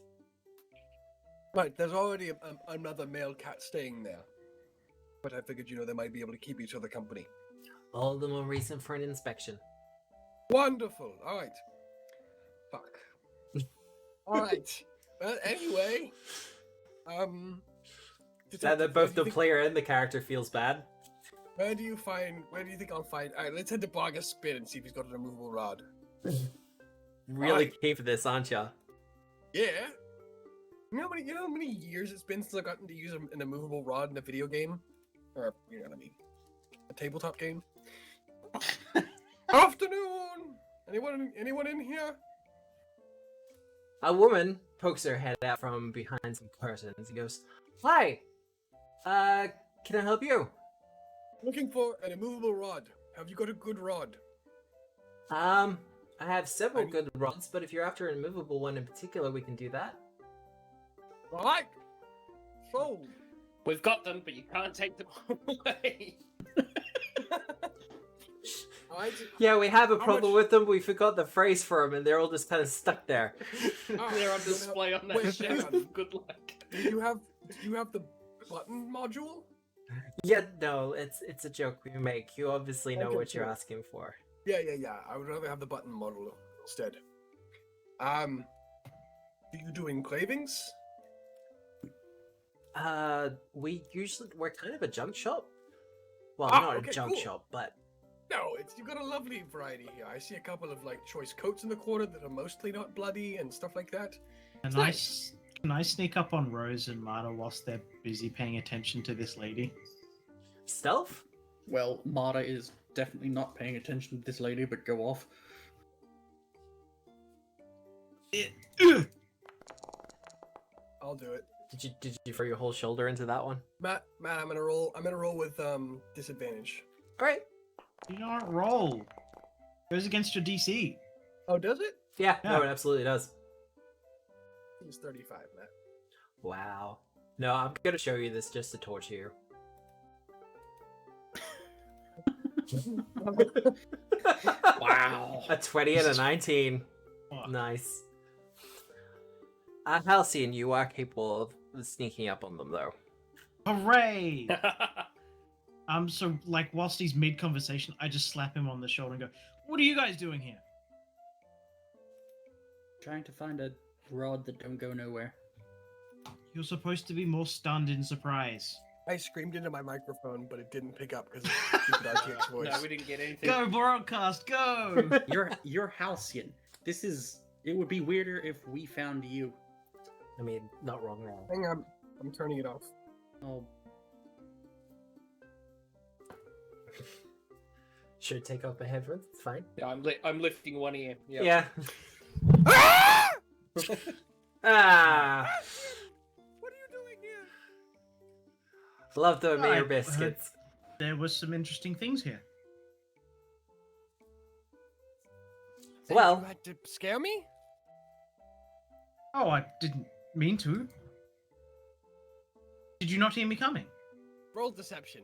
Right, there's already another male cat staying there. But I figured, they might be able to keep each other company. All the more reason for an inspection. Wonderful. Alright. Fuck. Alright. Well, anyway. That Detective, both the where do you player and the character feels bad. Where do you think I'll find... Alright, let's head to Barga's Spin and see if he's got a removable rod. Really Alright. keen for this, aren't ya? Yeah. You know how many years it's been since I've gotten to use an immovable rod in a video game? Or, you know what I mean. A tabletop game? Afternoon! Anyone in here? A woman pokes her head out from behind some curtains and goes, "Hi! Can I help you?" Looking for an immovable rod. Have you got a good rod? I have several I need- good rods, but if you're after an immovable one in particular, we can do that. Right. So, We've got them, but you can't take them away. Yeah, we have a How problem much- with them. We forgot the phrase for them, and they're all just kind of stuck there. They're on display on that Wait, hang shelf. on. Good luck. Do you have the button module? Yeah, no, it's a joke we make. You obviously know Okay, what you're cool. asking for. Yeah. I would rather have the button module instead. Do you do engravings? We're kind of a junk shop. Well, Ah, not okay, a junk cool. shop, but No, you've got a lovely variety here. I see a couple of like choice coats in the corner that are mostly not bloody and stuff like that. Can I sneak up on Rose and Marta whilst they're busy paying attention to this lady? stealth. Well, Mara is definitely not paying attention to this lady, but go off. I'll do it. Did you throw your whole shoulder into that one? Matt, I'm gonna roll. I'm gonna roll with disadvantage. All right. You don't roll. Goes against your DC. Oh, does it? Yeah, no, Yeah. it absolutely does. It's 35, Matt. Wow. No, I'm gonna show you this just to torture you. Wow. A 20 and a 19. Fuck. Nice. Halcyon, you are capable of sneaking up on them, though. Hooray! So like whilst he's mid conversation, I just slap him on the shoulder and go, "What are you guys doing here?" Trying to find a rod that don't go nowhere. You're supposed to be more stunned in surprise. I screamed into my microphone, but it didn't pick up because of stupid RTX voice. No, we didn't get anything. Go broadcast, go! You're Halcyon. It would be weirder if we found you. I mean, not wrong there. Hang on, I'm turning it off. Oh, Should take off my headphones. It's fine. Yeah, I'm lifting one ear. Yep. Yeah. Ah! Ah, What are you doing here? love the mayor Right, biscuits. There was some interesting things here. Well- you had to scare me. Oh, I didn't mean to. Did you not hear me coming? Roll deception.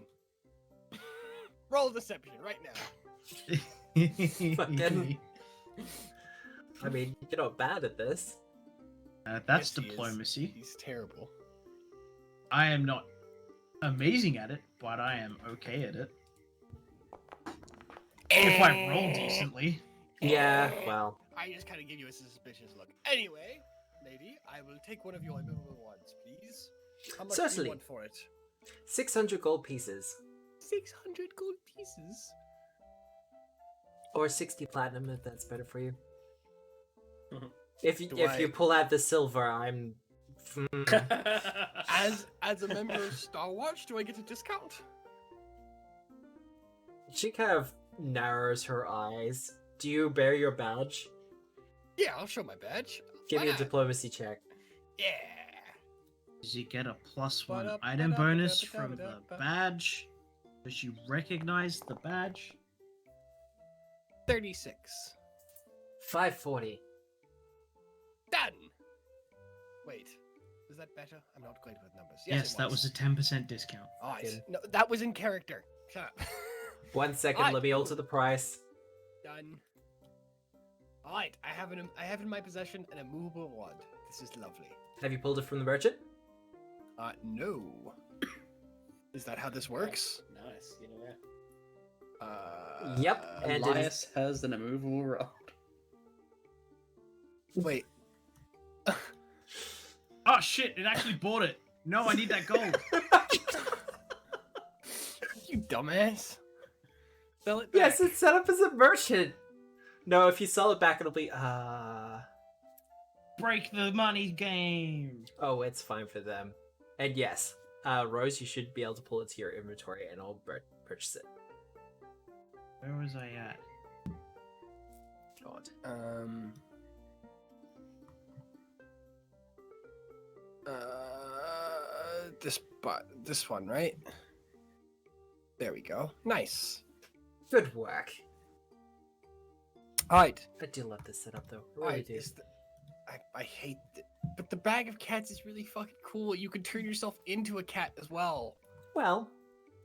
Roll deception right now. Fucking- I mean, you're not bad at this. That's Yes, he is. diplomacy. He's terrible. I am not amazing at it, but I am okay at it. If I roll decently. Yeah, well, I just kind of give you a suspicious look. Anyway, lady, I will take one of your immovable ones, please. How much do Certainly. you want for it? 600 gold pieces. 600 gold pieces. Or 60 platinum if that's better for you. Mhm. If Do if I- you pull out the silver, I'm. As a member of Starwatch, do I get a discount? She kind of narrows her eyes. Do you bear your badge? Yeah, I'll show my badge. Give Why me a not? diplomacy check. Yeah. Does you get a +1 Ba-da-ba-da-ba-da-ba-da-ba-da. item bonus from the badge? Does you recognize the badge? 36. 540. Done. Wait, is that better? I'm not great with numbers. Yes, it that was a 10% discount. Alright. Good. No, that was in character. Shut up. 1 second, Aye. let me alter the price. Done. Alright, I have in my possession an immovable wand. This is lovely. Have you pulled it from the merchant? No. Is that how this works? Nice. You know, Yep, and it is- Elias has an immovable rod. Wait. Oh shit, it actually bought it. No, I need that gold. You dumbass. Sell it back. Yes, it's set up as a merchant. No, if you sell it back, it'll be Break the money game. Oh, it's fine for them. And yes, Rose, you should be able to pull it to your inventory, and I'll purchase it. Where was I at? God. This one, right? There we go. Nice. Good work. Alright. I do love this setup, though. I really Alright. do. I hate it. But the bag of cats is really fucking cool. You can turn yourself into a cat as well. Well,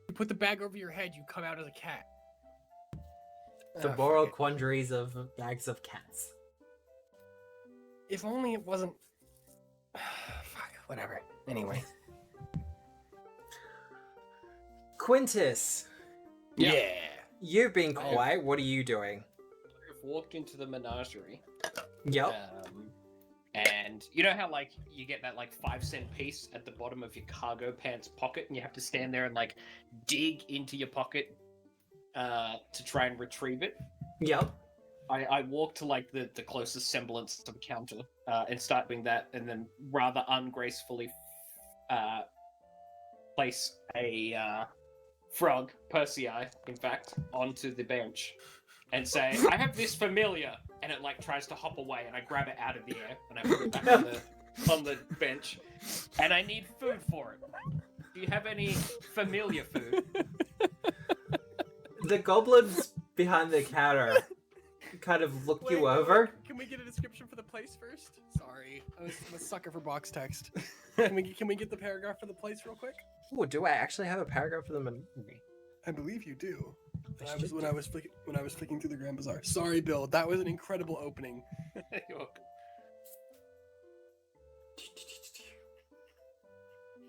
You put the bag over your head, you come out as a cat. the Ah, moral fuck it. quandaries of bags of cats. If only it wasn't. Fuck, whatever. Anyway. Quintus, Yeah. you've been I have- quiet. What are you doing? I've walked into the menagerie. Yep. And you know how like you get that like 5-cent piece at the bottom of your cargo pants pocket, and you have to stand there and like dig into your pocket to try and retrieve it. Yep. I walk to like the closest semblance to the counter and start doing that, and then rather ungracefully place a frog, Persei, in fact, onto the bench, and say, "I have this familiar," and it like tries to hop away, and I grab it out of the air and I put it back on the bench, and I need food for it. Do you have any familiar food? The goblins behind the counter kind of look you over. Can we get a description for the place first? Sorry, I'm a sucker for box text. Can we get the paragraph for the place real quick? Oh, do I actually have a paragraph for them? I believe you do. I When should I was flicking through the Grand Bazaar. Sorry, Bill. That was an incredible opening. You're welcome.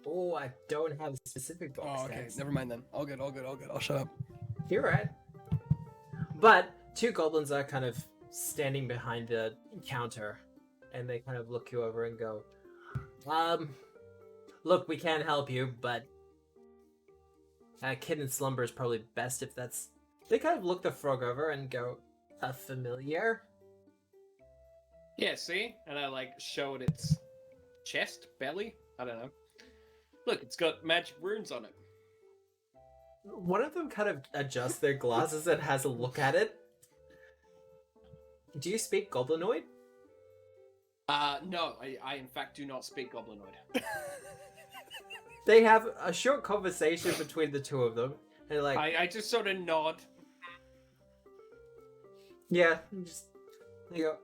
Oh, I don't have a specific box Oh, okay. text. Never mind then. All good. I'll shut up. You're right. But two goblins are kind of standing behind the counter, and they kind of look you over and go, look, we can't help you, but Kid in Slumber is probably best if that's... They kind of look the frog over and go, a familiar? Yeah, see? And I like show it its chest, belly. I don't know. Look, it's got magic runes on it. One of them kind of adjusts their glasses and has a look at it. Do you speak Goblinoid? No, I in fact do not speak Goblinoid. They have a short conversation between the two of them, and they're like, I just sort of nod. yeah, just they go,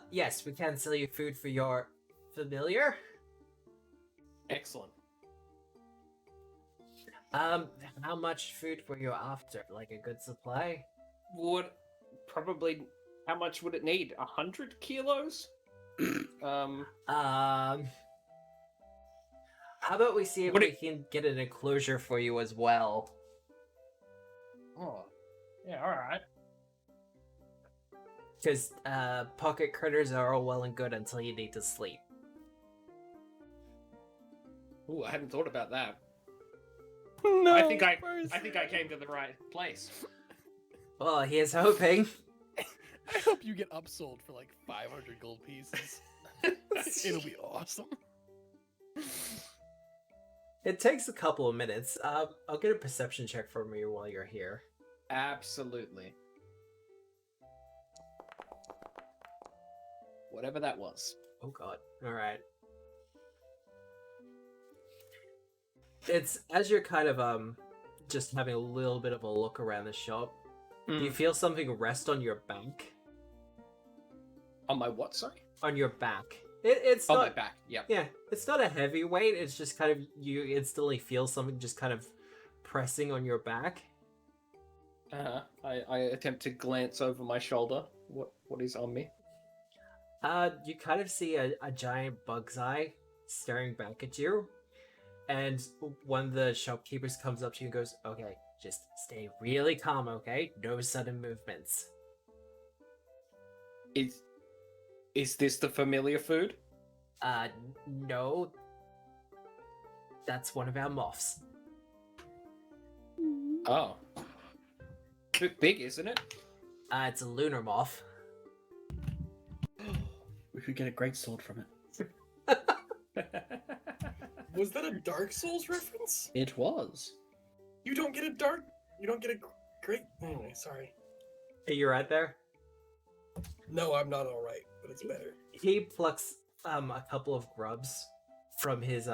yes, we can sell you food for your familiar. Excellent. How much food were you after? Like a good supply? How much would it need? 100 kilos? How about we see if What we can get an enclosure for you as well? Oh, yeah, alright. Because, pocket critters are all well and good until you need to sleep. Ooh, I hadn't thought about that. No, I think I came to the right place. Well, here's hoping. I hope you get upsold for like 500 gold pieces. It'll be awesome. It takes a couple of minutes. I'll get a perception check from you while you're here. Absolutely. Whatever that was. Oh god. Alright. It's as you're kind of just having a little bit of a look around the shop, you feel something rest on your back. On my what, sorry? On your back. It's On not my back, yep. Yeah, it's not a heavy weight, it's just kind of you instantly feel something just kind of pressing on your back. I attempt to glance over my shoulder. What is on me? You kind of see a giant bug's eye staring back at you. And one of the shopkeepers comes up to you and goes, okay, just stay really calm, okay? No sudden movements. Is this the familiar food? No. That's one of our moths. Oh. Bit big, isn't it? It's a lunar moth. We could get a great sword from it. Was that a Dark Souls reference? It was. You don't get a great. Anyway, sorry. Are you right there? No, I'm not all right, but it's better. He plucks a couple of grubs from his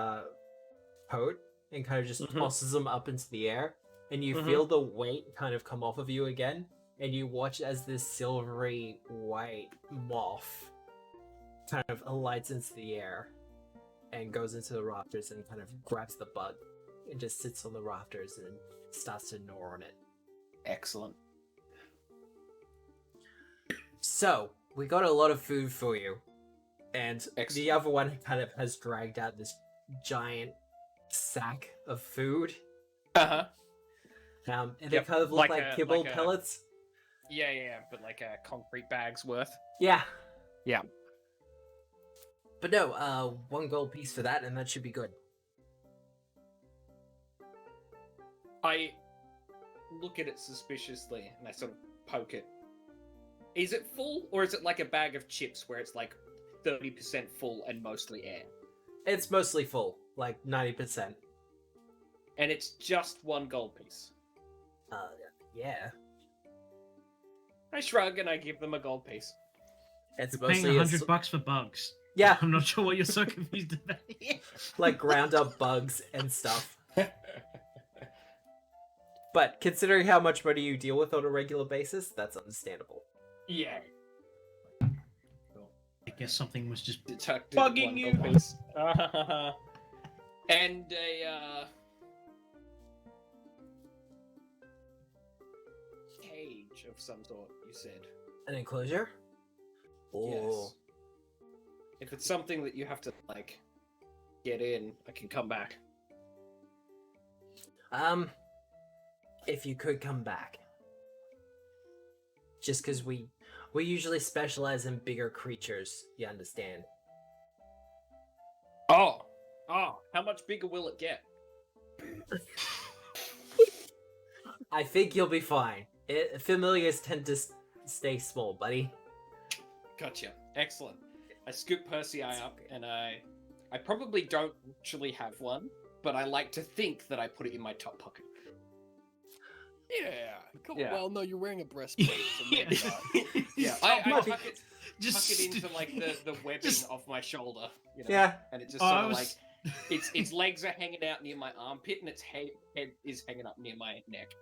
coat and kind of just tosses them up into the air. and you Mhm. feel the weight kind of come off of you again, and you watch as this silvery white moth kind of alights into the air and goes into the rafters and kind of grabs the bug and just sits on the rafters and starts to gnaw on it. Excellent. So, we got a lot of food for you. And the Excellent. other one kind of has dragged out this giant sack of food. Uh-huh. And Yep, they kind of look like like a- kibble like a- pellets. Yeah, but like a concrete bag's worth. Yeah. Yeah. But no, 1 gold piece for that, and that should be good. I look at it suspiciously and I sort of poke it. Is it full, or is it like a bag of chips where it's like 30% full and mostly air? It's mostly full, like 90%. And it's just 1 gold piece. Yeah. I shrug and I give them a gold piece. It's You're paying mostly $100 for bugs. Yeah, I'm not sure what you're so confused about. like ground up bugs and stuff. But considering how much money you deal with on a regular basis, that's understandable. Yeah. I guess something was just Deducted Bugging 1 you. gold piece. And a cage of some sort, you said. An enclosure? Oh. Yes. If it's something that you have to, like, get in, I can come back. If you could come back. Just because we usually specialize in bigger creatures, you understand. Oh, how much bigger will it get? I think you'll be fine. Familiars tend to stay small, buddy. Gotcha. Excellent. I scoop Percy eye up, and I probably don't actually have one, but I like to think that I put it in my top pocket. Yeah. Cool. Yeah. Well, no, you're wearing a breastplate. So maybe not. Yeah, I tuck it into like the webbing just- of my shoulder. You know? Yeah. And it just Oh, sort I of was- like its legs are hanging out near my armpit, and its head is hanging up near my neck.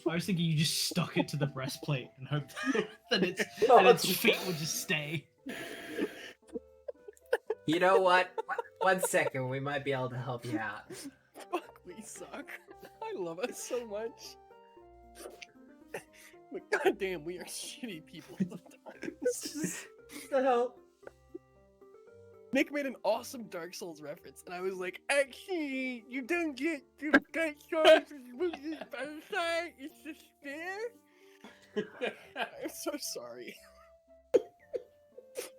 I was thinking you just stuck it to the breastplate and hoped that its Oh, that its feet would just stay. You know what? 1 second, we might be able to help you out. Fuck, we suck. I love us so much. But goddamn, we are shitty people sometimes. The hell? Nick made an awesome Dark Souls reference, and I was like, actually, you don't get to Dark Souls versus Bazaar, it's a spare? I'm so sorry.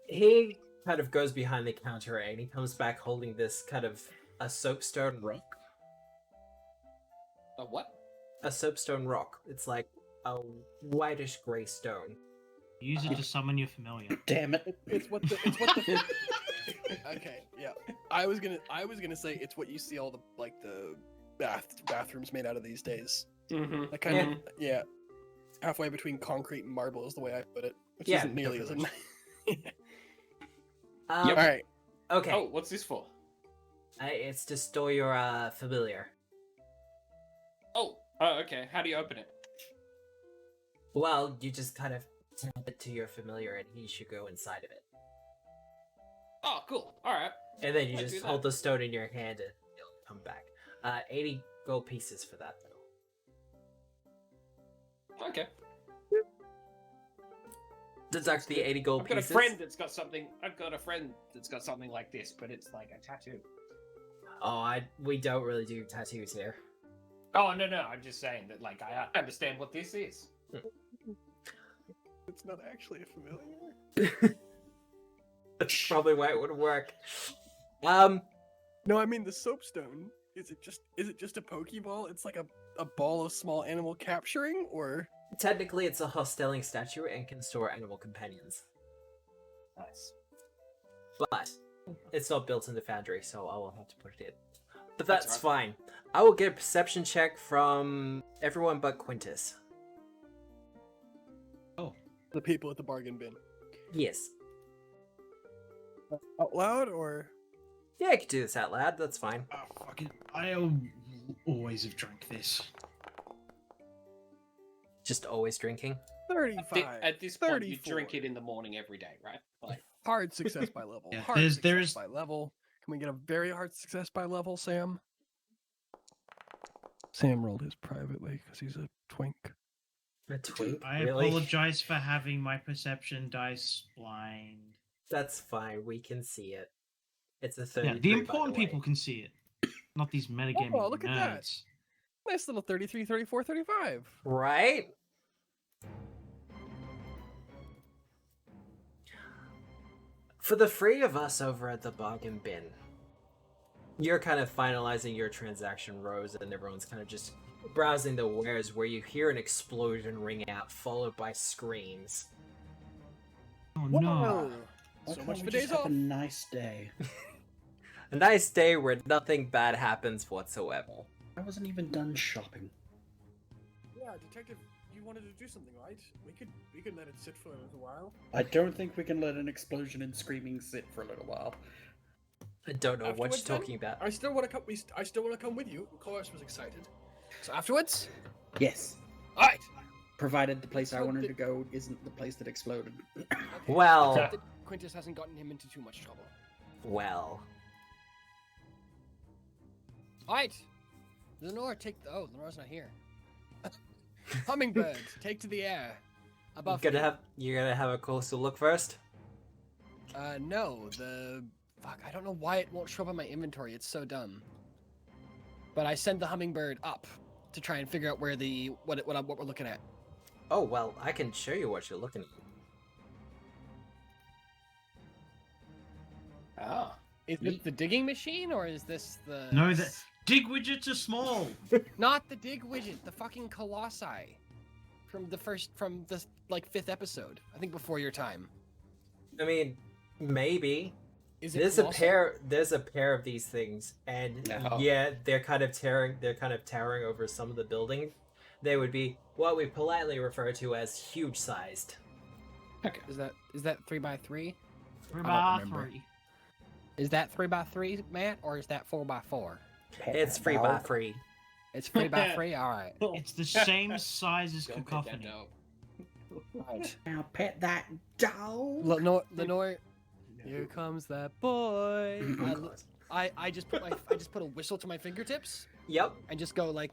He kind of goes behind the counter and he comes back holding this kind of a soapstone rock. A what? A soapstone rock. It's like a whitish grey stone. Use it to summon your familiar. Damn it. It's what the Okay, yeah. I was gonna say it's what you see all the bathrooms made out of these days. Mm-hmm. That kind of yeah. Halfway between concrete and marble is the way I put it. Which Yeah, isn't nearly as pretty nice. Yep. Alright. Okay. Oh, what's this for? It's to store your familiar. Oh, okay. How do you open it? Well, you just kind of tap it to your familiar and he should go inside of it. Oh, cool. All right. And then you Let's just do hold that. the stone in your hand and it'll come back. 80 gold pieces for that, though. Okay. Deduct the 80 gold I've got pieces. a friend that's got something. I've got a friend that's got something like this, but it's like a tattoo. Oh, we don't really do tattoos here. Oh no, I'm just saying that. Like, I understand what this is. It's not actually a familiar. That's probably why it wouldn't work. No, I mean the soapstone. Is it just a Pokeball? It's like a ball of small animal capturing, or Technically, it's a hostelling statue and can store animal companions. Nice. But it's not built in the foundry, so I will have to put it in. But That's that's right. fine. I will get a perception check from everyone but Quintus. the people at the bargain bin? Yes. Out loud, or Yeah, I could do this out loud. That's fine. Oh, fucking! I always have drank this. Just always drinking. 35. At this point, you 34. drink it in the morning every day, right? Like, Hard success by level. Yeah, Hard there's- success there's- by level. Can we get a very hard success by level, Sam? Sam rolled his privately because he's a twink. A twink? I Really? apologize for having my perception dice blind. That's fine. We can see it. It's a Yeah, 33, the by important way. people can see it, not these metagaming Oh, look at that. nerds. Nice little 33, 34, 35. Right? For the three of us over at the bargain bin, you're kind of finalizing your transaction, Rose, and everyone's kind of just browsing the wares where you hear an explosion ring out, followed by screams. Oh Whoa. no! Why So can't much we for just days have off. a nice day. A nice day where nothing bad happens whatsoever. I wasn't even done shopping. Yeah, detective, you wanted to do something, right? We could let it sit for a little while. I don't think we can let an explosion and screaming sit for a little while. I don't know what Afterwards, you're then? talking about. I still want to come. I still want to come with you. Chorus was excited. So afterwards, Yes, all right. provided the place I So wanted the- to go isn't the place that exploded. Well, Except that Quintus hasn't gotten him into too much trouble. well. All right, Lenore, take the. Oh, Lenore's not here. Hummingbird, take to the air. Above. You're me. gonna have a closer look first? No, the fuck. I don't know why it won't show up on my inventory. It's so dumb. But I send the hummingbird up to try and figure out where the what we're looking at. Oh, well, I can show you what you're looking at. oh, Is this the digging machine or is this the? No, the dig widgets are small. Not the dig widget. The fucking colossi. From the like 5th episode. I think before your time. I mean, maybe. Is it? There's a pair of these things, and No. yeah, they're kind of towering over some of the buildings. They would be what we politely refer to as huge-sized. okay. Is that 3x3? Bar remember. 3. Is that 3x3, Matt, or is that 4x4? It's free by free. It's 3x3. All right. It's the same size as Go get that cacophony. dough. Right. Now pet that dog. Lenore, here comes that boy. I just put a whistle to my fingertips Yep. and just go like.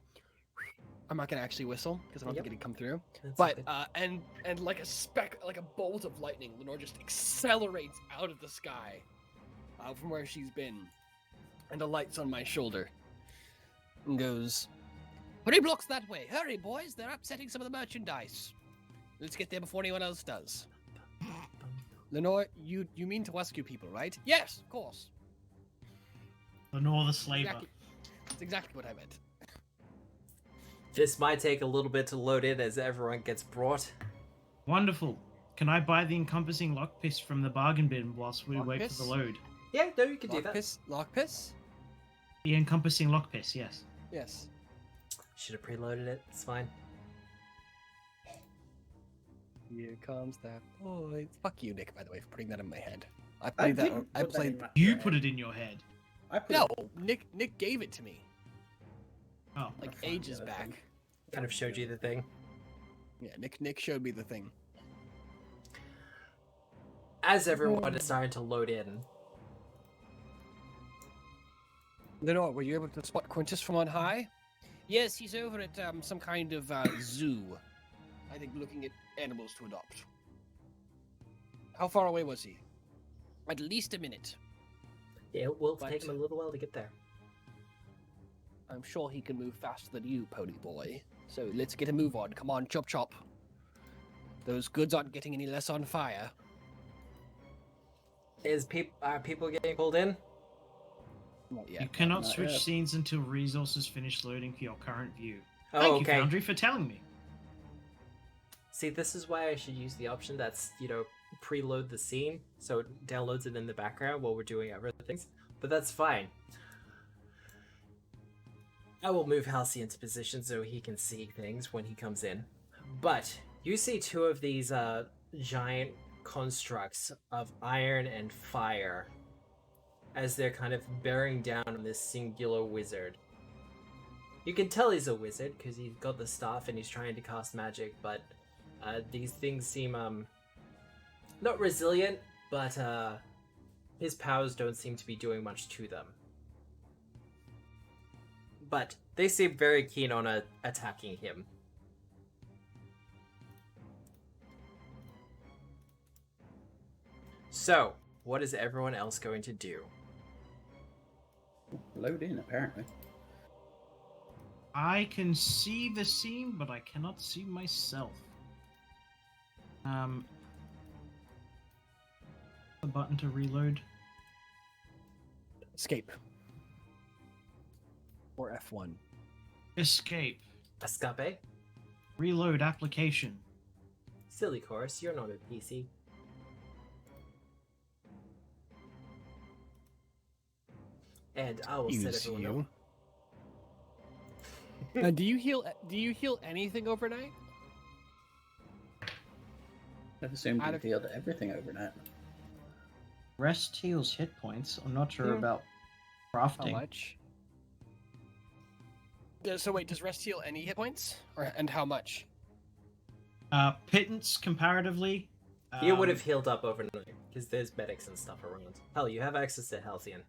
I'm not gonna actually whistle because I don't Yep. think it'd come through. That's But okay. and like a bolt of lightning, Lenore just accelerates out of the sky, from where she's been, and alights on my shoulder, and goes, 3 blocks that way. Hurry, boys! They're upsetting some of the merchandise. Let's get there before anyone else does. Lenore, you mean to rescue people, right? Yes, of course. Lenore the Slaver. Exactly. That's exactly what I meant. This might take a little bit to load in as everyone gets brought. Wonderful. Can I buy the encompassing lockpiece from the bargain bin whilst we wait for the Lockpiece? load? Yeah, no, you can do Lock that. piss? Lock piss? The encompassing lockpiece, yes. Yes. Should have preloaded it. It's fine. Here comes that boy. Fuck you, Nick, by the way, for putting that in my head. I I played that. didn't I put that played. in my You head. put it in your head. I put No, it- Nick gave it to me Oh. like I'll find ages the other back. thing. Kind of showed you the thing. Yeah, Nick showed me the thing. As everyone is starting to load in, Lenore, were you able to spot Quintus from on high? Yes, he's over at some kind of zoo. I think looking at animals to adopt. How far away was he? At least a minute. it will But- take him a little while to get there. I'm sure he can move faster than you, pony boy. So let's get a move on. Come on, chop chop. Those goods aren't getting any less on fire. Are people getting pulled in? Not yet. You cannot not switch yet. scenes until resources finish loading for your current view. Oh, Thank okay. you, Foundry, for telling me. See, this is why I should use the option that's, preload the scene, so it downloads it in the background while we're doing other things. But that's fine. I will move Halsey into position so he can see things when he comes in. But you see 2 of these giant constructs of iron and fire as they're kind of bearing down on this singular wizard. You can tell he's a wizard because he's got the staff and he's trying to cast magic, but these things seem not resilient, but his powers don't seem to be doing much to them. But they seem very keen on attacking him. So, what is everyone else going to do? Load in, apparently. I can see the scene, but I cannot see myself. The button to reload. Escape. Or F1. Escape. Escape? Reload application. Silly chorus, you're not a PC. And I will set Use everyone up. you. Now, do you heal anything overnight? I've assumed Out you of- healed everything overnight. Rest heals hit points. I'm not sure Yeah. about How crafting. much? So wait, does rest heal any hit points, and how much? Pittance comparatively. He would have healed up overnight, because there's medics and stuff around. Hell, you have access to Halcyon.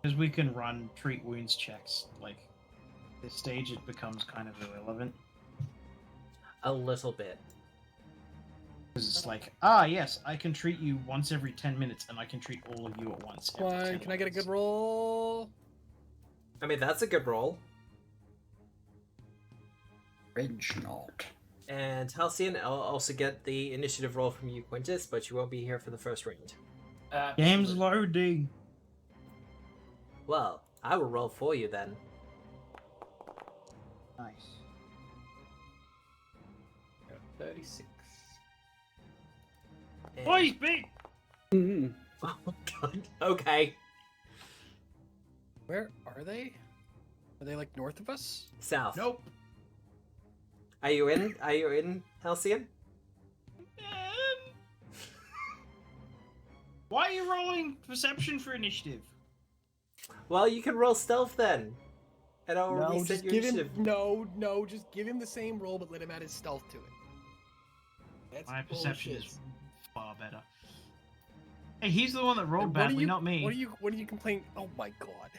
Because we can run treat wounds checks. Like, this stage it becomes kind of irrelevant. A little bit. Because it's like, yes, I can treat you once every 10 minutes, and I can treat all of you at once. every 10 One, can I get a minutes. good roll? I mean, that's a good roll. Original. And Halcyon, I'll also get the initiative roll from you, Quintus, but you won't be here for the first round. Game's loading. Well, I will roll for you then. Nice. 36. And... Boys, big! Mm-hmm. Oh, God. Okay. Where are they? Are they like north of us? South. Nope. Are you in? Are you in, Halcyon? Why are you rolling perception for initiative? Well, you can roll stealth then. And I'll No, reset just your give initiative. him. No, just give him the same roll, but let him add his stealth to it. That's My perception bullshit. is far better. Hey, he's the one that rolled And what do badly, you- not me. What do you complain? Oh my god.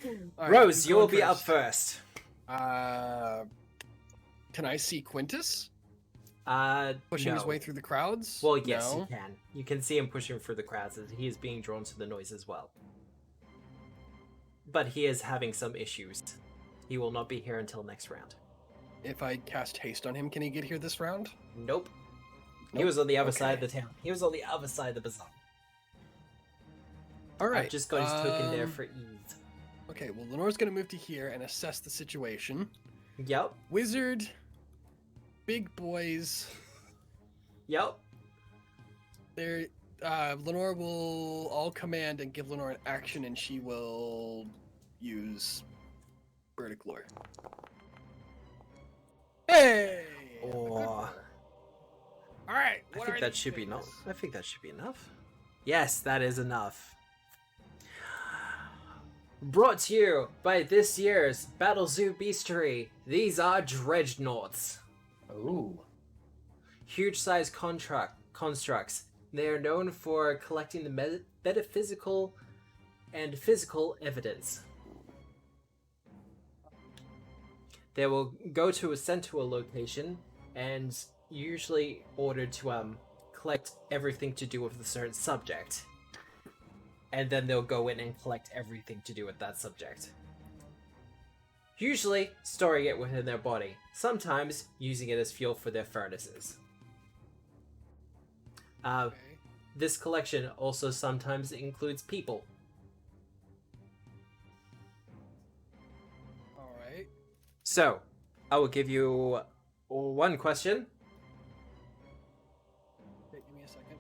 All right, Rose, who's you will going be up first. Can I see Quintus Pushing pushing his way through the crowds? Well, yes, No? you can. You can see him pushing through the crowds as he is being drawn to the noise as well. But he is having some issues. He will not be here until next round. If I cast haste on him, can he get here this round? Nope. He Nope. was on the other side of Okay. the town. He was on the other side of the bazaar. All right. I've just got his token there for ease. Okay, well, Lenore's gonna move to here and assess the situation. Yep. Wizard, big boys. Yep. There, Lenore will all command and give Lenore an action, and she will use Verdict Lore. Hey! Oh, All right. I what think are that these should be things? enough. I think that should be enough. Yes, that is enough. Brought to you by this year's Battle Zoo Beastery. These are dreadnoughts. Ooh. Huge-sized constructs. They are known for collecting the metaphysical and physical evidence. They will go sent to a location and usually ordered to collect everything to do with a certain subject. And then they'll go in and collect everything to do with that subject. Usually storing it within their body, sometimes using it as fuel for their furnaces. Okay. This collection also sometimes includes people. All right. So, I will give you one question. Okay, give me a second.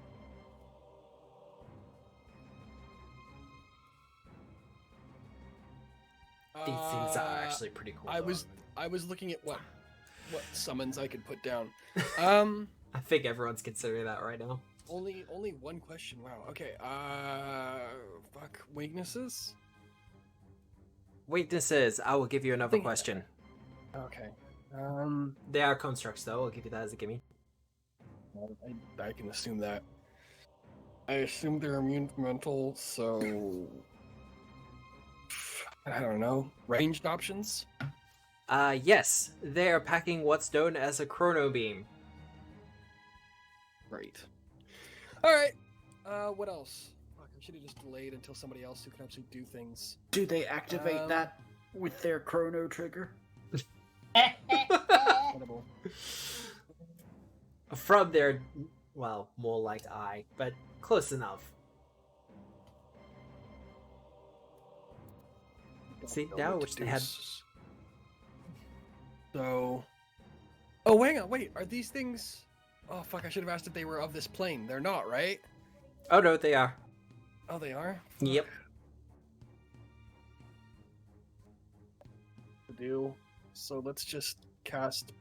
These things are actually pretty cool. I though. was looking at what summons I could put down. I think everyone's considering that right now. Only one question. Wow. Okay. Fuck. Weaknesses. Weaknesses. I will give you another Think- question. Okay. They are constructs, though. I'll give you that as a gimme. I can assume that. I assume they're immune to mental, so I don't know. Ranged options. Yes. They are packing what's known as a chrono beam. Great. All right. What else? Fuck, I should have just delayed until somebody else who can actually do things. Do they activate that with their chrono trigger? Incredible. From their, well, more like eye, but close enough. See, Don't now I know what wish to they do. had. So. Oh, hang on. Wait, are these things? Oh fuck! I should have asked if they were of this plane. They're not, right? Oh no, they are. Oh, they are. Yep. To do. So let's just cast.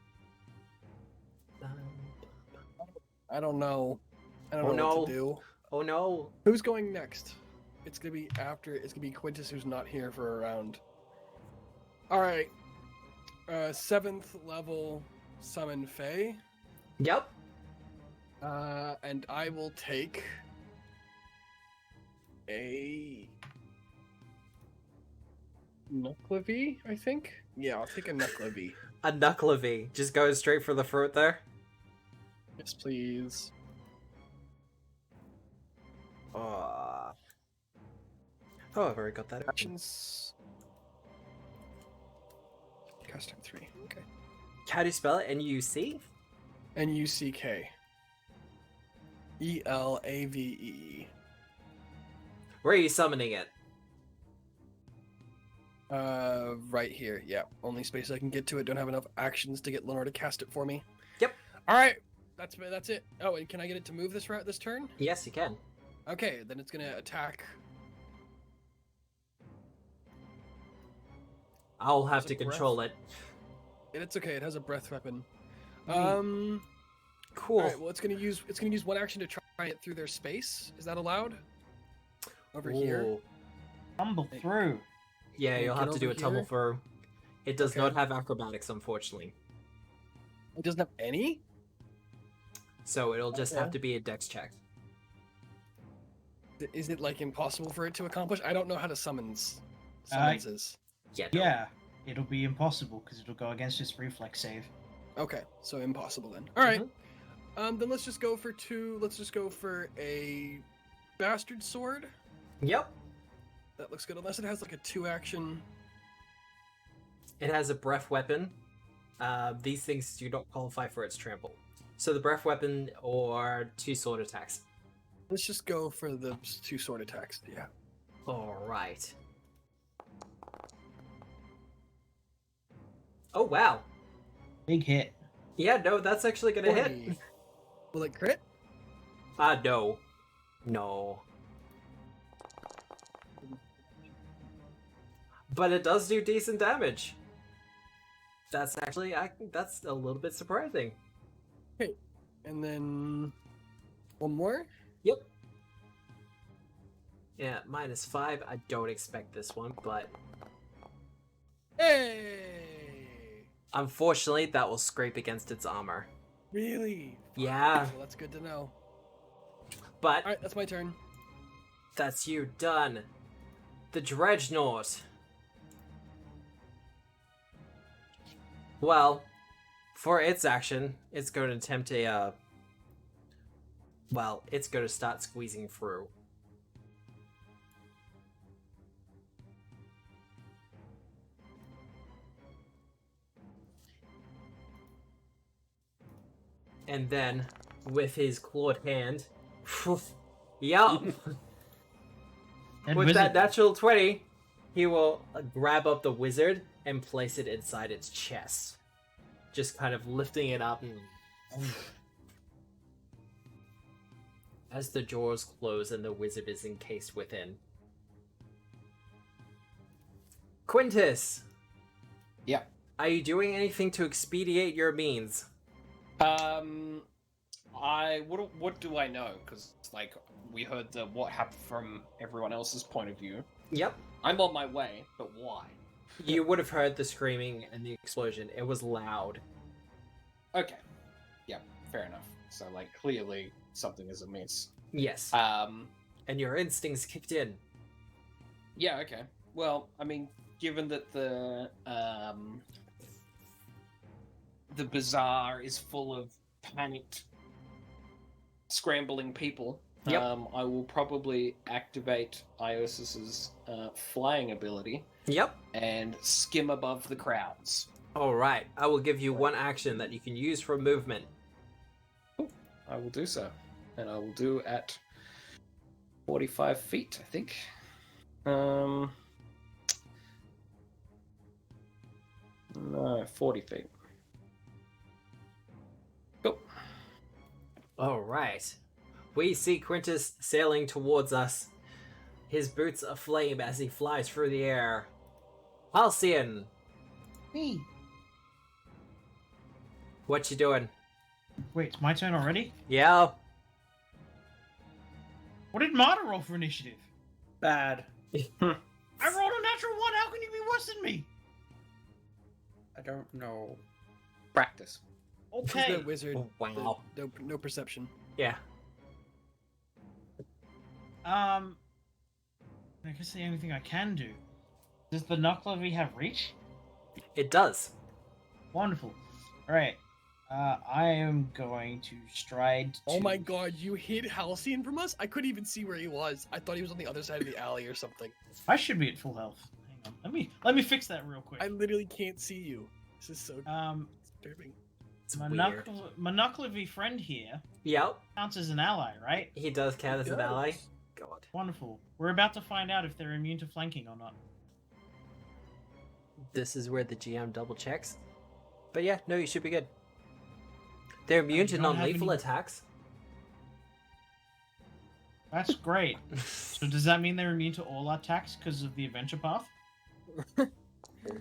I don't know. I don't Oh, know no. what to do. Oh no. Who's going next? It's gonna be after. It's gonna be Quintus, who's not here for a round. All right. 7th level summon Fae. Yep. And I will take a Nuclevy, I think. Yeah, I'll take a Nuclevy. A Knucklevy. Just going straight for the throat there. Yes, please. Oh, I've already got that. Actions. Cast type 3. Okay. How do you spell it? N-U-C? Nuck. Elavee. Where are you summoning it? Right here. Yeah. Only space I can get to it. Don't have enough actions to get Lenore to cast it for me. Yep. All right. That's it. Oh, and can I get it to move this route this turn? Yes, you can. Okay, then it's gonna attack. I'll have Is to it breath? control it. And it's okay. It has a breath weapon. Cool. All right. Well, it's gonna use one action to try it through their space. Is that allowed? Over here. Ooh. Tumble through. Yeah, Can you you'll get have to do over a tumble here? through. It does Okay. not have acrobatics, unfortunately. It doesn't have any. So it'll just have Okay. to be a dex check. Is it like impossible for it to accomplish? I don't know how to summons summonses. Yeah. No. Yeah, it'll be impossible because it'll go against its reflex save. Okay, so impossible then. All right. Mhm. Then let's just go for two. Let's just go for a bastard sword. Yep. That looks good, unless it has like a 2-action. It has a breath weapon. These things do not qualify for its trample. So the breath weapon or 2 sword attacks. Let's just go for the 2 sword attacks. Yeah. Alright. Oh wow. Big hit. Yeah, no, that's actually gonna hit. 40. Will it crit? No. No. But it does do decent damage. That's actually, that's a little bit surprising. And then one more. Yep. Yeah, -5. I don't expect this one, but Hey! unfortunately, that will scrape against its armor. Really? Yeah, Well, that's good to know. but All right, that's my turn. that's you done. The Dreadnought. Well, for its action, it's going to attempt a, well, it's going to start squeezing through. And then, with his clawed hand, yup, That with wizard- that natural 20, he will grab up the wizard and place it inside its chest. Just kind of lifting it up and... as the jaws close and the wizard is encased within. Quintus! Yeah. Are you doing anything to expedite your means? What do I know? Because like we heard what happened from everyone else's point of view. Yep. I'm on my way, but why? You would have heard the screaming and the explosion. It was loud. Okay. Yeah, fair enough. So like clearly something is amiss. Yes. And your instincts kicked in. Yeah, okay. Well, I mean, given that the bazaar is full of panicked, scrambling people, Yep. I will probably activate Iosis's flying ability Yep. and skim above the crowds. Alright, I will give you one action that you can use for movement. I will do so. And I will do at 45 feet, I think. No, 40 feet. Cool. Alright. We see Quintus sailing towards us. His boots aflame as he flies through the air. Halcyon, Me. what you doing? Wait, it's my turn already? Yeah. What did Marta roll for initiative? Bad. I rolled a natural 1. How can you be worse than me? I don't know. Practice. He's Okay. no wizard. Oh, wow. No perception. Yeah. I guess the only thing I can do. Does the Knucklevi have reach? It does. Wonderful. Alright. I am going to stride Oh to... my god, you hid Halcyon from us? I couldn't even see where he was. I thought he was on the other side of the alley or something. I should be at full health. Hang on. Let me fix that real quick. I literally can't see you. This is so disturbing. It's my weird. Knucklevi friend here Yep. counts as an ally, right? He does count as an ally. God. Wonderful. We're about to find out if they're immune to flanking or not. This is where the GM double checks. But yeah, no, you should be good. They're immune to you don't have non-lethal any- attacks. That's great. So does that mean they're immune to all attacks because of the adventure path?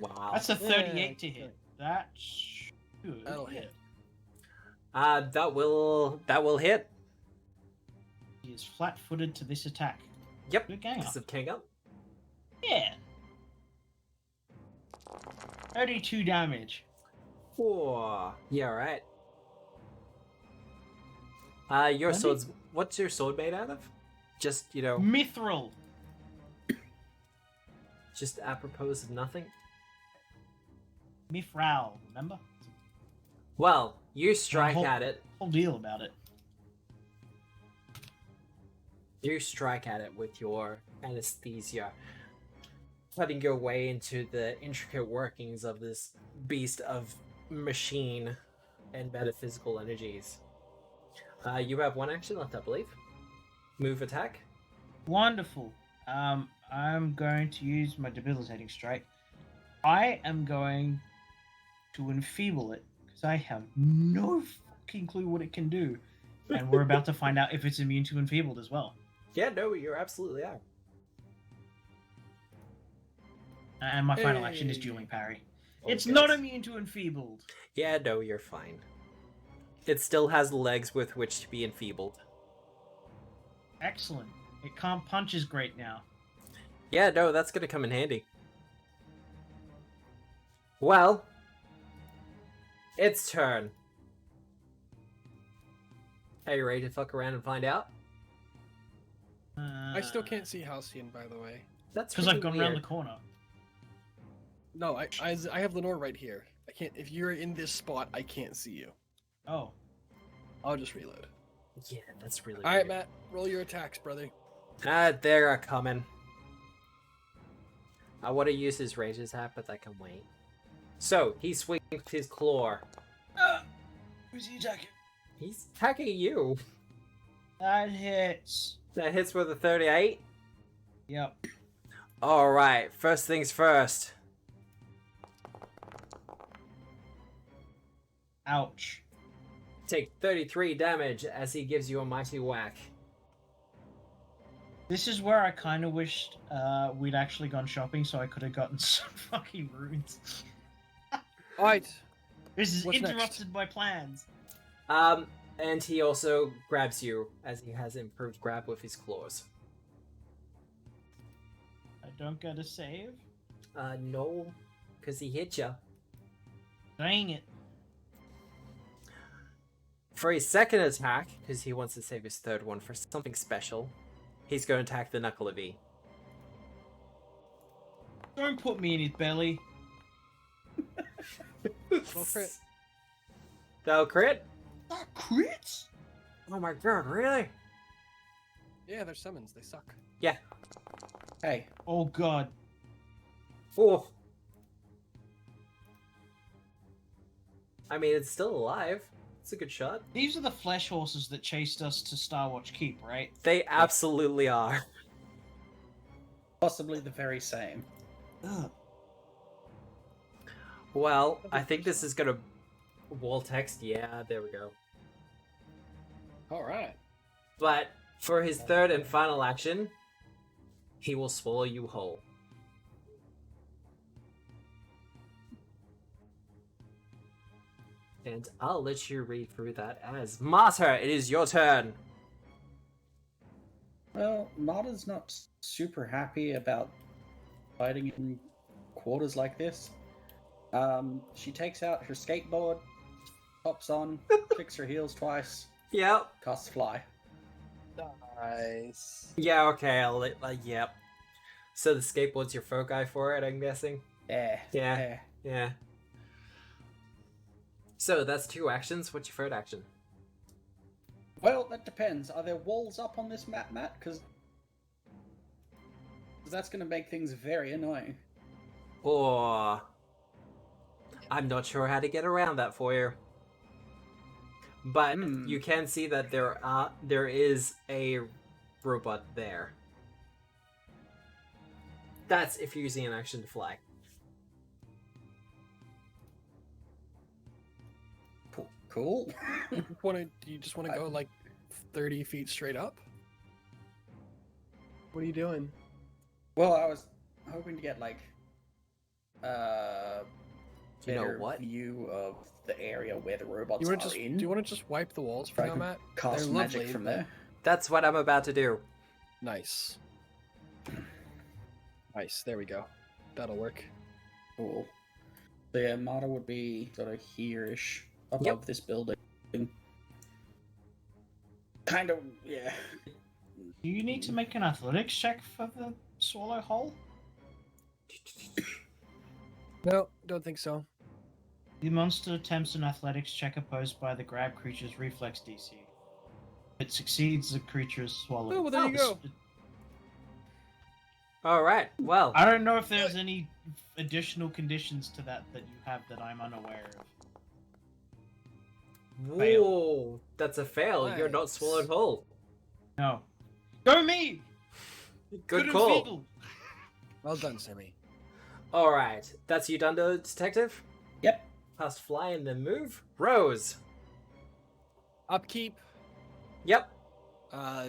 Wow. That's a 38 Yeah, to hit. That's good. That'll hit. That will hit. He is flat-footed to this attack. Yep. Good gang Because up. of King up. Yeah. 32 damage. Whoa. Yeah, right. Your Really? sword's... What's your sword made out of? Just, Mithril. just apropos of nothing? Mithril, remember? Well, you strike whole- at it. Whole deal about it. You strike at it with your anesthesia, cutting your way into the intricate workings of this beast of machine and metaphysical energies. You have one action left, I believe. Move attack. Wonderful. I'm going to use my debilitating strike. I am going to enfeeble it because I have no fucking clue what it can do, and we're about to find out if it's immune to enfeebled as well. Yeah, no, you absolutely are. And my final action is Hey. dueling parry. Oh, It's God. not immune to enfeebled. Yeah, no, you're fine. It still has legs with which to be enfeebled. Excellent. It can't punch as great now. Yeah, no, that's gonna come in handy. Well, its turn. Are you ready to fuck around and find out? I still can't see Halcyon, by the way. That's because really I've gone weird. around the corner. No, I have Lenore right here. I can't. If you're in this spot, I can't see you. Oh, I'll just reload. Yeah, that's really All right, weird. Matt, roll your attacks, brother. They're a coming. I want to use his rage attack, but that can wait. So, he swings his claw. who's he attacking? He's attacking you. That hits. That hits with a 38. Yep. Alright, first things first. Ouch. Take 33 damage as he gives you a mighty whack. This is where I kind of wished we'd actually gone shopping so I could have gotten some fucking runes. All right. This is What's next? interrupted by plans. And he also grabs you, as he has improved grab with his claws. I don't get a save. No, because he hit you. Dang it. For his second attack, because he wants to save his third one for something special, he's going to attack the Knuckle of E. Don't put me in his belly. Roll crit. That'll crit? That crits? Oh my god, really? Yeah, they're summons. They suck. Yeah. Hey, Oh god. Oh. I mean, it's still alive. It's a good shot. These are the flesh horses that chased us to Starwatch Keep, right? They absolutely are. possibly the very same. Ugh. Well, I think this is gonna wall text. Yeah, there we go. All right. But for his third and final action, he will swallow you whole. And I'll let you read through that as Martyr. It is your turn. Well, Nada's not super happy about fighting in quarters like this. She takes out her skateboard, hops on, kicks her heels twice, Yep. casts fly. Nice. Yeah. Okay. I'll let. Yep. So the skateboard's your folk guy for it, I'm guessing. Yeah. Yeah. Yeah. So that's two actions. What's your third action? Well, that depends. Are there walls up on this map, Matt? Because that's going to make things very annoying. Or I'm not sure how to get around that for you. But you can see that there is a robot there. That's if you're using an action to fly. Cool. Do you just want to go like 30 feet straight up? What are you doing? Well, I was hoping to get like You know better what? view of the area where the robots Do are you want to just wipe the walls for I now, can Matt? cast They're magic lovely, from but- there. That's what I'm about to do. Nice. Nice. There we go. That'll work. Cool. So yeah, Mata would be sort of here-ish above Yep. this building. Kind of, yeah. Do you need to make an athletics check for the swallow hole? No, don't think so. The monster attempts an athletics check opposed by the grab creature's reflex DC. If it succeeds, the creature is swallowed. Oh, well, there you go. All right. Well, I don't know if there's any additional conditions to that you have that I'm unaware of. whoa, that's a fail. You're not Nice. swallowed whole. No. Go me! Good and call. feeble. Well done, Sammy. All right, that's you done, detective. Yep. Past fly and then move. Rose. Upkeep. Yep.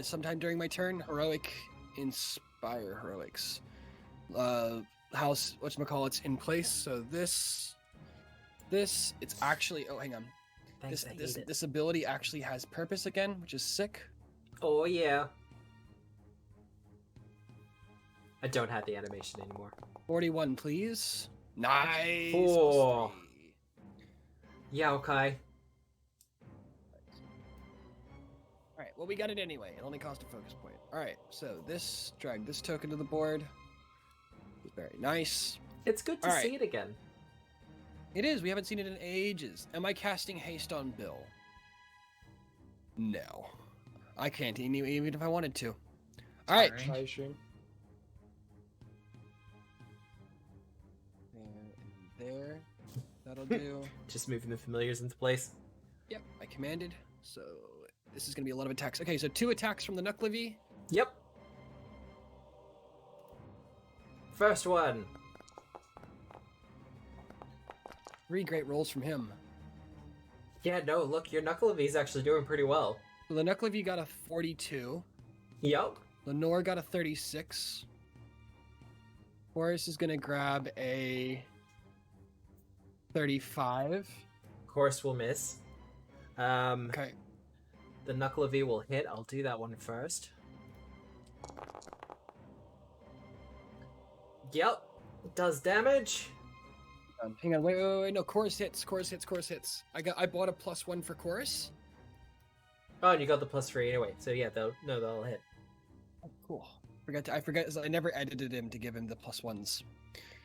Sometime during my turn, heroic, inspire heroics. House, whatchamacallit's in place. So this, it's actually. Oh, hang on. Thanks, I hate it. This ability actually has purpose again, which is sick. Oh yeah. I don't have the animation anymore. 41, please. Nice. Oh. +3. Yeah. Okay. All right. Well, we got it anyway. It only cost a focus point. All right. So drag this token to the board. Very nice. It's good to All right. see it again. It is. We haven't seen it in ages. Am I casting haste on Bill? No. I can't even if I wanted to. All right. Sorry. Try stream. There. That'll do. Just moving the familiars into place. Yep. I commanded. So this is going to be a lot of attacks. Okay. So 2 attacks from the Knucklevi. Yep. First one. 3 great rolls from him. Yeah, no, look, your Knuckle of E's actually doing pretty well. So the Knucklevi got a 42. Yup. Lenore got a 36. Horace is going to grab a 35. Course will miss. Okay. The Knuckle of E will hit. I'll do that one first. Yep. Does damage. Hang on, wait. No, chorus hits. I bought a +1 for chorus. Oh, and you got the +3 anyway. So yeah, they'll hit. Oh, cool. I forgot. I never edited him to give him the +1s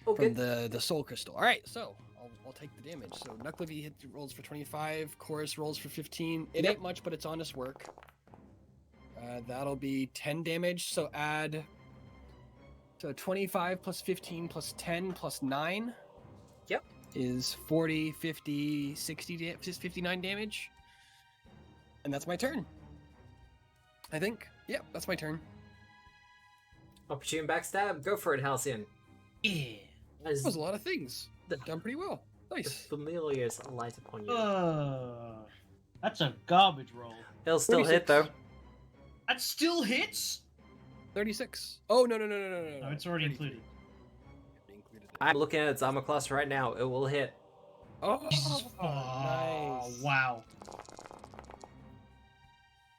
Oh, from good. the soul crystal. All right, so I'll take the damage. So Knuckle of E rolls for 25. Chorus rolls for 15. It Yep. ain't much, but it's honest work. That'll be 10 damage. So add. So 25 plus 15 plus 10 plus 9. Yep. Is 40, 50, 60, 59 damage. And that's my turn. I think. Yep, that's my turn. Opportune backstab. Go for it, Halcyon. Yeah. As That was a lot of things. the Done pretty well. the Nice. familiars light upon you. That's a garbage roll. It'll still hit 46. though. That still hits? 36. Oh, no. No, it's already 33. included. Included it. I'm looking at its armor class right now. It will hit. Oh, Oh, wow.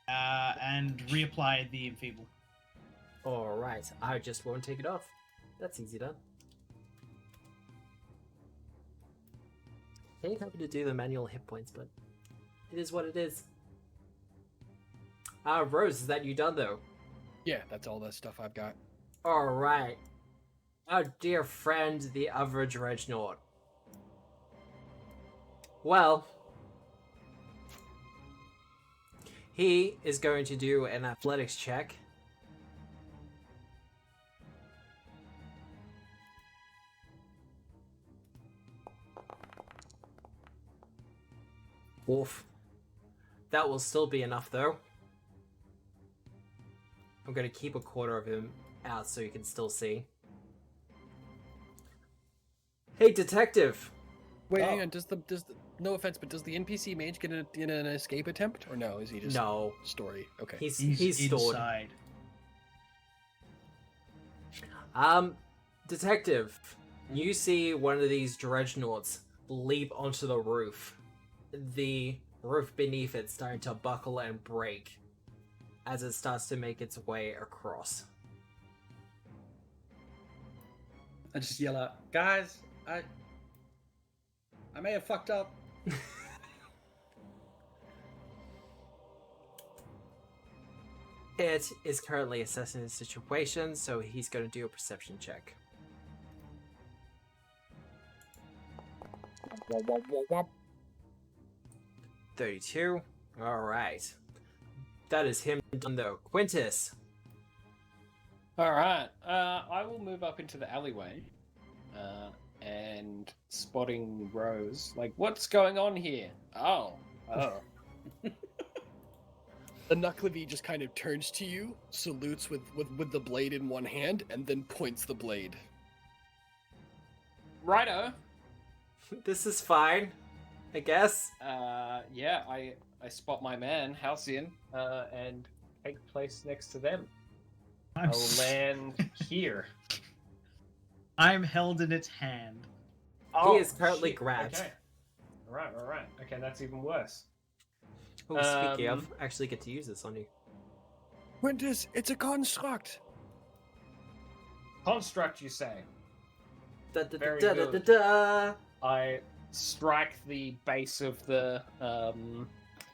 And reapply the enfeeble. Alright, I just won't take it off. That's easy done. I ain't happy to do the manual hit points, but it is what it is. Rose, is that you done though? Yeah, that's all the stuff I've got. Alright. Our dear friend, the average Reginald. Well, he is going to do an athletics check. Oof. That will still be enough though. I'm going to keep a quarter of him out so you can still see. Hey, detective! Wait, hang on. Does the no offense, but does the NPC mage get an escape attempt, or no? Is he just No, story? Okay. he's stored. inside. Detective, you see one of these dreadnoughts leap onto the roof. The roof beneath it starting to buckle and break as it starts to make its way across. I just yell out, guys, I may have fucked up. It is currently assessing the situation, so he's going to do a perception check. Wop, wop, wop, wop. 32. Alright. That is him done though. Quintus! All right. I will move up into the alleyway, and spotting Rose. Like, what's going on here? Oh. The Knuckle just kind of turns to you, salutes with the blade in one hand, and then points the blade. Righto. This is fine, I guess. Yeah, I spot my man, Halcyon, and take place next to them. I'll land here. I'm held in its hand. He is currently grabbed. Okay. All right. Okay, that's even worse. Oh, speaking of, I actually get to use this on you. Quintus, it's a construct. Construct, you say? Very Da, da, da, good. da, da. I strike the base of the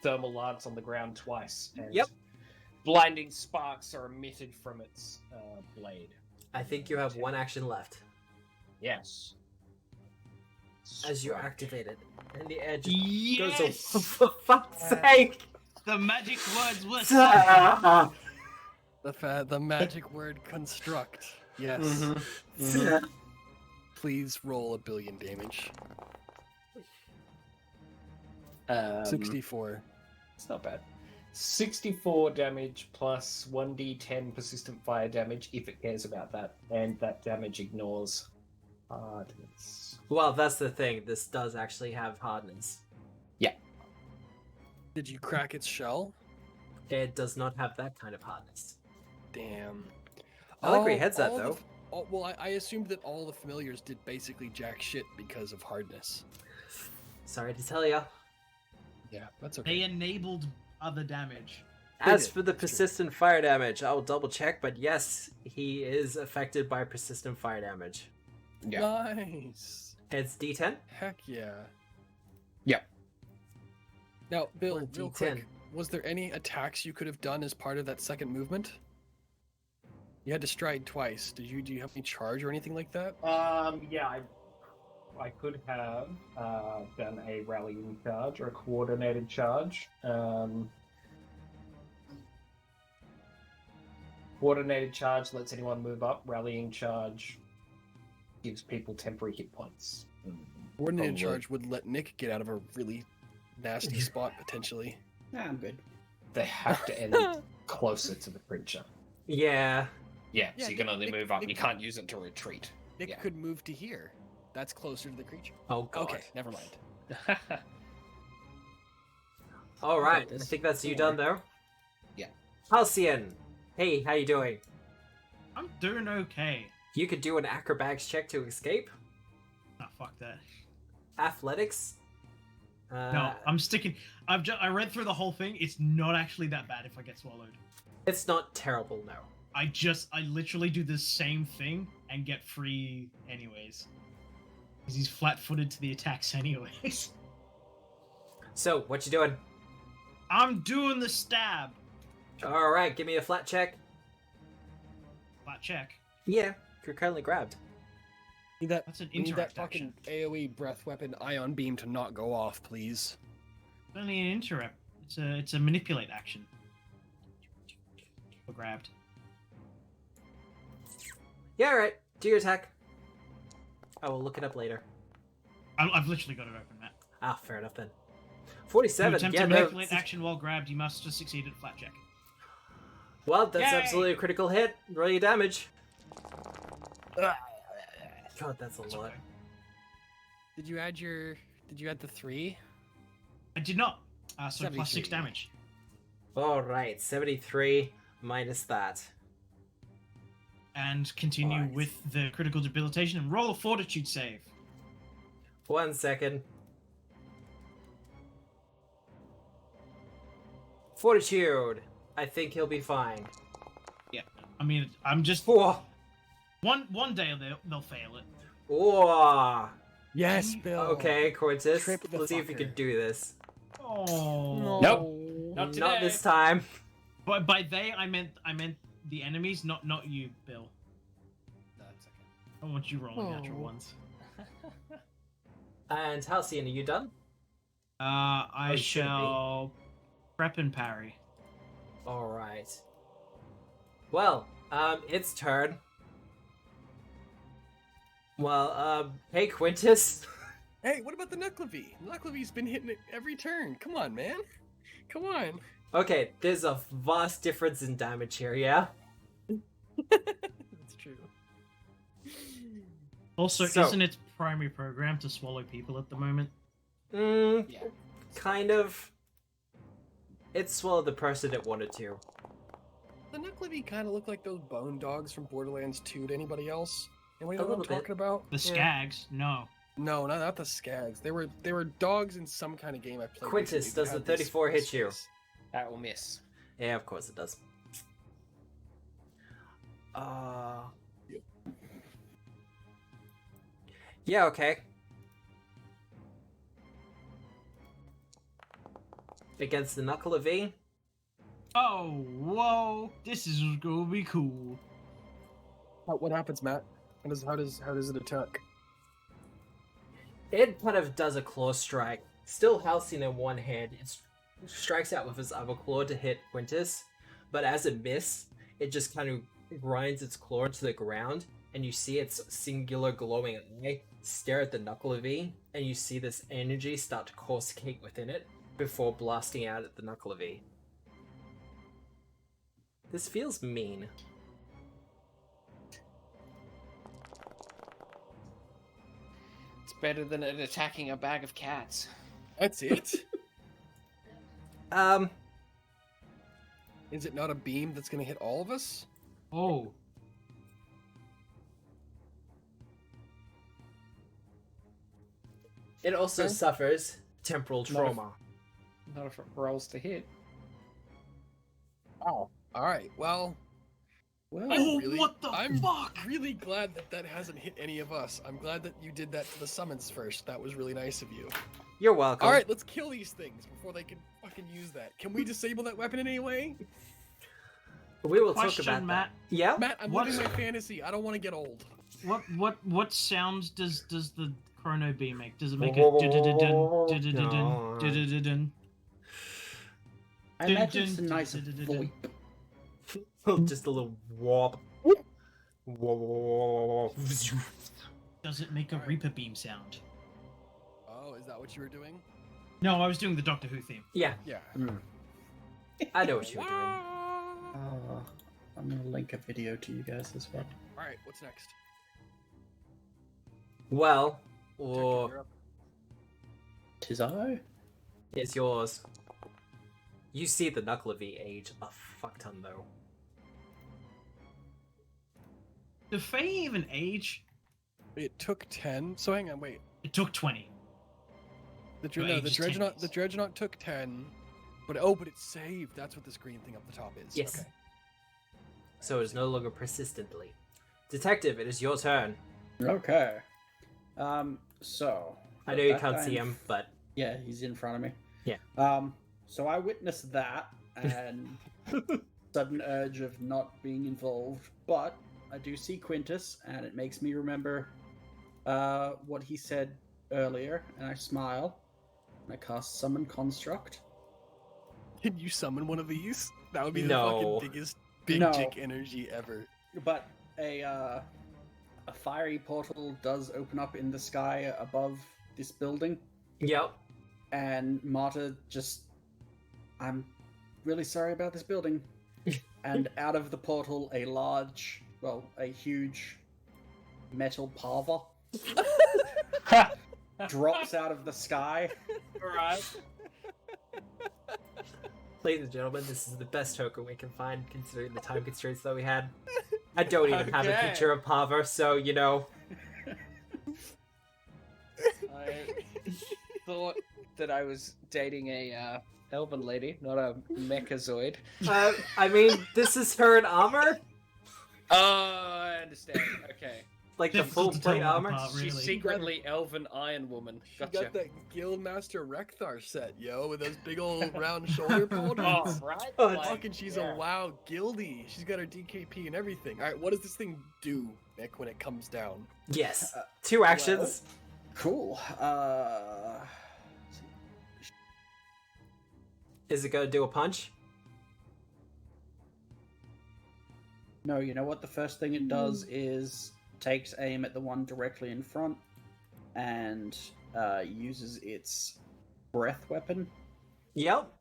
thermal lance on the ground twice, and Yep. blinding sparks are emitted from its blade. I think you have one action left Yes. as you Strike. activate it, and the edge Yes! goes off. For fuck's sake! The magic words were Ah. The magic word construct. Yes. Mhm. Please roll a billion damage. 64. It's not bad. 64 damage plus 1d10 persistent fire damage if it cares about that, and that damage ignores hardness. Well, that's the thing. This does actually have hardness. Did you crack its shell? It does not have that kind of hardness. Damn. I like where your head's at, all the though. f- well, I assumed that all the familiars did basically jack shit because of hardness. Sorry to tell ya. Yeah, that's They okay. enabled other damage. As for the persistent fire damage, I will double check, but yes, he is affected by persistent fire damage. Yeah. Nice. It's D10? Heck yeah. Yep. Now, Bill, Or real D10. quick, was there any attacks you could have done as part of that second movement? You had to stride twice. Do you have any charge or anything like that? Yeah, I could have done a rallying charge or a coordinated charge. Coordinated charge lets anyone move up. Rallying charge gives people temporary hit points. Coordinated Probably. charge would let Nick get out of a really nasty spot potentially. Nah, I'm good. They have to end closer to the creature. Yeah. Yeah, Yeah, so you can only move up. Nick- You can't use it to retreat. Nick Yeah. could move to here. That's closer to the creature. Oh, God. Okay, never mind. Alright, I this. think that's you done, though. Yeah. Halcyon! Hey, how you doing? I'm doing okay. You could do an acrobatics check to escape. Oh, fuck that. Athletics. No, I'm sticking. I read through the whole thing. It's not actually that bad if I get swallowed. It's not terrible, no. I literally do the same thing and get free anyways. Because he's flat-footed to the attacks anyways. So, what you doing? I'm doing the stab. Alright, give me a flat check. Flat check. Yeah, you're currently grabbed. Need that, That's an we need that interact fucking action. AoE breath weapon ion beam to not go off, please. It's only an interrupt. It's a manipulate action. Grabbed. Yeah, alright. Do your attack. I will look it up later. I've literally got it open, Matt. Ah, fair enough then. To 47. attempt Yeah, to no. manipulate action while grabbed, you must just succeed at a flat check. Well, that's Yay! absolutely a critical hit. Roll your damage. God, that's a It's lot. okay. Did you add the 3? I did not. So plus 6 73. damage. Alright, 73 minus that. And continue Alright. with the critical debilitation and roll a fortitude save. 1 second. Fortitude. I think he'll be fine. Yeah. I mean, I'm just Whoa. one day they'll fail it. Whoa. Yes, Bill. Okay, Cortis. Trip the Let's see if you fucker. can do this. Oh. Nope. Not Not today. this time. But by they, I meant the enemies, not you, Bill. That's okay. I don't want you rolling natural Oh. ones. And Halcyon, are you done? I Or should it be? shall prep and parry. Alright. Well, it's turn. Well, hey Quintus. Hey, what about the Knucklevy? Knucklevy's been hitting it every turn. Come on, man. Come on. Okay, there's a vast difference in damage here, yeah? That's true. Also, So- isn't its primary program to swallow people at the moment? Yeah. Kind of. It swallowed the person it wanted to. The Knucklevy kind of look like those bone dogs from Borderlands 2 to anybody else. Anybody A know what I'm little bit. talking about? The Yeah. Skags? No. No, not the Skags. They were dogs in some kind of game I played. Quintus, recently that does the had this 34 hit you? face. That will miss. Yeah, of course it does. Yep. Yeah, okay. Against the Knuckle of V. Oh, whoa! This is gonna be cool. What happens, Matt? How does it attack? It kind of does a claw strike. Still Halcyon in one hand. It strikes out with his other claw to hit Quintus. But as it misses, it just kind of grinds its claw into the ground. And you see its singular glowing eye stare at the Knuckle of V. And you see this energy start to cascade within it before blasting out at the Knuckle of V. This feels mean. It's better than it attacking a bag of cats. That's it. Is it not a beam that's gonna hit all of us? Oh. It also Okay. suffers temporal Not if- trauma. Not if it rolls to hit. Wow. All right. Well, Well, Oh, really- what the I'm fuck? really glad that hasn't hit any of us. I'm glad that you did that to the summons first. That was really nice of you. You're welcome. All right, let's kill these things before they can fucking use that. Can we disable that weapon in any way? We will talk Question, about Matt. that. Yeah. Matt, I'm What? living my fantasy. I don't want to get old. What sound does the chrono beam make? Does it make a No. dun-dun-dun-dun, dun-dun-dun-dun? I imagine it's a nice VoIP. Just a little warp. Does it make a Reaper beam sound? Oh, is that what you were doing? No, I was doing the Doctor Who theme. Yeah, Yeah. I know what you were doing. I'm gonna link a video to you guys as well. All right, what's next? Well, Detective, or you're up. Tis I? it's yours. You see the Knuckle of the age a fuck ton though. Do Fae even age? It took 10. So hang on, wait. It took 20. The Your no, age the is 10 Dreadnought, years. the Dreadnought took 10. But but it's saved. That's what this green thing up the top is. Yes. Okay. So it is no longer persistently. Detective, it is your turn. Okay. So. I know you that can't guy see in- him, but Yeah, he's in front of me. Yeah. So I witnessed that and sudden urge of not being involved, but I do see Quintus, and it makes me remember what he said earlier, and I smile, and I cast Summon Construct. Can you summon one of these? That would be the No. fucking biggest big No. dick energy ever. But a fiery portal does open up in the sky above this building, yep. and Marta just, I'm really sorry about this building. And out of the portal, a huge metal Parva drops out of the sky. Alright. Ladies and gentlemen, this is the best token we can find considering the time constraints that we had. I don't even have a Okay. picture of Pava, so you know. I thought that I was dating a elven lady, not a mechazoid. I mean, this is her in armor, Oh, I understand. Okay. like the full Difficult to tell plate them armor. apart, She's really. secretly elven iron woman. She Gotcha. got that Guildmaster Rekthar set, yo, with those big old round shoulder pauldrons. right? Oh, Like, Fucking, she's yeah. a WoW guildie. She's got her DKP and everything. All right, what does this thing do, Nick, when it comes down? Yes, 2 actions. Cool. Is it gonna do a punch? No, you know what? The first thing it does is takes aim at the one directly in front and uses its breath weapon Yep.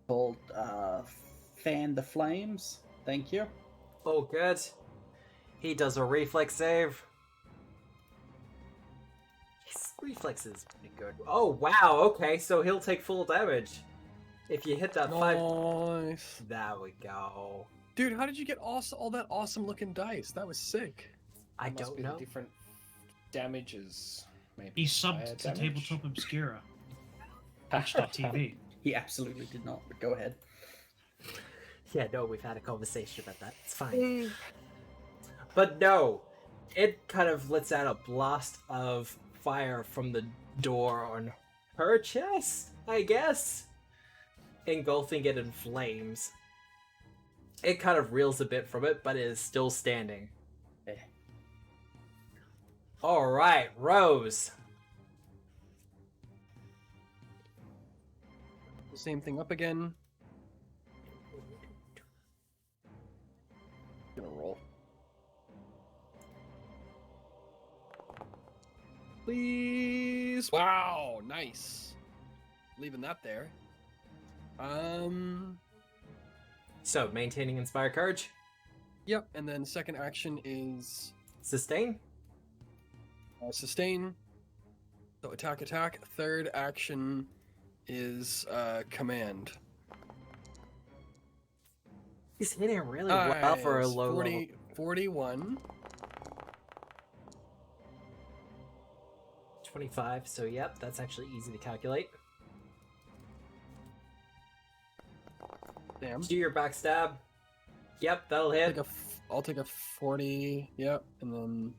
called Fan the Flames. Thank you. Oh, good. He does a reflex save. His reflex is pretty good. Oh, wow. Okay, so he'll take full damage. If you hit that 5... Nice. There we go. Dude, how did you get all that awesome looking dice? That was sick. I Must don't be the know. different damages. Maybe He subbed fire to damage? Tabletop Obscura. Twitch.tv. He absolutely did not, but go ahead. Yeah, no, we've had a conversation about that. It's fine. But no, it kind of lets out a blast of fire from the door on her chest, I guess, engulfing it in flames. It kind of reels a bit from it, but it is still standing. Eh. Alright, Rose. The same thing up again. Gonna roll. Please. Wow, nice. Leaving that there. So, maintaining Inspire Courage. Yep, and then second action is Sustain. sustain. So attack. Third action is command. He's hitting it really well for a Nice. low 40, level. 41. 25, so yep, that's actually easy to calculate. Damn. Do your backstab. Yep, that'll hit. I'll take a 40. Yep, and then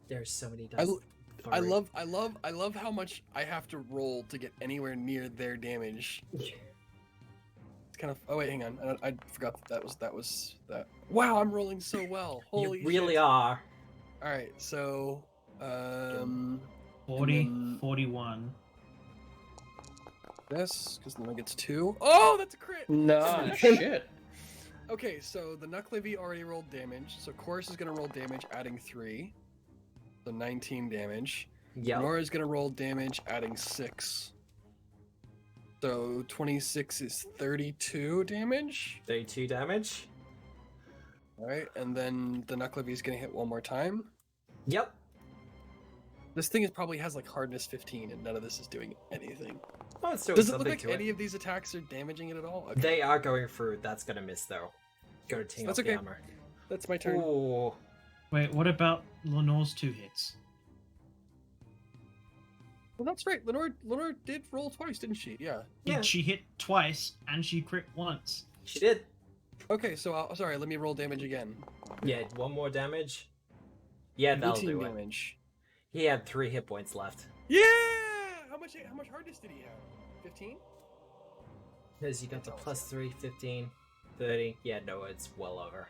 There's so many dice. I love how much I have to roll to get anywhere near their damage. It's kind of. Oh wait, hang on. I forgot that was that. Wow, I'm rolling so well. Holy You really shit. are. All right, so 40, then- 41. this because then it gets 2. Oh, that's a crit. No. Shit. Okay, so the Nuclivy already rolled damage, so Chorus is gonna roll damage, adding 3. So 19 damage. Yep. Nora's gonna roll damage, adding 6. So 26 is 32 damage. 32 damage. Alright, and then the Nuclivy's gonna hit one more time. Yep. This thing probably has like hardness 15, and none of this is doing anything. Oh, it's doing Does it something look like to any it. of these attacks are damaging it at all? Okay. They are going through. That's gonna miss though. Go to ting That's off the okay. armor. That's my turn. Ooh. Wait, what about Lenore's 2 hits? Well, that's right. Lenore did roll twice, didn't she? Yeah. Yeah. She hit twice and she crit once. She did. Okay, so sorry. Let me roll damage again. Yeah, one more damage. Yeah, that'll 18 do it. damage. He had 3 hit points left. Yeah. How much hardness did he have? 15. Because you got the plus 3, 15, 30. Yeah, no, it's well over.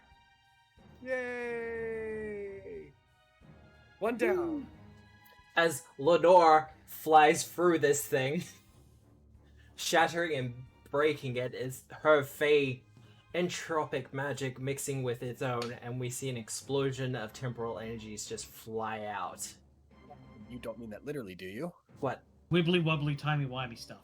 Yay! One down. As Lenore flies through this thing, shattering and breaking it is her fey entropic magic mixing with its own, and we see an explosion of temporal energies just fly out. You don't mean that literally, do you? What? Wibbly wobbly timey wimey stuff.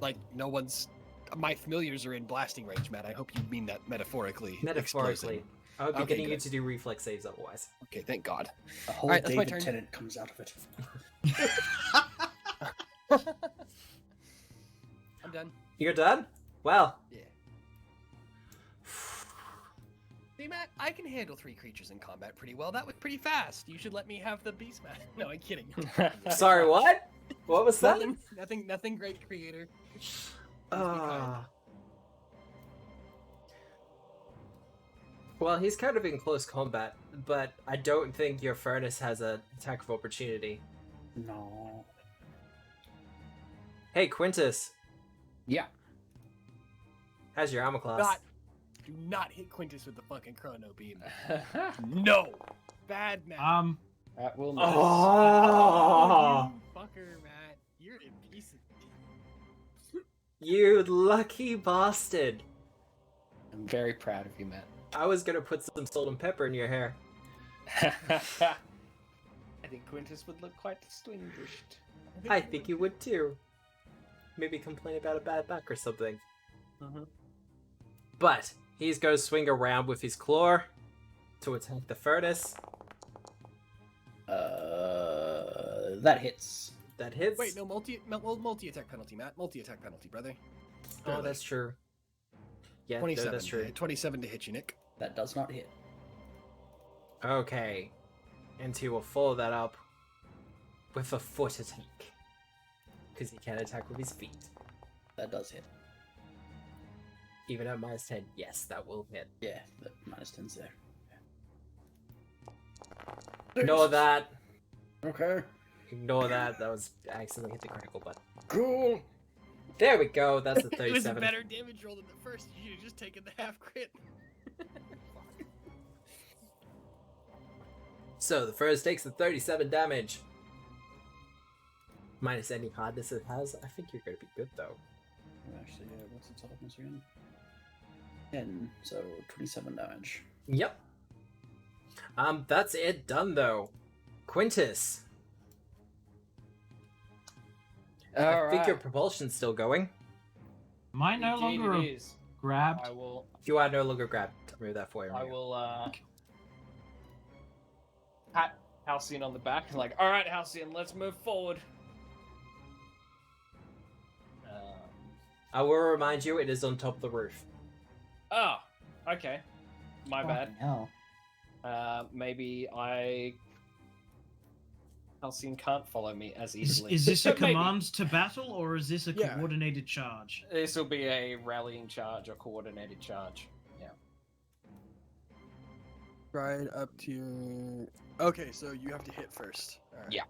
Like no one's. My familiars are in blasting range, Matt. I hope you mean that metaphorically. Metaphorically. Explosive. I would be Okay, getting you good. to do reflex saves otherwise. Okay, thank God. A whole Alright, that's my David turn. Tennant comes out of it. I'm done. You're done? Well. Yeah. See, Matt, I can handle 3 creatures in combat pretty well. That was pretty fast. You should let me have the beast, Matt. No, I'm kidding. Sorry, what? What was that? Nothing great, creator. Ah. Well, he's kind of in close combat, but I don't think your furnace has an attack of opportunity. No. Hey, Quintus, Yeah. how's your armor class? Do not hit Quintus with the fucking chrono beam. No! Bad, Matt. That will miss. Oh, You fucker, Matt. You're a piece of... you lucky bastard! I'm very proud of you, Matt. I was gonna put some salt and pepper in your hair. I think Quintus would look quite distinguished. I think you would too. Maybe complain about a bad back or something. But he's gonna swing around with his claw to attack the furnace. That hits. That hits. Wait, no, multi-attack penalty, Matt. Multi-attack penalty, brother. Oh, that's true. Yeah, no, 27. that's true. 27 to hit you, Nick. That does not hit. Okay. And he will follow that up with a foot attack. Because he can attack with his feet. That does hit. Even at minus 10, yes, that will hit. Yeah, the minus 10's there. Ignore that. Okay. Ignore that. That was I accidentally hit the critical button. Cool. There we go. That's a It was a 37. better damage roll than the first. You should have just taken the half crit. So the first takes the 37 damage. Minus any hardness it has. I think you're going to be good though. Actually, yeah, what's its hardness again? 10, so 27 damage. Yep. That's it done though. Quintus, I think your propulsion's still going. Am I no Indeed longer it is. grabbed? I will. You are no longer grabbed. Remove that for you. I will. Pat Halcyon on the back and like, all right, Halcyon, let's move forward. I will remind you, it is on top of the roof. Oh, okay. My bad. Fucking hell. Maybe I Halcyon can't follow me as easily. Is this a Maybe. command to battle, or is this a Yeah. coordinated charge? This will be a rallying charge or coordinated charge. Yeah. Right up to your. Okay, so you have to hit first. All right. Yeah.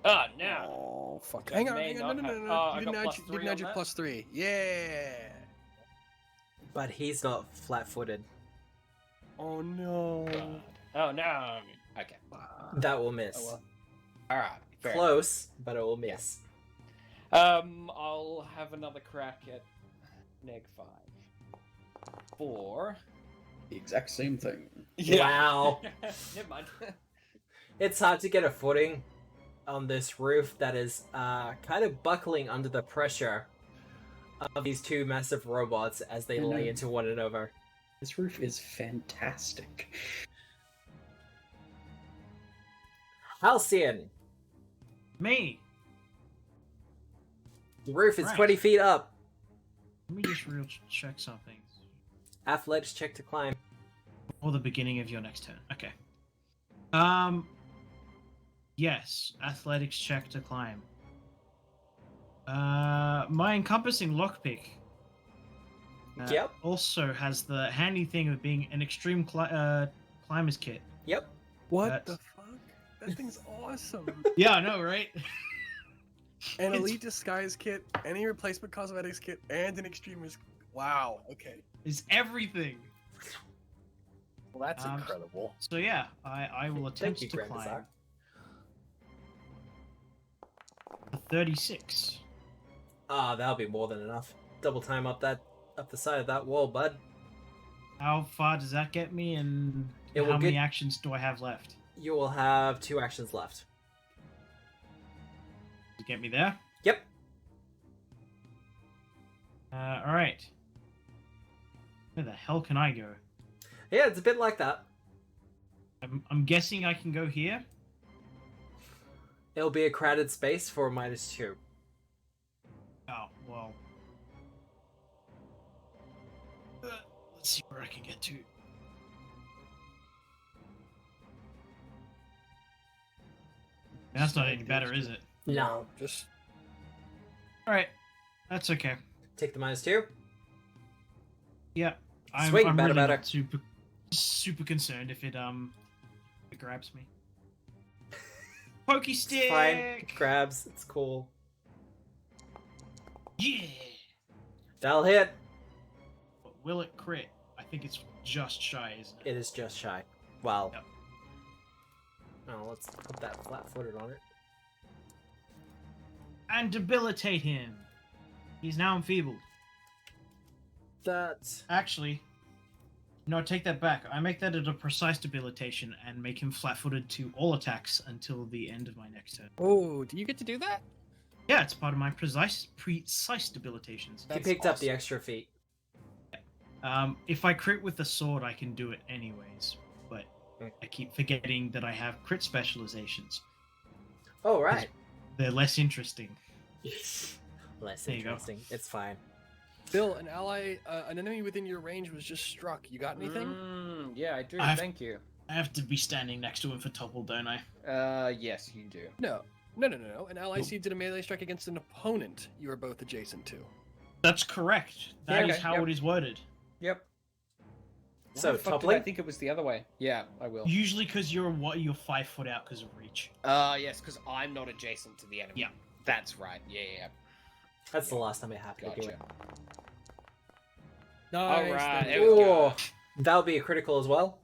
Ah, now. Oh fuck! That Hang on, may hang on, no, not no, no, have- no. oh, I You got didn't plus add, you three didn't add on your that? +3. Yeah. But he's not flat-footed. Oh no. God. Oh no. Okay. That will miss. Oh, well. All right. Fair. Close, but it will miss. I'll have another crack at -5. 4. The exact same thing. Wow. Never mind. It's hard to get a footing on this roof that is kind of buckling under the pressure of these two massive robots as they I lay know. into one another. This roof is fantastic. Halcyon, Me. the roof is Right. 20 feet up. Let me just real check something. Athletics check to climb. Or the beginning of your next turn. Okay. Yes. Athletics check to climb. My encompassing lockpick. Yep. Also has the handy thing of being an extreme climber's kit. Yep. What That's- the fuck? That thing's awesome. Yeah, I know, right? An It's- elite disguise kit, any replacement cosmetics kit, and an extremist. Wow. Okay. It's everything. Well, that's Um, incredible. So yeah, I will attempt you, to Grand climb. Bazaar. 36. Ah, that'll be more than enough. Double time up the side of that wall, bud. How far does that get me, and It will how many get- actions do I have left? You will have 2 actions left. To get me there? Yep. All right. Where the hell can I go? Yeah, it's a bit like that. I'm guessing I can go here. It'll be a crowded space for a -2. Oh well. Let's see where I can get to. That's not any better, is it? No. Just All right, that's okay. Take the -2. Yeah, I'm Swing, really batter. not super concerned if it grabs me. Pokey stick. It's fine. Grabs. It's cool. Yeah. That'll hit. But will it crit? I think it's just shy, isn't it? It is just shy. Wow. Yep. Oh, let's put that flat-footed on it. And debilitate him. He's now enfeebled. That. Actually, no, take that back. I make that at a precise debilitation and make him flat-footed to all attacks until the end of my next turn. oh, do you get to do that? Yeah, it's part of my precise debilitations. He That's picked up the awesome. extra feet. If I crit with the sword, I can do it anyways, but I keep forgetting that I have crit specializations. Oh, right. They're less interesting. Less There you go. interesting. It's fine. Bill, an ally, an enemy within your range was just struck. You got anything? Yeah, I do. I have- Thank you. I have to be standing next to him for topple, don't I? Yes, you do. No. No. An ally did a melee strike against an opponent you are both adjacent to. That's correct. That is Okay, how yep. it is worded. Yep. So, Why the fuck did toppling? I think it was the other way. Yeah, I will. Usually because you're 5 foot out because of reach. Yes, because I'm not adjacent to the enemy. Yeah. That's right. Yeah. That's the last time it happened to do Gotcha. it. Nice. Alright, nice. there we go. Ooh, that'll be a critical as well.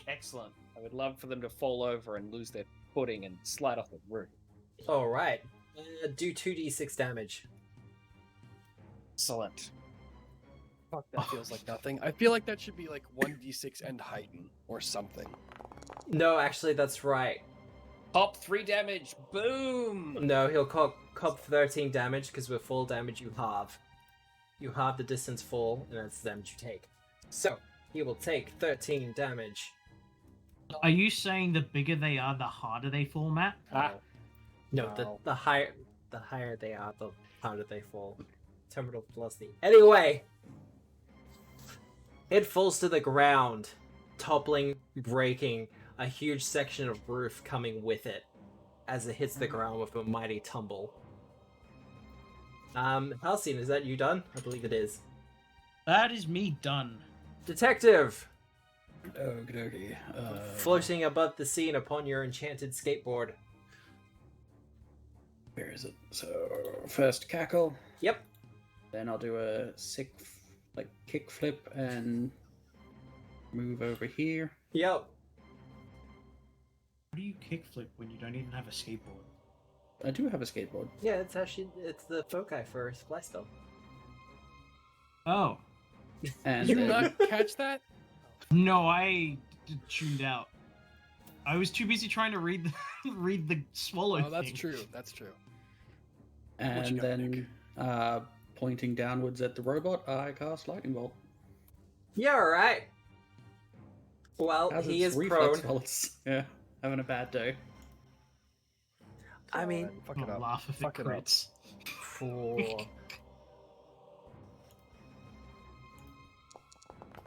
Excellent. I would love for them to fall over and lose their footing and slide off the roof. All right. Do 2d6 damage. Excellent. Fuck, that feels like nothing. I feel like that should be like 1d6 and heighten or something. No, actually, that's right. Pop 3 damage. Boom. No, he'll cop 13 damage because with full damage you halve. You halve the distance full, and that's the damage you take. So, he will take 13 damage. Are you saying the bigger they are, the harder they fall, Matt? Ah. No, Wow. the higher they are, the harder they fall. Terminal velocity. Anyway, it falls to the ground, toppling, breaking, a huge section of roof coming with it. as it hits the ground with a mighty tumble. Halcyon, is that you done? I believe it is. That is me done. Detective! Okey-dokey. Floating above the scene upon your enchanted skateboard. Where is it? So, first cackle. Yep. Then I'll do a sick, kick flip and move over here. Yep. How do you kickflip when you don't even have a skateboard? I do have a skateboard. Yeah, it's the foci for Splice Spell. Oh. And Did you then, not catch that? No, I tuned out. I was too busy trying to read the swallow Oh, that's thing. true. That's true. and you got, then pointing downwards at the robot, I cast Lightning Bolt. Yeah, alright. Well, As he its is reflex prone. bolts. Yeah, having a bad day. I mean, fuck I'll it up. laugh if Fuck it it up. crits.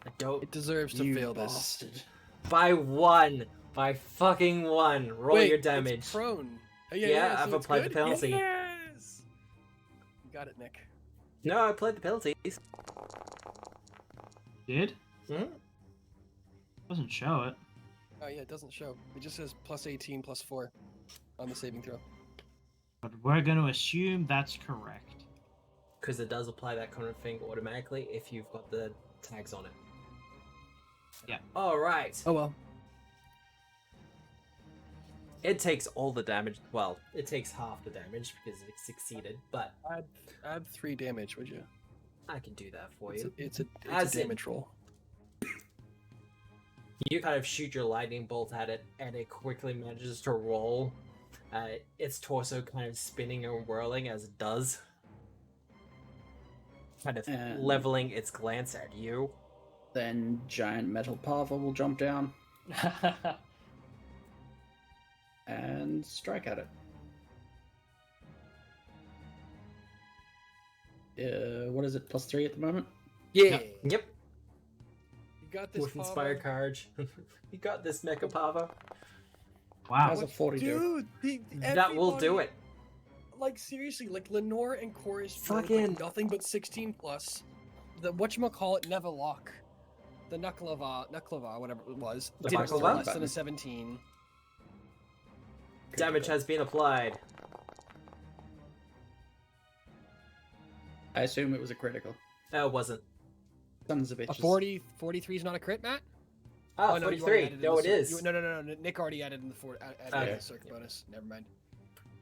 I don't. It deserves to You fail this. bastard. By one! By fucking one! Roll Wait, your it's damage. prone. Oh, Yeah, so I've it's applied the good? penalty. Yes! You got it, Nick. No, I played the penalties. Did? Hmm? Doesn't show it. Oh yeah, it doesn't show. It just says plus 18 plus 4 on the saving throw. But we're going to assume that's correct. Because it does apply that kind of thing automatically if you've got the tags on it. Yeah. Alright. Oh well. It takes all the damage. Well, it takes half the damage because it succeeded, but Add 3 damage, would you? I can do that for It's you. it's As a in- damage roll. You kind of shoot your lightning bolt at it, and it quickly manages to roll. Its torso kind of spinning and whirling as it does. Kind of And- leveling its glance at you. Then giant metal Parva will jump down and strike at it. What is it? +3 at the moment? Yeah. Yep. You got this. With Inspired Courage. You got this, Mecha Pava. Wow. How's a 40 do? Dude, That will do it. Like seriously, like Lenore and Chorus Fucking- nothing but 16 plus. The whatchamacallit never lock. The Nuklava, whatever it was, The did Baklava? less than a 17. Damage has been applied. I assume it was a critical. No, it wasn't. Sons of A bitches. 43 is not a crit, Matt? Oh, no, you already 43. added in No, the it cir- is. No. Nick already added in the Okay. the circuit bonus. Never mind.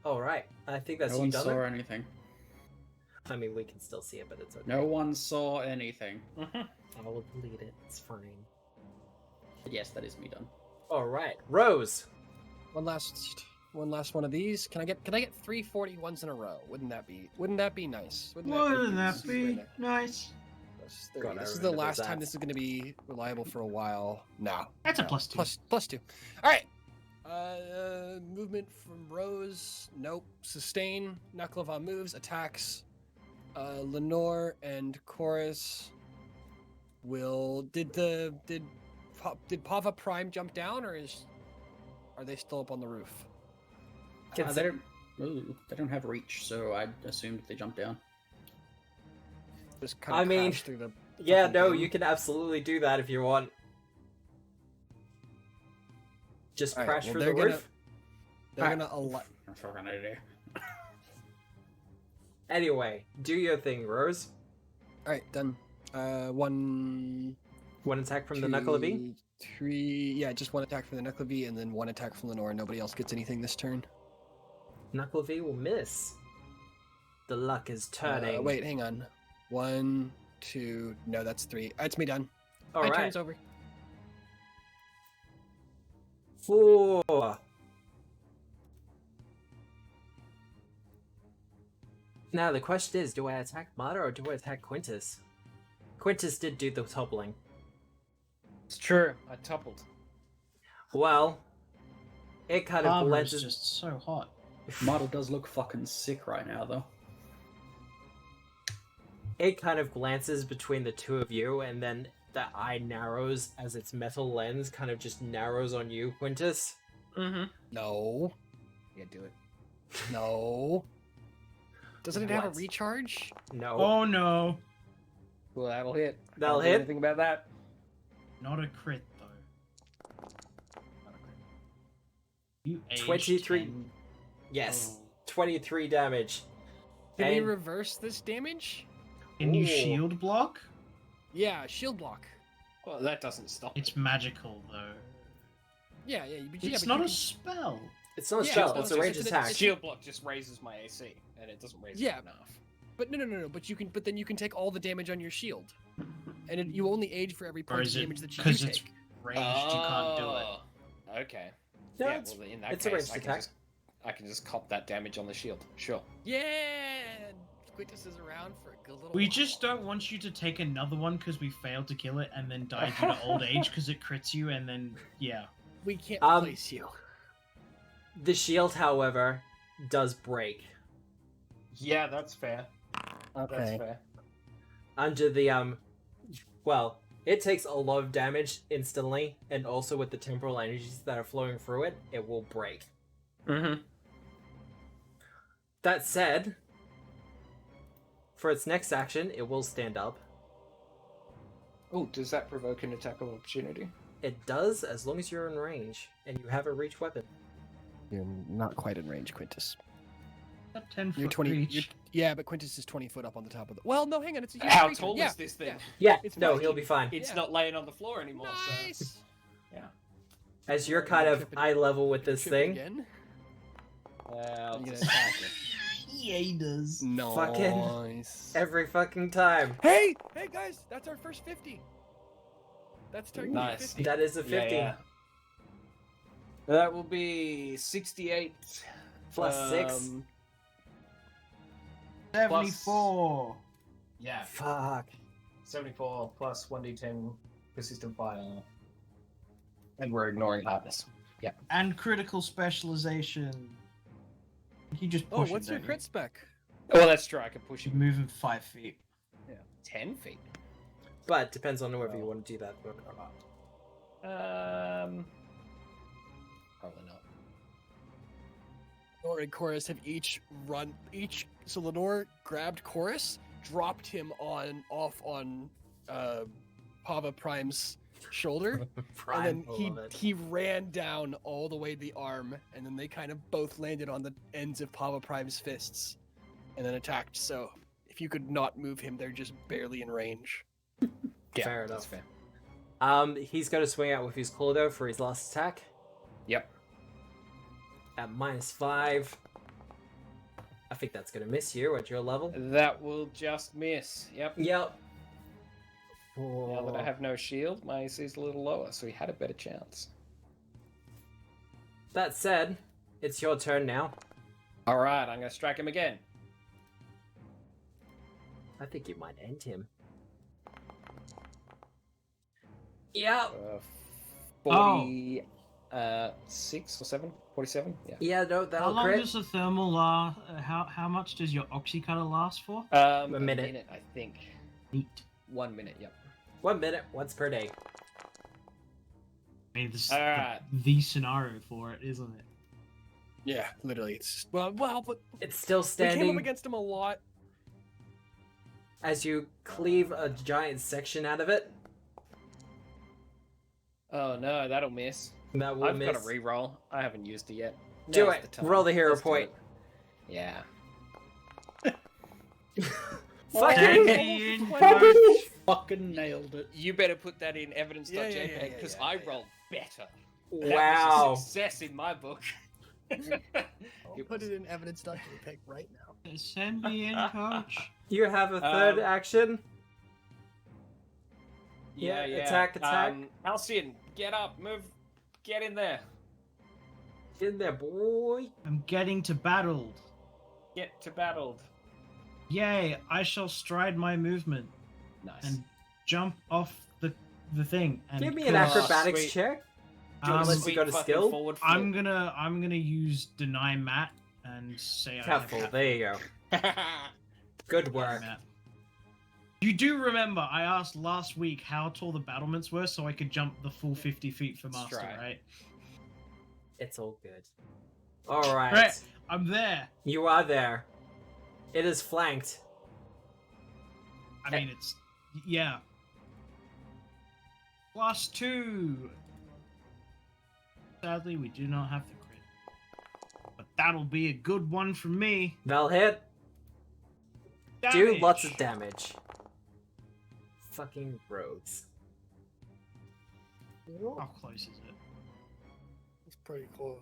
Alright. I think that's No you one done saw it. anything. I mean, we can still see it, but it's okay. No one saw anything. I will delete it. It's fine. Yes, that is me done. Alright. Rose. One last one of these. Can I get 3 41s in a row? Wouldn't that be nice? Wouldn't that be nice? Plus God, 30. I This is the remember last that. time this is going to be reliable for a while. No. That's a no. +2. Plus 2. All right. Movement from Rose. Nope. Sustain. Nuklava moves. Attacks. Lenore and Chorus will. Did Pava Prime jump down, or are they still up on the roof? They don't have reach, so I assumed they jumped down. Just kind I of mean, crash through the. Yeah, fucking no, thing. you can absolutely do that if you want. Just Alright, crash well, through they're the gonna- roof. They're gonna allow. I'm fucking idea. Anyway, do your thing, Rose. All right, done. One. One attack from the Knucklebee. 2, 3. Yeah, just one attack from the Knucklebee, and then one attack from Lenore. Nobody else gets anything this turn. Knucklebee will miss. The luck is turning. Wait, hang on. 1, 2. No, that's 3. It's me done. My Alright. turn's over. 4. Now the question is, do I attack Mata or do I attack Quintus? Quintus did do the toppling. It's true. I toppled. Well, it kind of Armor blends. is just so hot. Model does look fucking sick right now, though. It kind of glances between the two of you, and then the eye narrows as its metal lens kind of just narrows on you, Quintus. Mm-hmm. No. Yeah, do it. No. Doesn't it have a What? recharge? No. Oh no. Well, that'll hit. That'll Can't do hit. anything about that. Not a crit though. Not a crit. You aged 23. 10. Yes. Oh. 23 damage. Can we And- reverse this damage? Can you Ooh. shield block? Yeah, shield block. Well, that doesn't stop. It's magical though. Yeah, but It's but not you a can- spell. It's not a Yeah, spell, it's it's a not- ranged it's an- attack. Shield block just raises my AC, and it doesn't raise Yeah. it enough. But no. But then you can take all the damage on your shield, and you only age for every Or point of is it damage that you do because it's take. ranged? You can't do it. Oh, okay. No, yeah, it's, well, in that it's a case, ranged attack. I can just cop that damage on the shield. Sure. Yeah, Quintus is around for a good little. We while. just don't want you to take another one because we failed to kill it and then die due to old age because it crits you and then yeah. We can't Um, replace you. The shield, however, does break. Yeah, that's fair. That's Okay. fair. Under the, well, it takes a lot of damage instantly, and also with the temporal energies that are flowing through it, it will break. Mm-hmm. That said, for its next action, it will stand up. Oh, does that provoke an attack of opportunity? It does, as long as you're in range, and you have a reach weapon. You're not quite in range, Quintus. Got 10 You're foot 20. reach. Yeah, but Quintus is 20 foot up on the top of the. Well, no, hang on. It's a huge How creature. tall yeah, is this thing? Yeah, It's no, fine. he'll be fine. It's Yeah. not laying on the floor anymore. Nice. As you're kind of eye level with this Trip thing, again. So, I'll You just gonna- attack it. Yeah, he does. Nice. Fucking- every fucking time. Hey, guys, that's our first 50. That's turning Nice. 50. That is a 50. Yeah. That will be 68 Plus 6. 74. Yeah. Fuck. 74 plus 1d10 persistent fire. And we're ignoring hardness. And critical specialization. You just Oh, push what's it, your don't crit spec? Oh, that's true. I can push You him move him 5 feet. 10 feet. But depends on whether you want to do that or not. Probably not. Lenore and Chorus have each run. So Lenore grabbed Chorus, dropped him off on Parva Prime's shoulder, Prime, and I then love it. he ran down all the way to the arm, and then they kind of both landed on the ends of Parva Prime's fists, and then attacked. So if you could not move him, they're just barely in range. Yeah, Fair that's enough. fair. He's going to swing out with his claw though for his last attack Yep. at -5. I think that's going to miss you at your level. That will just miss. Yep. Yep. Now that I have no shield, my AC is a little lower, so he had a better chance. That said, it's your turn now. Alright, I'm going to strike him again. I think you might end him. Yep. 46 or 7? 47? Yeah. Yeah, no, How that'll long crit. does the thermal last? How much does your oxy cutter last for? A minute. I think. Neat. 1 minute, yep. 1 minute, once per day. I mean, this is Alright. the scenario for it, isn't it? Yeah, literally. It's well, but It's still we came standing up against him a lot. as you cleave a giant section out of it. Oh no, that'll miss. That will I've miss. got a reroll. I haven't used it yet. Do Now's it. the time. Roll the hero Let's do point. it. Yeah. Fucking Dandy Fucking nailed it. You better put that in evidence.jpg Yeah, because yeah, I yeah. rolled better. That wow. was a success in my book. I'll put it in evidence.jpg right now. Send me in, coach. You have a third Um, action. Yeah, Yeah, yeah. attack. Halcyon, get up, move, get in there. In there, boy. I'm getting to battled. Get to battled. Yay! I shall stride my movement Nice. and jump off the thing. And Give me an cross. acrobatics sweet. check. Do a unless you sweet got a fucking skill. forward flip. I'm gonna use deny Matt and say I Careful. have There you go. Good Sorry, work. Matt. You do remember I asked last week how tall the battlements were so I could jump the full 50 feet for That's master, right. right? It's all good. All right. Right, I'm there. You are there. It is flanked. I mean, it's yeah. +2. Sadly, we do not have the crit, but that'll be a good one from me. That'll hit. Do Damage. lots of damage. Fucking rogues. How close is it? It's pretty close.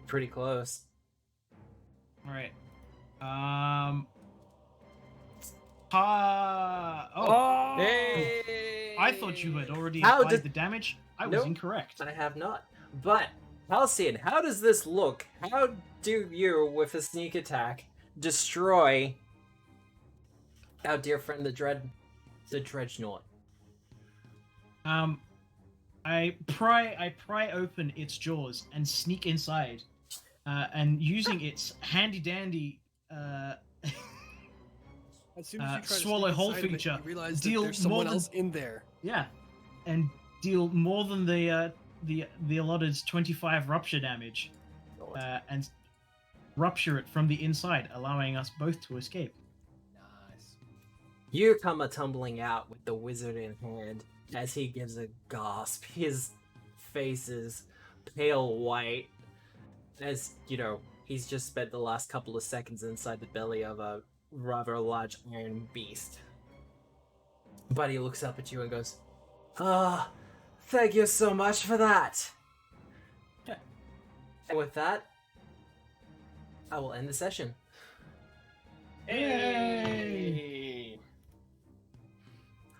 Pretty close. All right. Hey! I thought you had already How applied did- the damage. I was Nope. incorrect. I have not. But, Halcyon, how does this look? How do you, with a sneak attack, destroy our dear friend the Dredgenaut? I pry open its jaws and sneak inside, and using its handy dandy As soon as you try to swallow sneak whole inside of it, feature, you realize that deal there's someone more than- else in there. and deal more than the allotted 25 rupture damage, and rupture it from the inside, allowing us both to escape. Nice. You come a tumbling out with the wizard in hand as he gives a gasp. His face is pale white as, he's just spent the last couple of seconds inside the belly of a rather large iron beast. But he looks up at you and goes, thank you so much for that. And with that, I will end the session. Hey!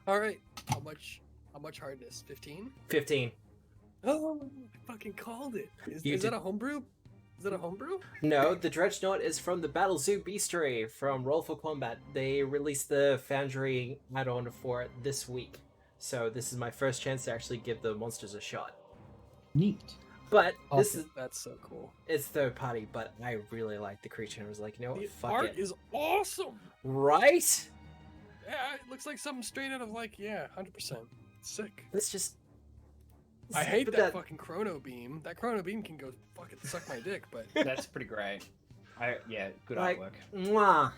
All right. How much hardness? 15? 15. Oh, I fucking called it. Is You that did- a homebrew? Is that a homebrew? No, the Dredgenaut is from the Battle Zoo Bestiary from Roll for Combat. They released the Foundry add-on for it this week. So this is my first chance to actually give the monsters a shot. Neat. But this is That's so cool. it's third party, but I really like the creature and was like, you know what, The fuck art it. is awesome. Right? Yeah, it looks like something straight out of 100%. Sick. Let's just I hate but that fucking chrono beam. That chrono beam can go fucking suck my dick, but That's pretty great. Good Like- artwork.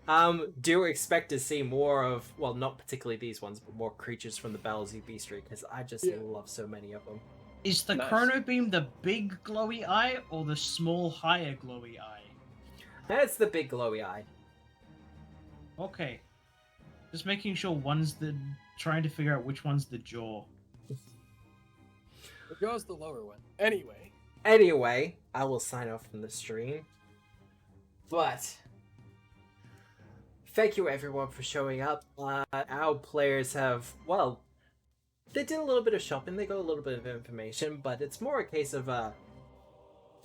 Mwah. Do expect to see more of, well, not particularly these ones, but more creatures from the Battle Zoo Bestiary, because I just Yeah. love so many of them. Is the Nice. chrono beam the big glowy eye or the small higher glowy eye? That's the big glowy eye. Okay. Just making sure trying to figure out which one's the jaw. it goes the lower one. Anyway, Anyway, I will sign off from the stream. But thank you everyone for showing up. Our players have, well, they did a little bit of shopping, they got a little bit of information, but it's more a case of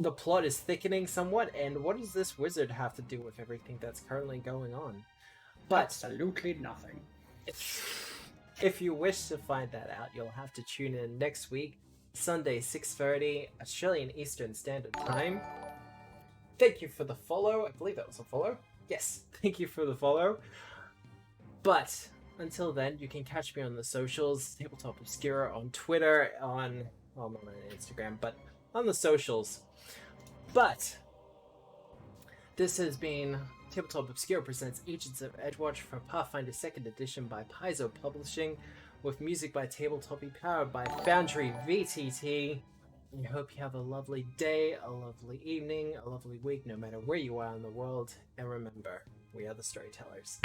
the plot is thickening somewhat, and what does this wizard have to do with everything that's currently going on? But Absolutely nothing. if you wish to find that out, you'll have to tune in next week, Sunday 6:30 Australian Eastern Standard Time. Thank you for the follow. I believe that was a follow. Yes, thank you for the follow. But until then, you can catch me on the socials, Tabletop Obscura on Twitter, I'm on Instagram, but on the socials. But this has been Tabletop Obscura presents Agents of Edgewatch for Pathfinder 2nd Edition by Paizo Publishing, with music by Tabletop, powered by Foundry VTT. I hope you have a lovely day, a lovely evening, a lovely week, no matter where you are in the world. And remember, we are the storytellers.